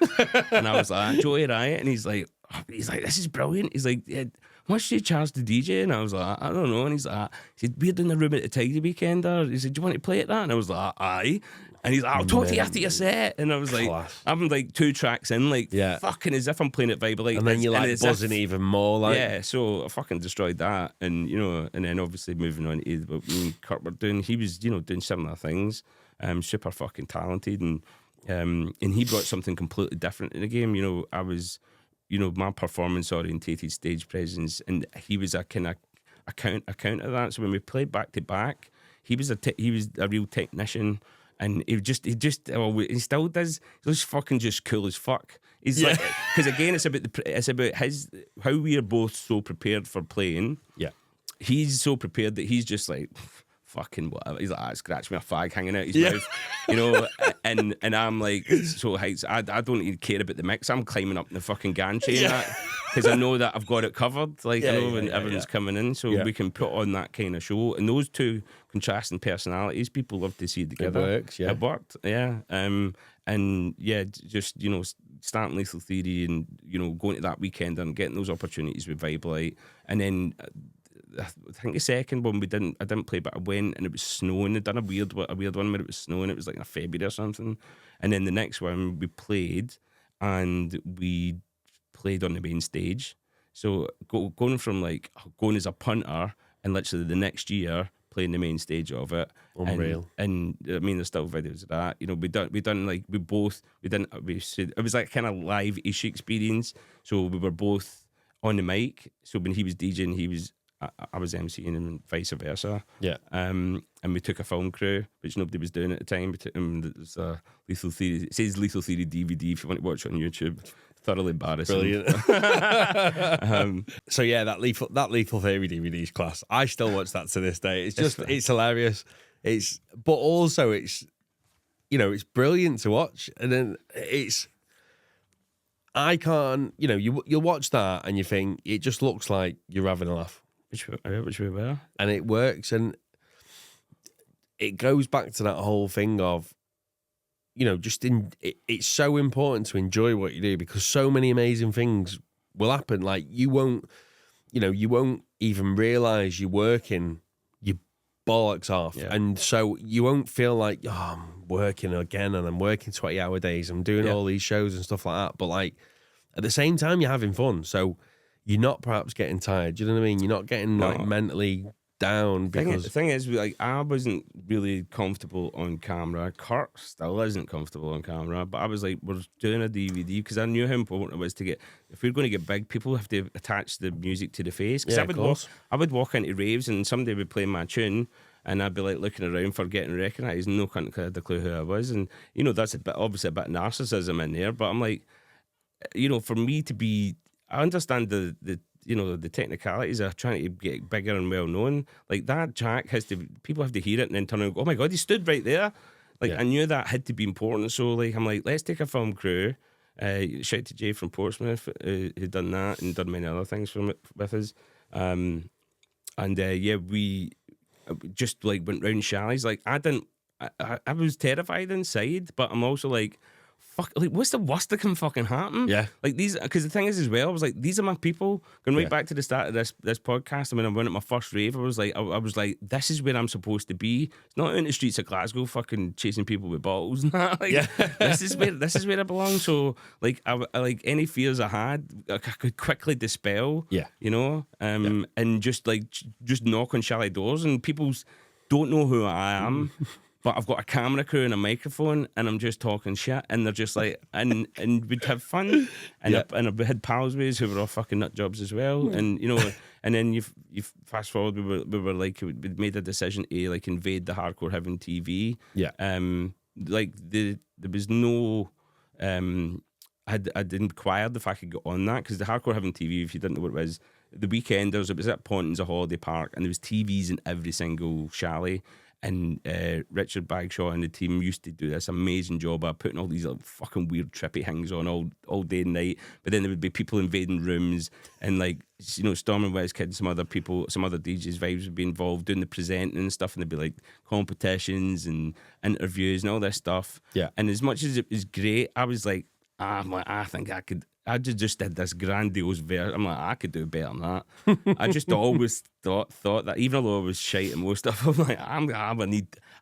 And I was like, Joey Riot. And he's like, this is brilliant. He's like, yeah, how much do you charge the DJ? And I was like, I don't know. And he's like, he said, we're doing the room at the Tidy Weekender. He said, do you want to play at that? And I was like, aye. And he's like, I'll talk to you after your set. And I was like, I'm like 2 tracks in, like fucking as if I'm playing at Vibe Light. And then you're like buzzing even more. Like, yeah, so I fucking destroyed that. And, and then obviously moving on to what me and Kurt were doing, he was, doing similar things. Super fucking talented. And he brought something completely different in the game. I was, my performance orientated stage presence, and he was a kind of account of that. So when we played back to back, he was a real technician. And he still does. He's fucking just cool as fuck. He's like, because again, it's about how we are both so prepared for playing. Yeah, he's so prepared that he's just like, fucking whatever. He's like, scratch me a fag hanging out his mouth, and I'm like, so heights. I don't even care about the mix. I'm climbing up the fucking gantry because I know that I've got it covered. Like, I know when everyone's coming in, so we can put on that kind of show. And those two contrasting personalities, people love to see it together. It works, It worked, and just starting Lethal Theory and going to that weekend and getting those opportunities with Vibe Light, and then. I think the second one I didn't play, but I went and it was snowing. They'd done a weird one where it was snowing. It was like in February or something. And then the next one we played, and we played on the main stage. So going from like going as a punter and literally the next year playing the main stage of it. Unreal. And I mean, there's still videos of that. It was like kind of live-ish experience. So we were both on the mic. So when he was DJing, I was MCing and vice versa. Yeah. And we took a film crew, which nobody was doing at the time. It was Lethal Theory. It says Lethal Theory DVD if you want to watch it on YouTube. Thoroughly embarrassing. Brilliant. So yeah, that Lethal Theory DVD's class. I still watch that to this day. It's hilarious. But also it's it's brilliant to watch. And then I can't, you'll watch that and you think it just looks like you're having a laugh. Which we were. And it works. And it goes back to that whole thing of, it's so important to enjoy what you do because so many amazing things will happen. Like you won't even realize you're working your bollocks off. Yeah. And so you won't feel like, I'm working again and I'm working 20-hour days. I'm doing all these shows and stuff like that. But like at the same time, you're having fun. So you're not perhaps getting tired. Do you know what I mean? You're not getting like mentally down because the thing is, like, I wasn't really comfortable on camera. Kurt still isn't comfortable on camera, but I was like, we're doing a DVD because I knew how important it was to get. If we're going to get big, people have to attach the music to the face. Because I would walk into raves and somebody would play my tune, and I'd be like looking around for getting recognised. No cunt had a clue who I was, and that's obviously a bit of narcissism in there. But I'm like, for me to be, I understand the technicalities of trying to get bigger and well known. Like that track people have to hear it and then turn around and go, oh my God, he stood right there. Like I knew that had to be important. So like, I'm like, let's take a film crew. Shout out to Jay from Portsmouth, who'd done that and done many other things with us. We just like went round Shallys. Like I was terrified inside, but I'm also like, fuck, like, what's the worst that can fucking happen? Yeah. Like these, because the thing is as well, I was like, these are my people. Going right back to the start of this podcast, and when I went at my first rave, I was like, this is where I'm supposed to be. It's not in the streets of Glasgow, fucking chasing people with bottles. This is where I belong. So like, I like any fears I had, I could quickly dispel. Yeah. And just knock on shallow doors, and people don't know who I am. But I've got a camera crew and a microphone, and I'm just talking shit, and they're just like, and we'd have fun, and I had pals with us who were all fucking nut jobs as well, and and then you fast forward, we were like, we'd made a decision to like invade the Hardcore Heaven TV, there was no, I'd inquired if I could get on that because the Hardcore Heaven TV, if you didn't know what it was, the Weekenders, it was at Pontins, a holiday park, and there was TVs in every single chalet. And Richard Bagshaw and the team used to do this amazing job of putting all these like, fucking weird trippy things on all day and night. But then there would be people invading rooms and like, Storm and West Kid, some other DJs' vibes would be involved doing the presenting and stuff. And there'd be like competitions and interviews and all this stuff. Yeah. And as much as it was great, I was like, I think I could. I just did this grandiose verse. I'm like, I could do better than that. I just always thought that, even though I was shite at most stuff, I'm like, I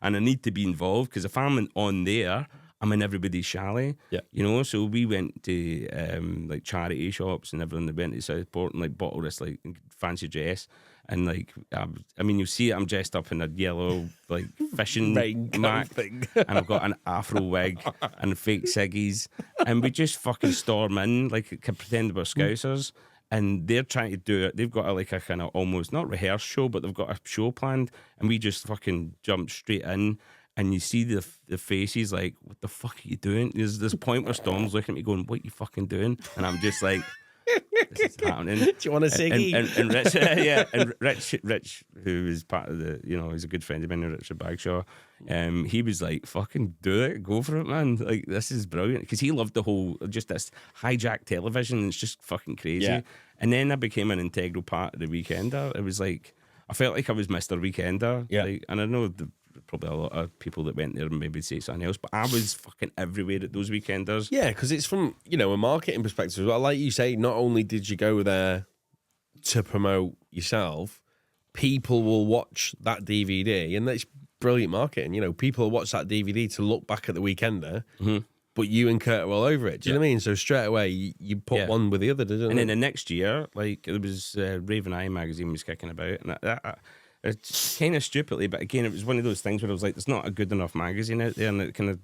need to be involved because if I'm on there, I'm in everybody's chalet. Yeah. So we went to like charity shops and everything. They went to Southport and like bought all this like fancy dress. And like, I mean, you see it, I'm dressed up in a yellow like fishing mat thing, and I've got an afro wig and fake ciggies, and we just fucking storm in like pretend we're Scousers, and they're trying to do it. They've got a kind of almost not rehearse show, but they've got a show planned, and we just fucking jump straight in. And you see the faces like, what the fuck are you doing? There's this point where Storm's looking at me going, what are you fucking doing? And I'm just like, this is happening. Do you want a ciggy? And Rich, and Rich, who is part of the, he's a good friend of mine, Richard Bagshaw. He was like, "Fucking do it, go for it, man! Like this is brilliant." Because he loved the whole just this hijacked television. It's just fucking crazy. Yeah. And then I became an integral part of the Weekender. It was like I felt like I was Mr. Weekender. Yeah. Like, and I know probably a lot of people that went there and maybe say something else, but I was fucking everywhere at those Weekenders. Yeah, because it's from, a marketing perspective as well. Like you say, not only did you go there to promote yourself, people will watch that DVD, and that's brilliant marketing. People will watch that DVD to look back at the Weekender, but you and Kurt are all over it. Do you know what I mean? So straight away, you put one with the other, didn't it? And then the next year, like, there was Raven Eye magazine was kicking about, and it's kind of stupidly, but again, it was one of those things where I was like, there's not a good enough magazine out there, and it kind of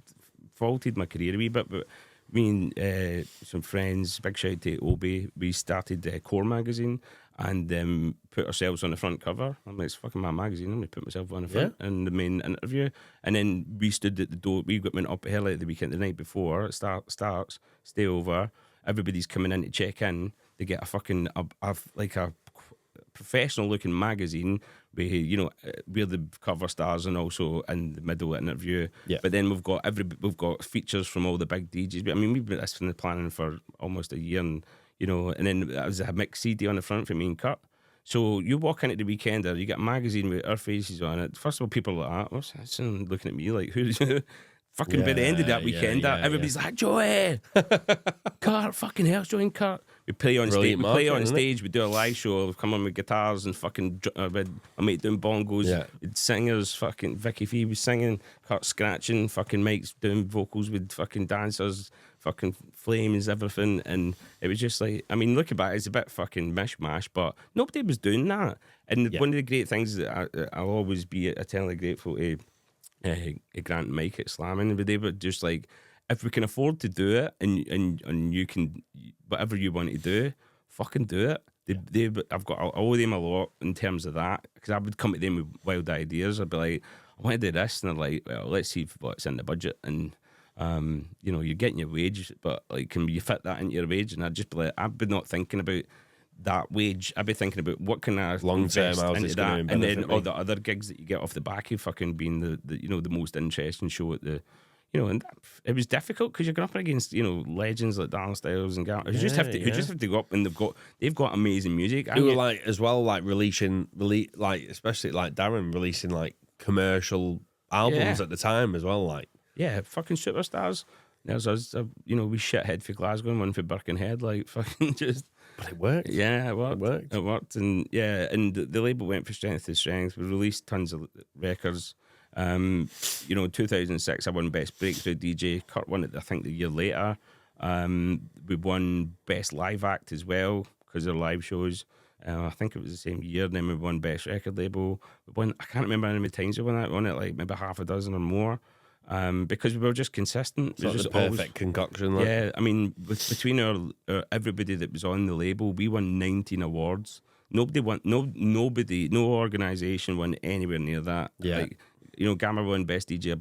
faulted my career a wee bit. But me and some friends, big shout out to Obi, we started Core magazine and put ourselves on the front cover. I'm like, it's fucking my magazine. I'm going to put myself on the front in the main interview. And then we stood at the door. We went up early at the weekend, the night before it starts, stay over. Everybody's coming in to check in. They get a fucking, a professional looking magazine we're the cover stars and also in the middle interview. Yeah. But then we've got features from all the big DJs. But I mean, we've been this from the planning for almost a year, and and then that was a mixed CD on the front for me and Kurt. So you walk into the weekender, you get a magazine with our faces on it. First of all, people are like, what's that? Looking at me like, who's fucking by the end of that weekend, everybody's like, Joey, Kurt, fucking hell, Joey and Kurt. We play on stage. We play on stage. We do a live show. We come on with guitars and fucking. My mate doing bongos. Yeah. Singers. Fucking Vicky Fee was singing. Kurt scratching. Fucking Mike's doing vocals with fucking dancers. Fucking flames, everything, and it was just like, I mean, looking back, it's a bit fucking mishmash, but nobody was doing that. And one of the great things that I'll always be eternally grateful to Grant and Mike at Slamming, but they were just like, if we can afford to do it, and you can, whatever you want to do, fucking do it. I've got, I owe them a lot in terms of that, because I would come to them with wild ideas. I'd be like, I want to do this, and they're like, well, let's see what's in the budget, and you're getting your wage, but like, can you fit that into your wage? And I'd just be like, I've been not thinking about that wage. I'd be thinking about what can I long term into that, and then all the other gigs that you get off the back of fucking being the most interesting show at the. And it was difficult because you're going up against legends like Darren Styles and Gareth. You just have to go up, and they've got amazing music. Who were like as well, like releasing especially like Darren releasing like commercial albums at the time as well, like fucking superstars. There's us, we shithead for Glasgow and one for Birkenhead, like fucking just. But it worked. Yeah, it worked, and and the label went from strength to strength. We released tons of records. 2006, I won Best Breakthrough DJ. Kurt won it, I think, the year later. We won Best Live Act as well because of live shows. I think it was the same year. Then we won Best Record Label. We won, I can't remember how many times we won that. We won it like maybe half a dozen or more. Because we were just consistent. It's just the perfect concoction. Like. Yeah, I mean, between our everybody that was on the label, we won 19 awards. No organisation won anywhere near that. Yeah. Like, Gamma won Best DJ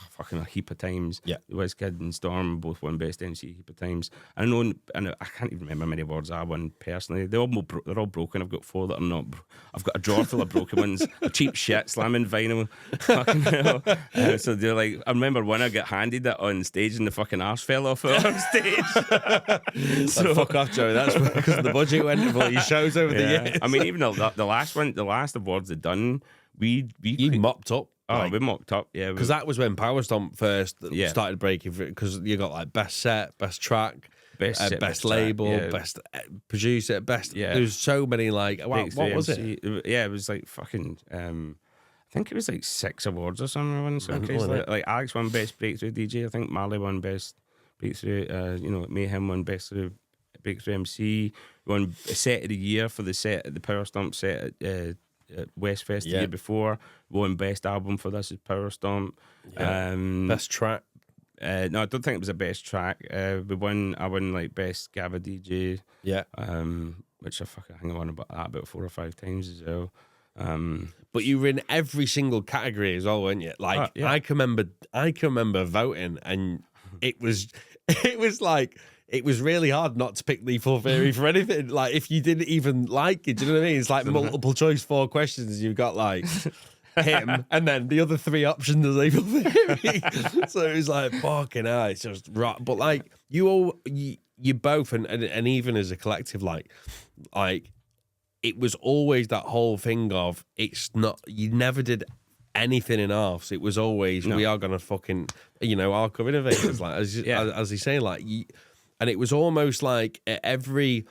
fucking a heap of times. Yeah. WizKid and Storm both won Best MC a heap of times. I know, and I can't even remember how many awards I won personally. They're all broken. I've got 4 that are not. I've got a drawer full of broken ones. A cheap shit slamming vinyl. Fucking hell. So they're like, I remember when I got handed it on stage and the fucking arse fell off it on stage. So fuck off, Joey. That's because the budget went for these shows over the years. I mean, even the last awards they'd done, we mopped up. Oh, we mocked up, yeah. Because that was when Power Stomp first started breaking, because you got like best set, best track, best label, best producer, best. Yeah. There was so many like. What was it? Yeah, it was like fucking. I think it was like 6 awards or something. Like Alex won Best Breakthrough DJ. I think Marley won Best Breakthrough. Mayhem won Best Breakthrough MC. We won a Set of the Year for the Power Stomp set at Westfest the year before. Won Best Album for this is Power Stomp. Best track. No, I don't think it was a best track. I won like Best Gava DJ. Yeah. Which I hang on about 4 or 5 times as well. But you were in every single category as well, weren't you? Like I can remember voting, and it was like. It was really hard not to pick Lethal Theory for anything. Like, if you didn't even like it, do you know what I mean? It's like multiple choice 4 questions. You've got like him, and then the other 3 options are Lethal Theory. So it was like, fucking hell, it's just right. But like, you both, and even as a collective, like it was always that whole thing of, it's not, you never did anything in halves. It was always, we are going to fucking, hardcore innovators, like, as they say, like, and it was almost like at every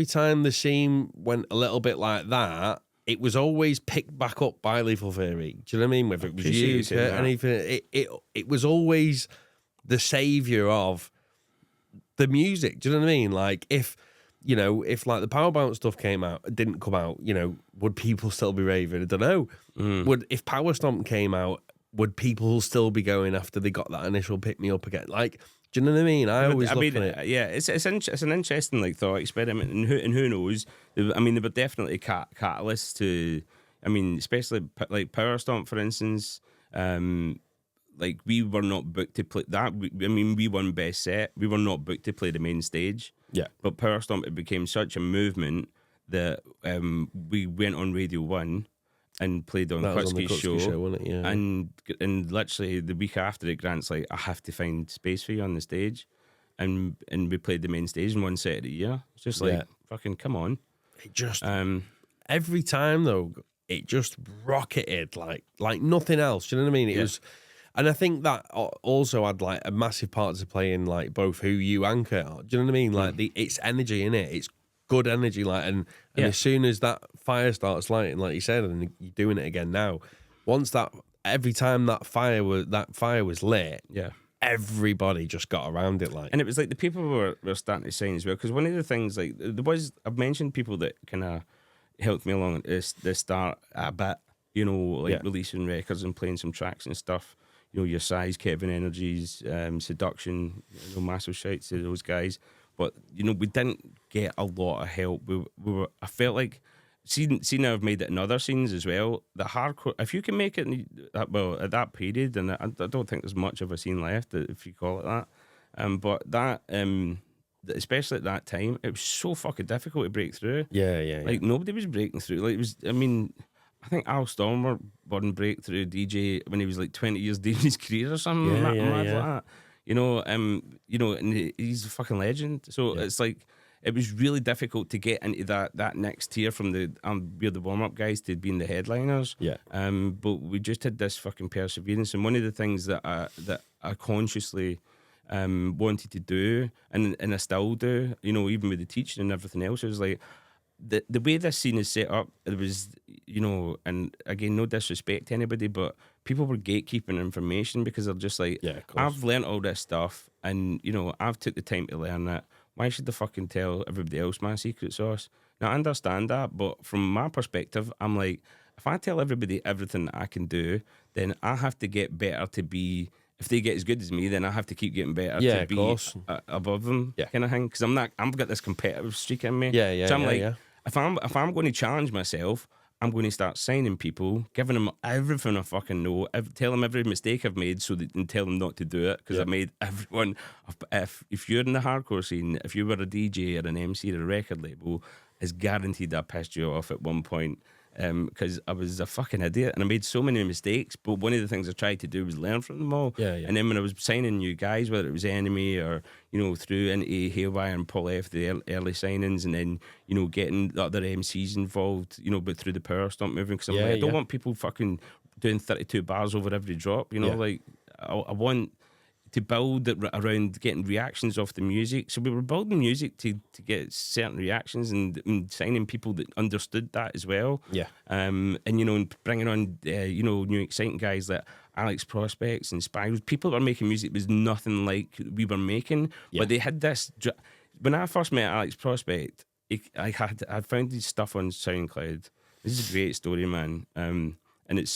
time the scene went a little bit like that, it was always picked back up by Lethal Theory. Do you know what I mean? Whether it was you, Kurt, anything, it was always the saviour of the music. Do you know what I mean? Like, if like the Power Bounce stuff didn't come out, would people still be raving? I don't know. If Power Stomp came out, would people still be going after they got that initial pick me up again? Like, do you know what I mean? I mean, yeah, it's an interesting like thought experiment, and who knows? I mean, there were definitely catalysts to. I mean, especially like Power Stomp, for instance. Like, we were not booked to play that. We won Best Set. We were not booked to play the main stage. Yeah, but Power Stomp, it became such a movement that we went on Radio 1. and played on That was on the Kutsky's Kutsky show. show, wasn't it? Yeah. And literally the week after it, Grant's like, I have to find space for you on the stage. And we played the main stage in one set of the year. It's just like, fucking come on. It just, every time though, it just rocketed like nothing else. Do you know what I mean? It was, and I think that also had like a massive part to play in like both who you anchor are. Do you know what I mean? Like it's energy in it. It's good energy. Like, and as soon as that fire starts lighting, like you said, and you're doing it again now, every time that fire was lit, everybody just got around it, like. And it was like the people were starting to sign as well, because one of the things, like, I've mentioned people that kind of helped me along at the start a bit, you know, like releasing records and playing some tracks and stuff. You know, your size, Kevin Energies, Seduction, you know, massive shouts to those guys. But, you know, we didn't get a lot of help. I felt like, seeing I've made it in other scenes as well, the hardcore, if you can make it, at that period, and I don't think there's much of a scene left, if you call it that, but that, especially at that time, it was so fucking difficult to break through. Yeah. Like, nobody was breaking through. Like, it was, I mean, I think Al Stormer won breakthrough DJ when he was like 20 years deep in his career or something mad like that. You know, and he's a fucking legend. So it's like, it was really difficult to get into that next tier from we're the warm up guys to being the headliners. Yeah. But we just had this fucking perseverance, and one of the things that I consciously wanted to do, and I still do, you know, even with the teaching and everything else, it was like the way this scene is set up. It was, you know, and again, no disrespect to anybody, but people were gatekeeping information because they're just like, I've learnt all this stuff, and you know, I've took the time to learn it. Why should I fucking tell everybody else my secret sauce? Now, I understand that, but from my perspective, I'm like, if I tell everybody everything that I can do, then I have to get better to be. If they get as good as me, then I have to keep getting better to be above them, kind of thing. Because I've got this competitive streak in me. So I'm like, if I'm going to challenge myself, I'm going to start signing people, giving them everything I fucking know, tell them every mistake I've made, and tell them not to do it, because I made everyone. If you're in the hardcore scene, if you were a DJ or an MC or a record label, it's guaranteed I pissed you off at one point, because I was a fucking idiot and I made so many mistakes. But one of the things I tried to do was learn from them all. And then when I was signing new guys, whether it was Enemy or, you know, through into Haywire and Paul F, the early signings, and then, you know, getting the other MCs involved, you know, but through the Power Stomp movement, because I don't want people fucking doing 32 bars over every drop, you know, like I want to build it around getting reactions off the music. So we were building music to get certain reactions, and signing people that understood that as well. And, you know, and bringing on, you know, new exciting guys like Alex Prospects and Spirals. People that are making music was nothing like we were making, but they had this. When I first met Alex Prospect, I found his stuff on SoundCloud. This is a great story, man. And it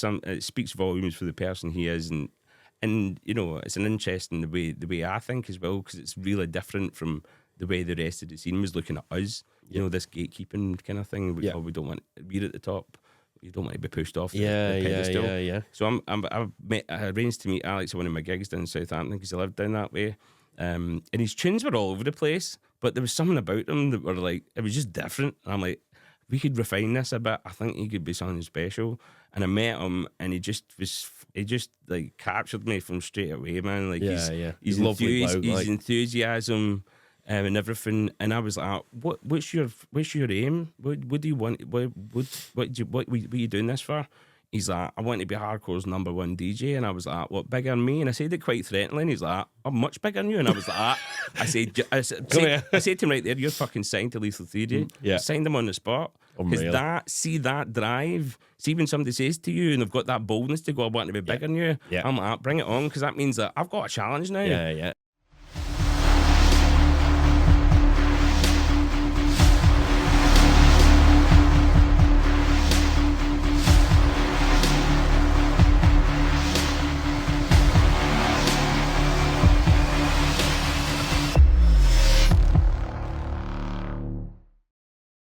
speaks volumes for the person he is, and you know, it's an interesting the way I think as well, because it's really different from the way the rest of the scene was looking at us. You know, this gatekeeping kind of thing. We don't want, we're at the top. You don't want to be pushed off the pedestal. So I arranged to meet Alex at one of my gigs down in Southampton, because he lived down that way. And his tunes were all over the place, but there was something about them that were like, it was just different. And I'm like, we could refine this a bit. I think he could be something special. And I met him, and he just like captured me from straight away, man. Like he's lovely bloke, his enthusiasm and everything. And I was like, what's your aim? What do you want? What are you doing this for? He's like, I want to be hardcore's #1 DJ. And I was like, what, bigger than me? And I said it quite threateningly. And he's like, I'm much bigger than you. And I was like, I said to him right there, you're fucking signed to Lethal Theory. Signed him on the spot. Because that drive, see when somebody says to you and they've got that boldness to go, I want to be bigger than you, I'm like, bring it on, because that means that I've got a challenge now.